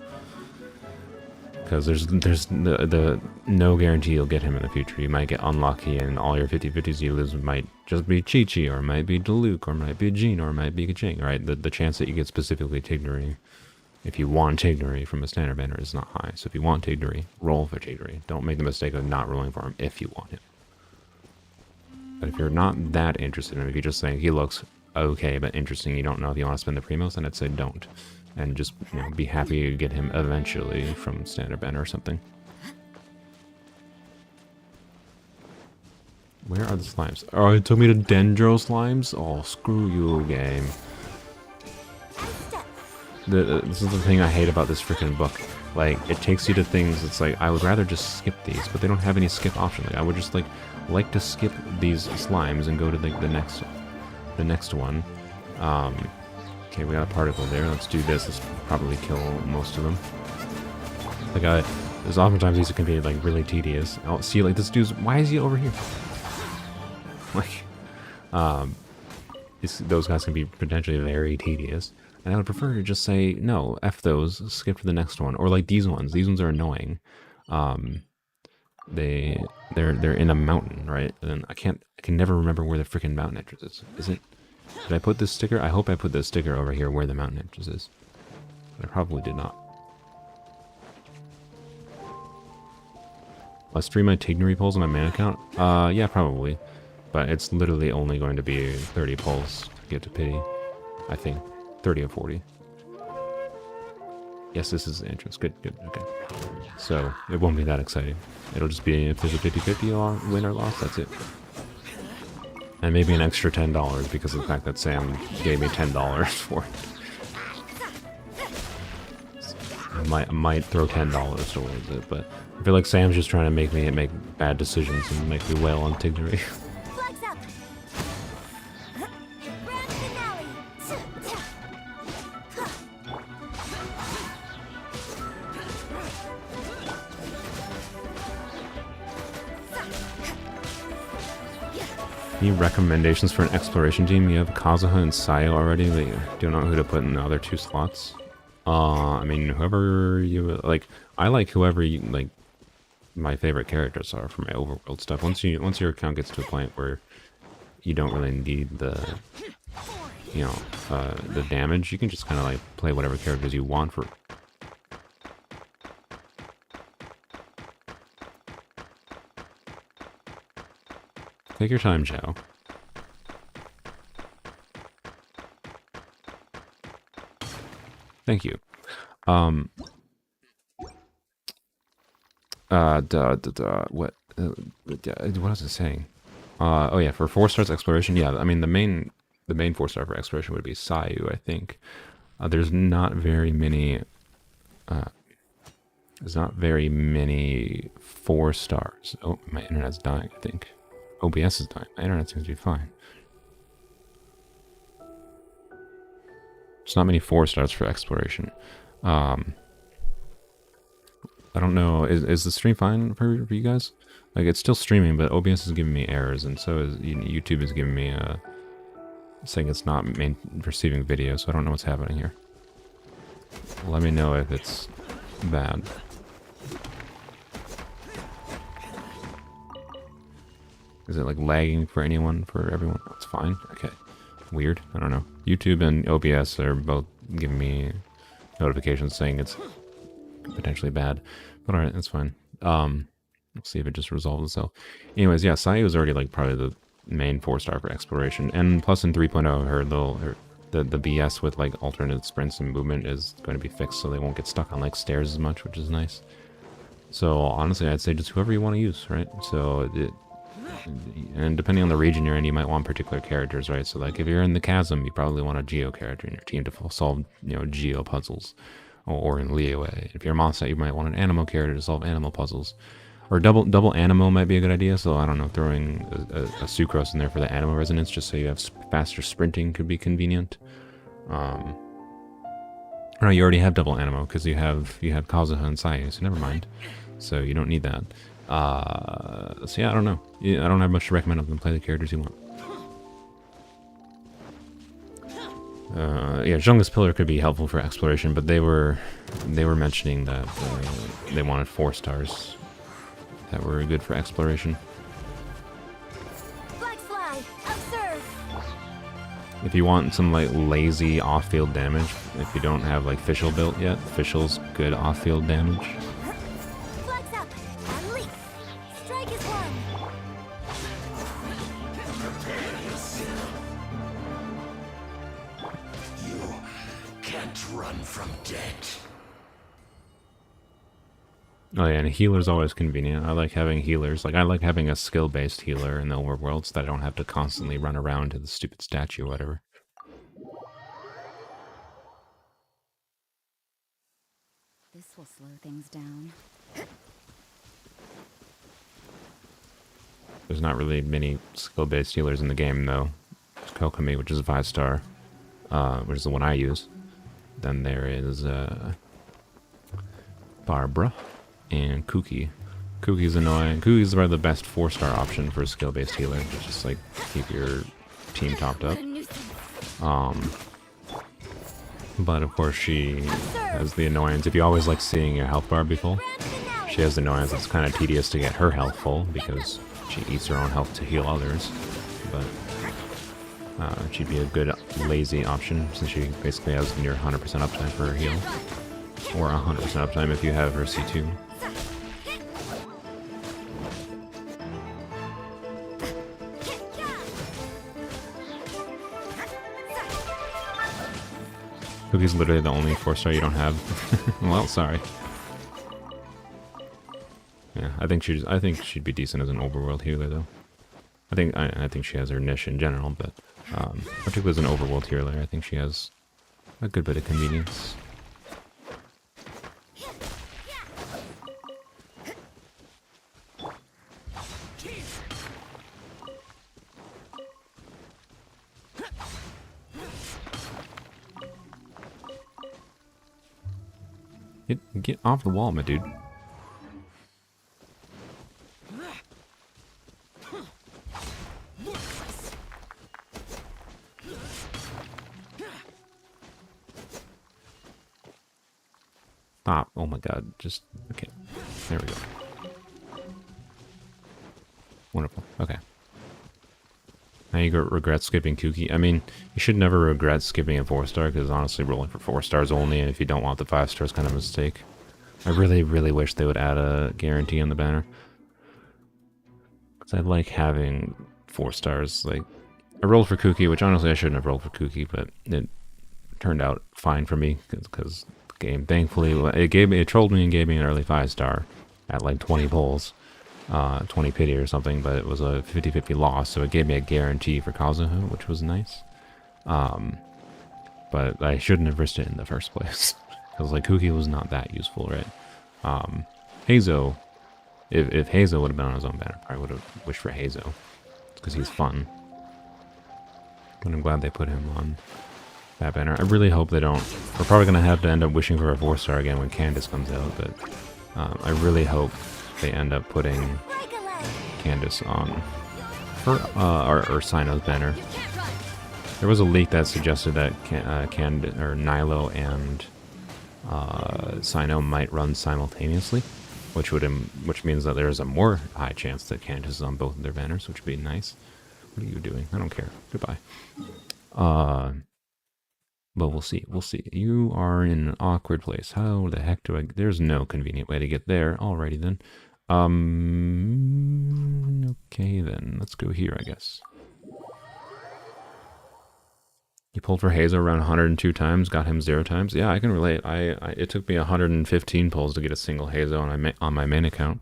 Because there's the no guarantee you'll get him in the future. You might get unlucky and all your 50-50s you lose might just be Chi-Chi, or it might be Diluc, or it might be Jean, or it might be Kuching, right? The chance that you get specifically Tignery, if you want Tignery from a standard banner, is not high. So if you want Tignery, roll for Tignery. Don't make the mistake of not rolling for him if you want him. But if you're not that interested in him, if you're just saying he looks okay but interesting, you don't know if you want to spend the Primos, then I'd say don't. And just, you know, be happy to get him eventually from standard banner or something. Where are the slimes? Oh, it took me to Dendro slimes? Oh, screw you, game. This is the thing I hate about this freaking book. Like, it takes you to things, it's like, I would rather just skip these, but they don't have any skip option. Like, I would just, like to skip these slimes and go to, like, the next one. Okay, we got a particle there. Let's do this. Let's probably kill most of them. Like, there's oftentimes these can be, like, really tedious. Oh, see, like, this dude's, why is he over here? Like, those guys can be potentially very tedious. And I would prefer to just say, no, F those, skip to the next one. Or like these ones. These ones are annoying. They're in a mountain, right? And I can never remember where the freaking mountain entrance is. Is it? Did I put this sticker? I hope I put this sticker over here where the mountain entrance is. But I probably did not. I'll stream my Tignery pulls on my main account? Yeah, probably. But it's literally only going to be 30 pulls to get to pity. I think. 30 or 40. Yes, this is the entrance. Good, okay. So, it won't be that exciting. It'll just be, if there's a 50-50 win or loss, that's it. And maybe an extra $10 because of the fact that Sam gave me $10 for it. So I might throw $10 towards it, but I feel like Sam's just trying to make me make bad decisions and make me wail on Tignery. Any recommendations for an exploration team? You have Kazuha and Sayo already, but you don't know who to put in the other 2 slots. I mean, whoever you like. I like whoever you like. My favorite characters are for my overworld stuff. Once your account gets to a point where you don't really need the, the damage, you can just kind of like play whatever characters you want for. Take your time, Zhao. Thank you. What was it saying? Oh yeah, for 4 stars exploration, yeah, I mean the main 4-star for exploration would be Sayu, I think. There's not very many 4 stars. Oh, my internet's dying, I think. OBS is dying. My internet seems to be fine. There's not many 4 stars for exploration. I don't know. Is the stream fine for you guys? Like, it's still streaming, but OBS is giving me errors, and so is YouTube is giving me saying it's not receiving video. So I don't know what's happening here. Let me know if it's bad. Is it like lagging for anyone, for everyone? It's fine. Okay. Weird. I don't know. YouTube and OBS are both giving me notifications saying it's potentially bad. But alright, that's fine. Let's see if it just resolves itself. Anyways, yeah, Sayu is already like probably the main 4-star for exploration. And plus in 3.0, the BS with like alternate sprints and movement is going to be fixed, so they won't get stuck on like stairs as much, which is nice. So honestly, I'd say just whoever you want to use, right? So and depending on the region you're in, you might want particular characters, right? So like if you're in the chasm, you probably want a Geo character in your team to solve, Geo puzzles, or in Liyue. If you're a monster, you might want an Animo character to solve animal puzzles, or double Animo might be a good idea. So I don't know, throwing a Sucrose in there for the Animo resonance, just so you have faster sprinting, could be convenient. No, you already have double Animo because you have Kazuha and Sayu, so never mind. So you don't need that. So yeah, I don't know. I don't have much to recommend other than play the characters you want. Yeah, Zhongli's Pillar could be helpful for exploration, but they were mentioning that they wanted 4 stars that were good for exploration. If you want some like lazy off-field damage, if you don't have like Fischl built yet, Fischl's good off-field damage. Oh yeah, and a healer's always convenient. I like having healers. Like, I like having a skill-based healer in the overworld so that I don't have to constantly run around to the stupid statue or whatever. This will slow things down. There's not really many skill-based healers in the game, though. There's Kokomi, which is a 5-star, which is the one I use. Then there is Barbara and Kuki. Kuki's annoying. Kuki's probably the best 4-star option for a skill-based healer to just like keep your team topped up. But of course she has the annoyance. If you always like seeing your health bar be full, she has the annoyance. It's kind of tedious to get her health full because she eats her own health to heal others. But she'd be a good lazy option since she basically has near 100% uptime for her heal. Or 100% uptime if you have her C2. Cookie's literally the only 4-star you don't have. Well, sorry. Yeah, I think she'd be decent as an overworld healer though. I think she has her niche in general, but particularly as an overworld healer, I think she has a good bit of convenience. Get off the wall, my dude. Stop. Oh my god. Just... Okay. There we go. Wonderful. Okay. Now you regret skipping Kuki. I mean, you should never regret skipping a 4-star, because honestly, rolling for 4 stars only, and if you don't want the 5 stars, kind of a mistake. I really, really wish they would add a guarantee on the banner. Because I like having 4 stars. Like, I rolled for Kuki, which honestly I shouldn't have rolled for Kuki, but it turned out fine for me, because the game, thankfully, it trolled me and gave me an early 5-star at like 20 pulls. 20 pity or something, but it was a 50-50 loss, so it gave me a guarantee for Kazuha, which was nice. But I shouldn't have risked it in the first place, because like Kuki was not that useful, right? Hazo, if Hazo would have been on his own banner, I probably would have wished for Hazo, because he's fun. But I'm glad they put him on that banner. I really hope they don't. We're probably going to have to end up wishing for a 4-star again when Candace comes out, but I really hope they end up putting Candace on her, or Sino's banner. There was a leak that suggested that Nilo and Sino might run simultaneously, which means that there's a more high chance that Candace is on both of their banners, which would be nice. What are you doing? I don't care. Goodbye. But we'll see. We'll see. You are in an awkward place. How the heck do I... There's no convenient way to get there. Alrighty then. Okay then. Let's go here, I guess. You pulled for Hazo around 102 times, got him 0 times. Yeah, I can relate. It took me 115 pulls to get a single Hazo on my main account.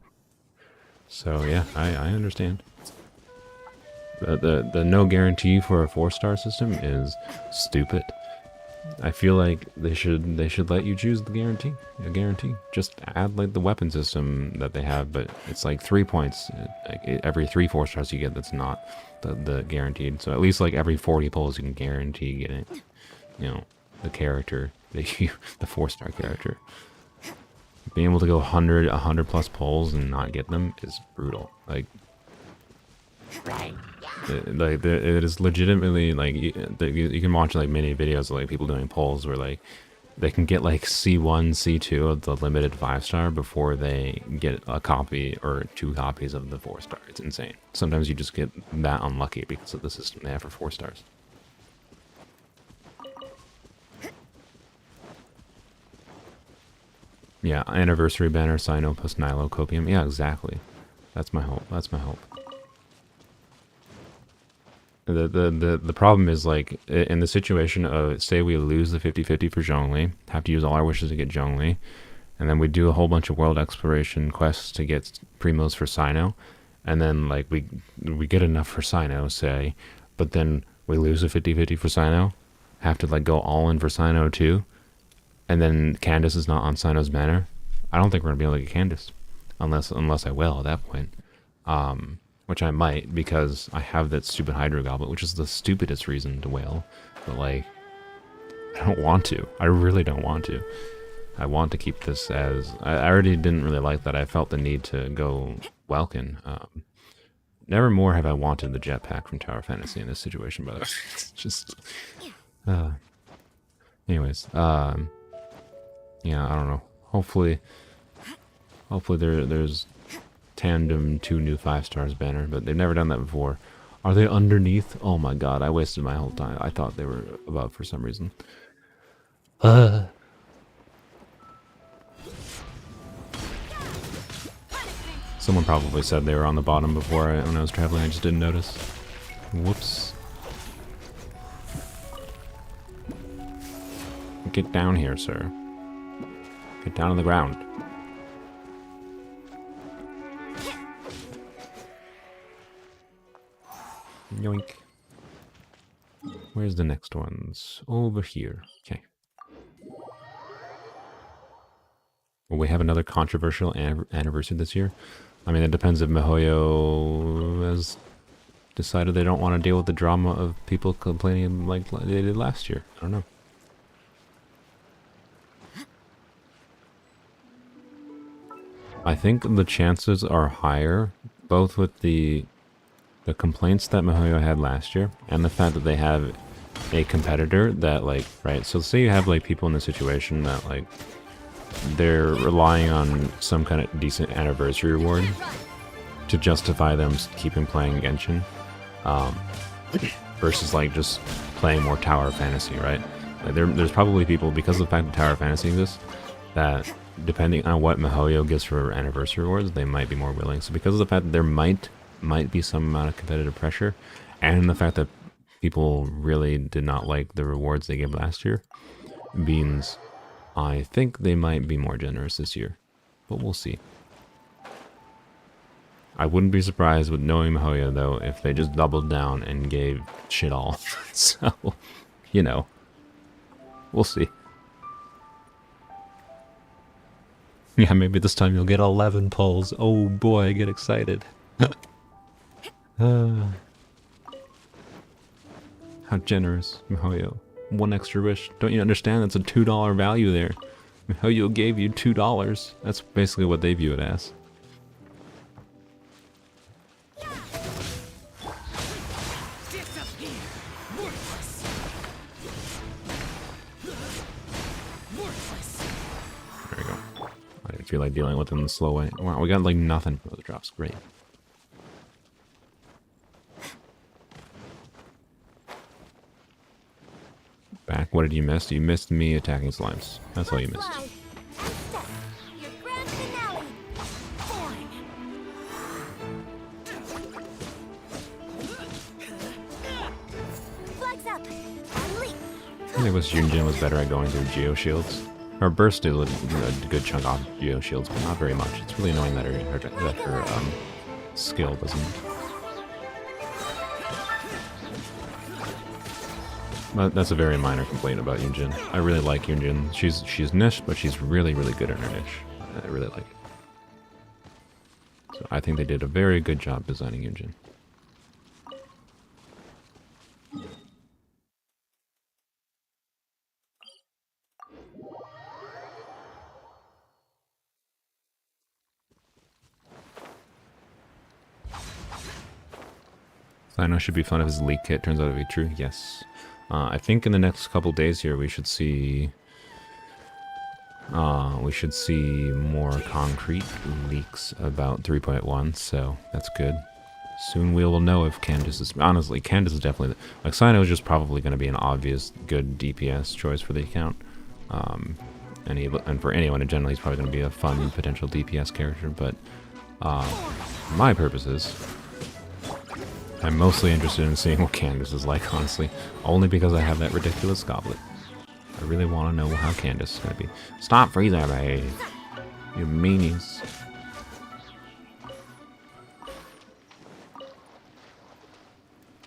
So yeah, I understand. The no guarantee for a 4-star system is stupid. I feel like they should let you choose a guarantee. Just add like the weapon system that they have, but it's like 3 points. Like every 3 4-stars you get, that's not the guaranteed. So at least like every 40 pulls you can guarantee getting, you know, the character, the 4-star character. Being able to go 100 plus pulls and not get them is brutal. Like. It is legitimately like you can watch like many videos of like people doing polls where like they can get like C1, C2 of the limited 5-star before they get a copy or 2 copies of the 4-star. It's insane. Sometimes you just get that unlucky because of the system they have for 4 stars. Yeah, anniversary banner, Sino plus Nilo Copium. Yeah, exactly. That's my hope. That's my hope. The problem is, like, in the situation of, say we lose the 50-50 for Zhongli, have to use all our wishes to get Zhongli, and then we do a whole bunch of world exploration quests to get primos for Sino, and then like we get enough for Sino, say, but then we lose a 50-50 for Sino, have to like go all in for Sino too, and then Candace is not on Sino's banner. I don't think we're gonna be able to get Candace, unless I will at that point, which I might, because I have that stupid Hydro Goblet, which is the stupidest reason to whale, but like I don't want to. I really don't want to. I want to keep this as... I already didn't really like that. I felt the need to go Welkin. Never more have I wanted the jetpack from Tower Fantasy in this situation, but it's just... anyways, yeah, I don't know. Hopefully there's tandem 2 new 5 stars banner, but they've never done that before. Are they underneath? Oh my god, I wasted my whole time. I thought they were above for some reason. Someone probably said they were on the bottom before when I was traveling. I just didn't notice. Whoops. Get down here, sir. Get down on the ground. Yoink. Where's the next ones? Over here. Okay. Will we have another controversial anniversary this year? I mean, it depends if MiHoYo has decided they don't want to deal with the drama of people complaining like they did last year. I don't know. I think the chances are higher, both with the complaints that MiHoYo had last year and the fact that they have a competitor that, like, right, so say you have like people in the situation that like they're relying on some kind of decent anniversary reward to justify them keeping playing Genshin, versus like just playing more Tower Fantasy, right? Like there's probably people, because of the fact that Tower Fantasy exists, that depending on what MiHoYo gives for anniversary rewards, they might be more willing. So because of the fact that there might be some amount of competitive pressure, and the fact that people really did not like the rewards they gave last year, means I think they might be more generous this year, but we'll see. I wouldn't be surprised with knowing MiHoYo, though, if they just doubled down and gave shit all. So, you know, we'll see. Yeah, maybe this time you'll get 11 pulls. Oh boy, I get excited. How generous, MiHoYo. One extra wish. Don't you understand? That's a $2 value there. MiHoYo gave you $2. That's basically what they view it as. There we go. I didn't feel like dealing with them the slow way. Wow, we got like nothing for those drops. Great. Back. What did you miss? You missed me attacking slimes. That's all you missed. Your grand finale. Flags up. Leap. I think was Yunjin was better at going through Geo Shields. Her burst did a good chunk off Geo Shields, but not very much. It's really annoying that her skill doesn't. But that's a very minor complaint about Yunjin. I really like Yunjin. She's niche, but she's really, really good at her niche. I really like it. So I think they did a very good job designing Yunjin. Sino should be fun if his leak kit turns out to be true. Yes. I think in the next couple days here we should see more concrete leaks about 3.1, so that's good. Soon we will know if Candace is... Honestly, Candace is definitely... Like, Sino is just probably going to be an obvious good DPS choice for the account. And for anyone in general, he's probably going to be a fun potential DPS character, but for my purposes, I'm mostly interested in seeing what Candace is like, honestly. Only because I have that ridiculous goblet. I really want to know how Candace is going to be. Stop freezing me! You meanies.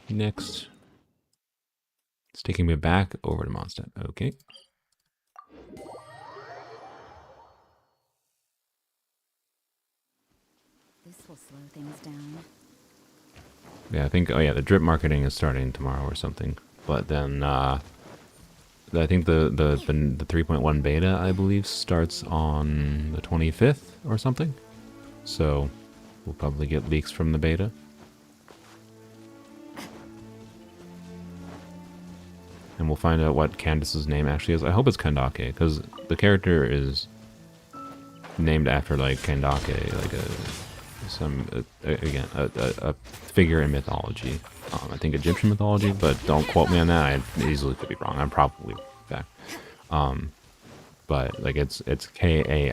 Next. It's taking me back over to Mondstadt. Okay. This will slow things down. Yeah, I think, oh yeah, the drip marketing is starting tomorrow or something. But then, I think the 3.1 beta, I believe, starts on the 25th or something. So, we'll probably get leaks from the beta. And we'll find out what Candace's name actually is. I hope it's Kandake, because the character is named after, like, Kandake, like a figure in mythology. I think Egyptian mythology, but don't quote me on that. I easily could be wrong. I'm probably back. But like it's Kandake.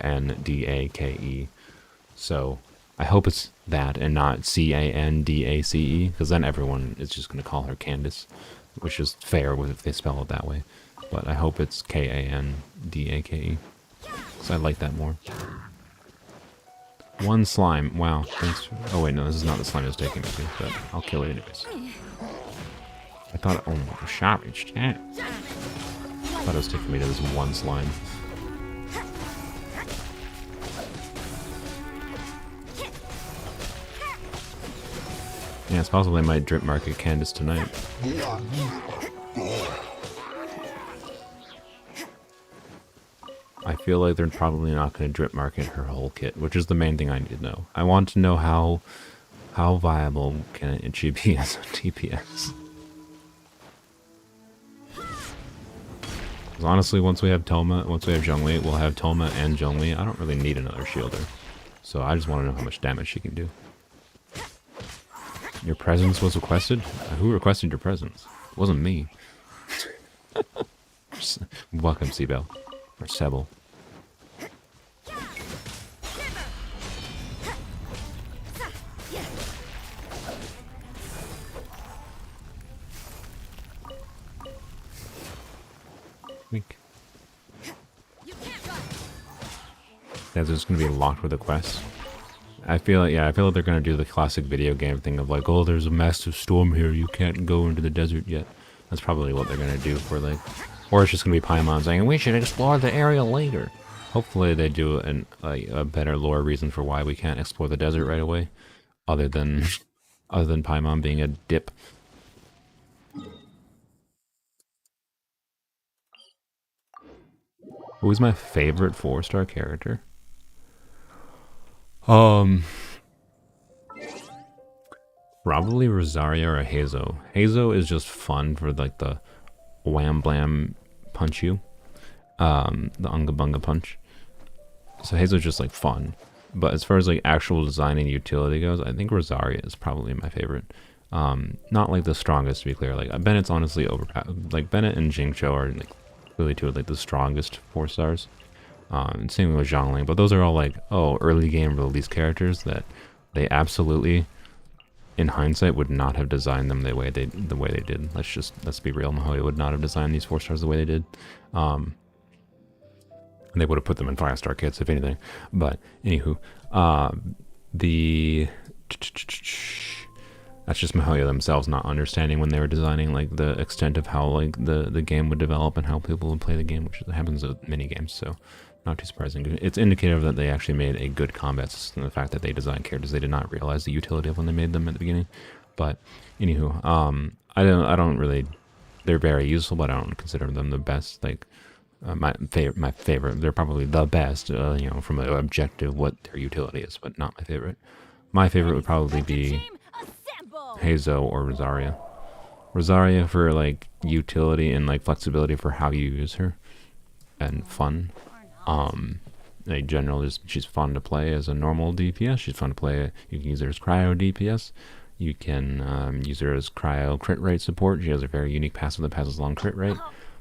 So I hope it's that and not Candace, because then everyone is just going to call her Candace, which is fair if they spell it that way. But I hope it's Kandake, because I like that more. One slime. Wow. Thanks. Oh wait, no, this is not the slime it was taking me to, but I'll kill it anyways. I thought, oh my shop, it's chat. I thought it was taking me to this one slime. Yeah, it's possible they might drip market Candace tonight. I feel like they're probably not going to drip market her whole kit, which is the main thing I need to know. I want to know how viable can she be as a TPS. Because honestly, once we have Zhongli, we'll have Toma and Zhongli. I don't really need another shielder. So I just want to know how much damage she can do. Your presence was requested? Who requested your presence? It wasn't me. Welcome, Seabell. Or Sebel. Weak. That's just gonna be locked with a quest. I feel like they're gonna do the classic video game thing of like, oh, there's a massive storm here, you can't go into the desert yet. That's probably what they're gonna do for like, or it's just gonna be Paimon saying we should explore the area later. Hopefully they do a better lore reason for why we can't explore the desert right away, other than Paimon being a dip. Who's my favorite 4-star character? Probably Rosaria or Hazo. Hazo is just fun for like the wham blam punch you. The unga bunga punch. So Hazo's just like fun. But as far as like actual design and utility goes, I think Rosaria is probably my favorite. Not like the strongest, to be clear. Like Bennett's honestly overpowered. Like Bennett and Jingcho are like really two of like the strongest 4-stars. And same with Zhongli, but those are all like, oh, early game release characters that they absolutely, in hindsight, would not have designed them the way they did. Let's be real, Mahoya would not have designed these 4-stars the way they did. And they would have put them in 5-star kits, if anything. But anywho, that's just Mahoya themselves not understanding when they were designing like the extent of how like the game would develop and how people would play the game, which happens with many games. So not too surprising. It's indicative that they actually made a good combat system. The fact that they designed characters they did not realize the utility of when they made them at the beginning. But anywho, I don't really. They're very useful, but I don't consider them the best. Like my favorite. They're probably the best. You know, from an objective, what their utility is, but not my favorite. My favorite would probably be Hazo or Rosaria. Rosaria for like utility and like flexibility for how you use her, and fun. In general, she's fun to play as a normal DPS. She's fun to play. You can use her as cryo DPS. You can use her as cryo crit rate support. She has a very unique passive that passes along crit rate,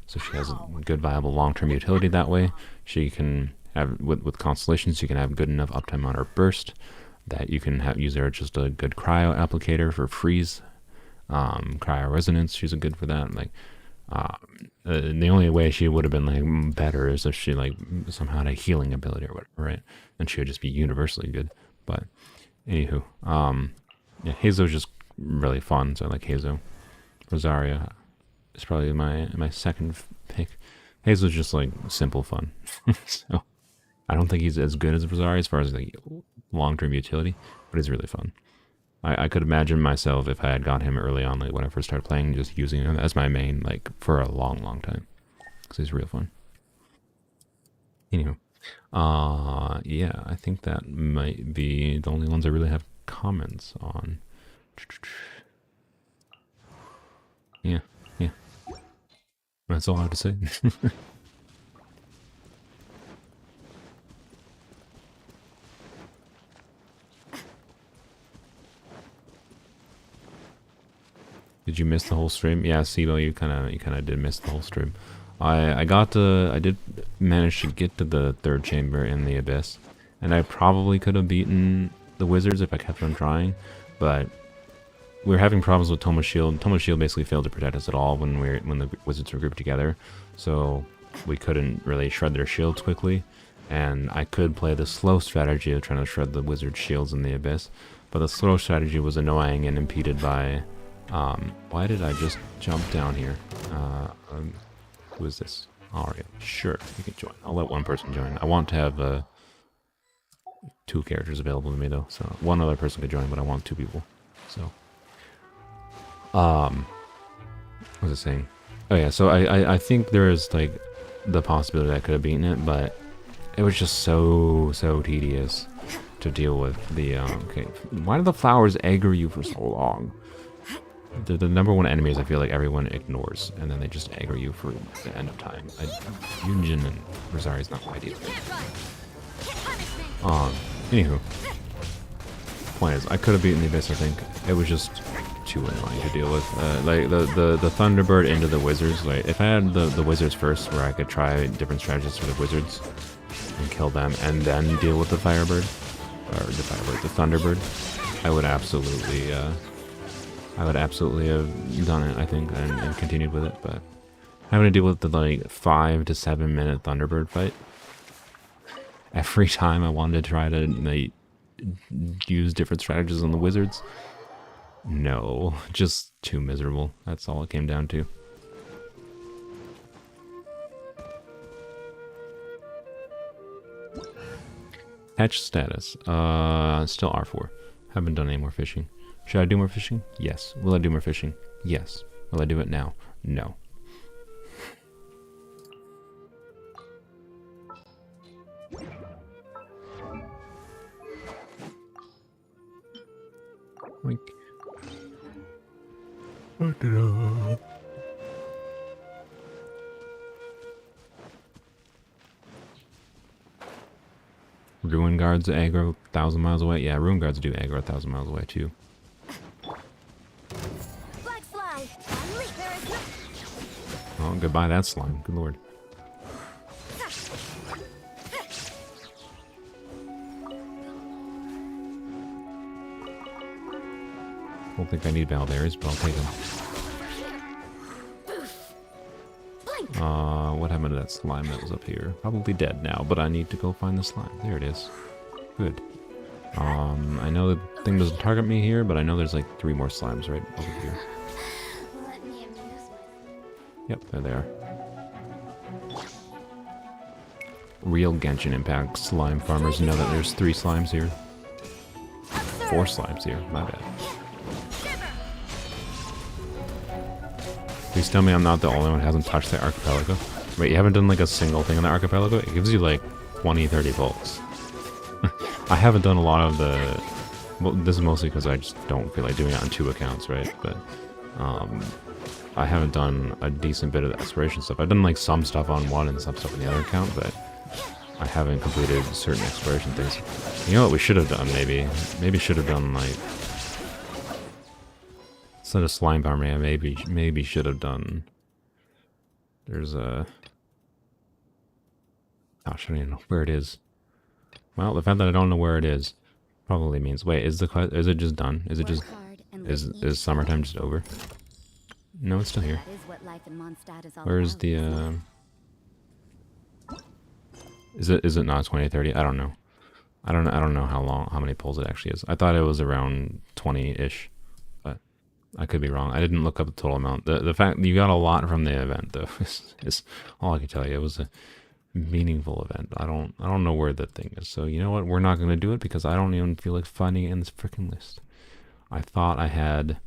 so she has a good, viable long-term utility that way. She can have with constellations. She can have good enough uptime on her burst that you can use her as just a good cryo applicator for freeze, cryo resonance. She's a good for that. Like the only way she would have been like better is if she like somehow had a healing ability or whatever, right? And she would just be universally good. But anywho, yeah, Hazo's just really fun, so I like Hazo. Rosaria is probably my second pick. Hazo's just like simple fun. So I don't think he's as good as Rosaria as far as like long-term utility, but he's really fun. I could imagine myself if I had got him early on, like when I first started playing, just using him as my main, like for a long, long time, because he's real fun. Anywho, yeah, I think that might be the only ones I really have comments on. Yeah, yeah, that's all I have to say. Did you miss the whole stream? Yeah, Sibo, you kind of did miss the whole stream. I did manage to get to the third chamber in the abyss, and I probably could have beaten the wizards if I kept on trying, but we were having problems with Toma's shield. Toma's shield basically failed to protect us at all when the wizards were grouped together, so we couldn't really shred their shields quickly. And I could play the slow strategy of trying to shred the wizard shields in the abyss, but the slow strategy was annoying and impeded by. Why did I just jump down here? Who is this? Aria. Sure, you can join. I'll let one person join. I want to have 2 characters available to me though, so one other person could join, but I want 2 people. So, what was I saying? Oh yeah, so I think there is like the possibility that I could have beaten it, but it was just so tedious to deal with. The okay, why do the flowers aggro you for so long? They're the number one enemies I feel like everyone ignores, and then they just aggro you for the end of time. Yunjin and Rosaria is not my deal. Anywho, point is, I could have beaten the abyss. I think it was just too annoying to deal with. Like the Thunderbird into the wizards. Like if I had the wizards first, where I could try different strategies for the wizards and kill them, and then deal with the Firebird or the Thunderbird, I would absolutely have done it, I think, and continued with it, but having to deal with the like 5 to 7 minute Thunderbird fight every time I wanted to try to like, use different strategies on the wizards, no, just too miserable. That's all it came down to. Hatch status, still R4. Haven't done any more fishing. Should I do more fishing? Yes. Will I do more fishing? Yes. Will I do it now? No. Wink. Ruin guards aggro 1,000 miles away? Yeah, ruin guards do aggro 1,000 miles away too. Oh, goodbye that slime. Good lord. Don't think I need Valberries, but I'll take them. What happened to that slime that was up here? Probably dead now, but I need to go find the slime. There it is. Good. I know the thing doesn't target me here, but I know there's like 3 more slimes right over here. Yep, there they are. Real Genshin Impact slime farmers know that there's 3 slimes here. 4 slimes here, my bad. Please tell me I'm not the only one who hasn't touched the archipelago. Wait, you haven't done like a single thing on the archipelago? It gives you like 20, 30 volts. I haven't done a lot of the... Well, this is mostly because I just don't feel like doing it on 2 accounts, right? But, I haven't done a decent bit of the exploration stuff. I've done like some stuff on one and some stuff on the other account, but I haven't completed certain exploration things. You know what we should have done, maybe? Maybe should have done like... Instead of slime farming, I maybe should have done... There's a... Gosh, I don't even know where it is. Well, the fact that I don't know where it is probably means... Wait, is it just done? Is it just... Is summertime just over? No, it's still here. That is what life in Mondstadt is all Where's about, the isn't it? is it not 2030? I don't know. I don't know how many pulls it actually is. I thought it was around 20-ish, but I could be wrong. I didn't look up the total amount. The fact that you got a lot from the event though is all I can tell you. It was a meaningful event. I don't know where the thing is. So you know what? We're not gonna do it because I don't even feel like finding it in this freaking list. I thought I had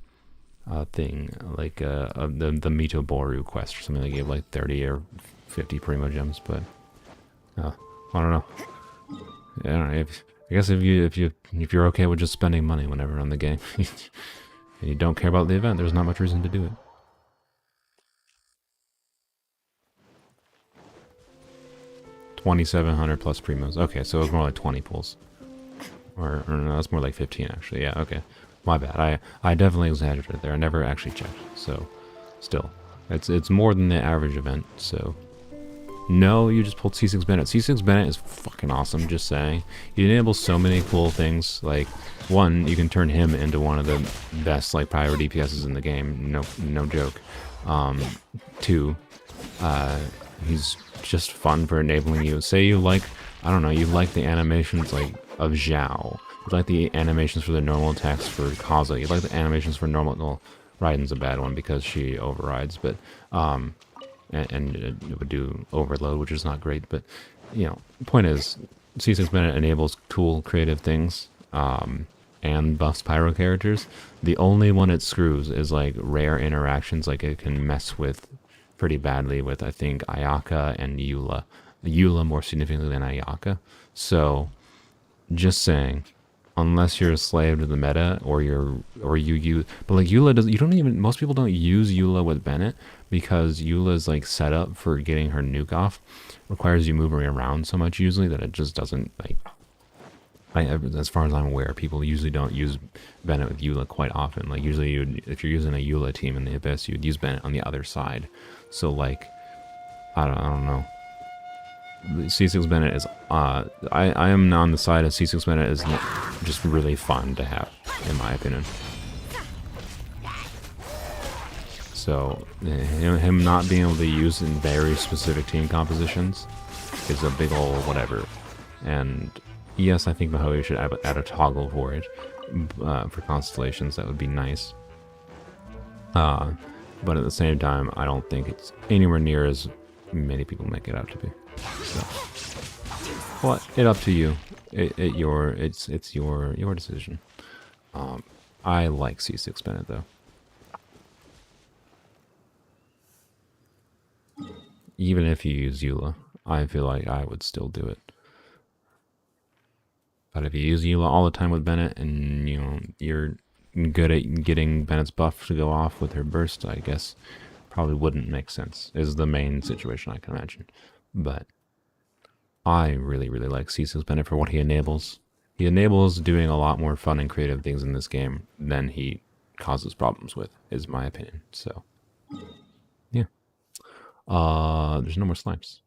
a thing like the Mitoboru quest or something that gave like 30 or 50 Primo Gems, but I don't know. Yeah, I don't know. I guess if you're okay with just spending money whenever on the game, and you don't care about the event, there's not much reason to do it. $2,700 plus primos. Okay, so it was more like 20 pulls, or no, that's more like 15 actually. Yeah, okay, my bad. I definitely exaggerated there. I never actually checked. So, still, it's more than the average event. So. No, you just pulled C6 Bennett. C6 Bennett is fucking awesome, just saying. He enables so many cool things. Like, one, you can turn him into one of the best, like, pyro DPSs in the game. No joke. Two, he's just fun for enabling you. Say you like, I don't know, you like the animations, like, of Zhao. You like the animations for the normal attacks for Kaza. You like the animations for normal, well, Raiden's a bad one because she overrides, but, and it would do overload, which is not great, but you know, the point is C6 Bennett enables cool creative things and buffs pyro characters. The only one it screws is like rare interactions, like it can mess with pretty badly with I think Ayaka and Eula more significantly than Ayaka. So just saying, unless you're a slave to the meta or you but like Eula does, you don't even, most people don't use Eula with Bennett because Eula's like set up for getting her nuke off, requires you moving around so much usually that it just doesn't like, as far as I'm aware, people usually don't use Bennett with Eula quite often. Like usually if you're using a Eula team in the Abyss, you'd use Bennett on the other side. So like, I don't know. C6 Bennett is, I am on the side of C6 Bennett is just really fun to have, in my opinion. So, him not being able to use in very specific team compositions is a big ol' whatever. And yes, I think Mahoe should add a toggle for it, for constellations. That would be nice. But at the same time, I don't think it's anywhere near as many people make it out to be. So, well, it's up to you. It's your decision. I like C6 Bennett though. Even if you use Eula, I feel like I would still do it. But if you use Eula all the time with Bennett and you know you're good at getting Bennett's buff to go off with her burst, I guess probably wouldn't make sense. Is the main situation I can imagine. But I really like C6 Bennett for what he enables. He enables doing a lot more fun and creative things in this game than he causes problems with, is my opinion. So, yeah. There's no more slimes.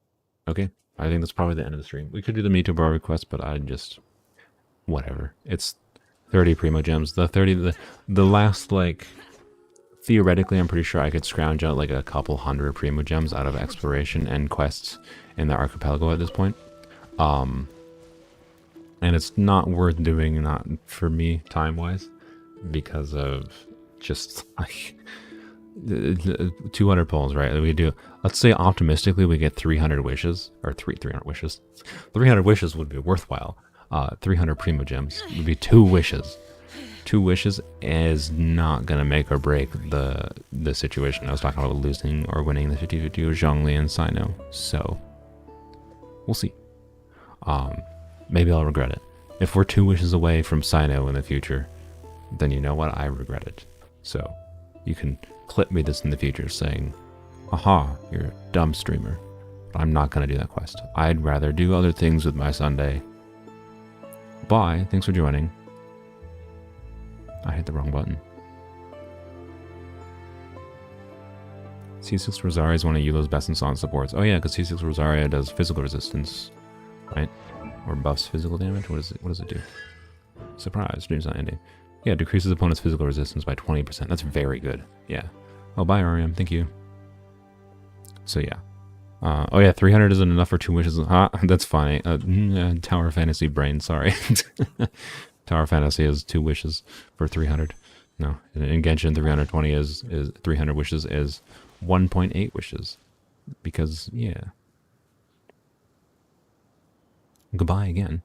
Okay, I think that's probably the end of the stream. We could do the Mito Bar request, but I just, whatever. It's 30 Primo Gems. The last, like, theoretically, I'm pretty sure I could scrounge out like a couple hundred Primo Gems out of exploration and quests in the archipelago at this point. And it's not worth doing, not for me, time-wise, because of just, like, 200 pulls, right? We do, let's say optimistically we get 300 wishes, or 300 wishes. 300 wishes would be worthwhile. 300 Primo Gems would be 2 wishes. 2 wishes is not gonna make or break the situation. I was talking about losing or winning the 50-50 with Zhongli and Sino, so we'll see. Maybe I'll regret it. If we're 2 wishes away from Sino in the future, then you know what? I regret it. So you can clip me this in the future saying, aha, you're a dumb streamer. But I'm not gonna do that quest. I'd rather do other things with my Sunday. Bye, thanks for joining. I hit the wrong button. C6 Rosaria is one of Eula's best and solid supports. Oh yeah, because C6 Rosaria does physical resistance, right? Or buffs physical damage? What does it do? Surprise, stream's not ending. Yeah, decreases opponent's physical resistance by 20%. That's very good. Yeah. Oh, bye, REM. Thank you. So, yeah. Oh, yeah, 300 isn't enough for 2 wishes. That's funny. Tower Fantasy brain, sorry. Tower Fantasy has 2 wishes for 300. No, in Genshin, 320 is 300 wishes is 1.8 wishes. Because, yeah. Goodbye again.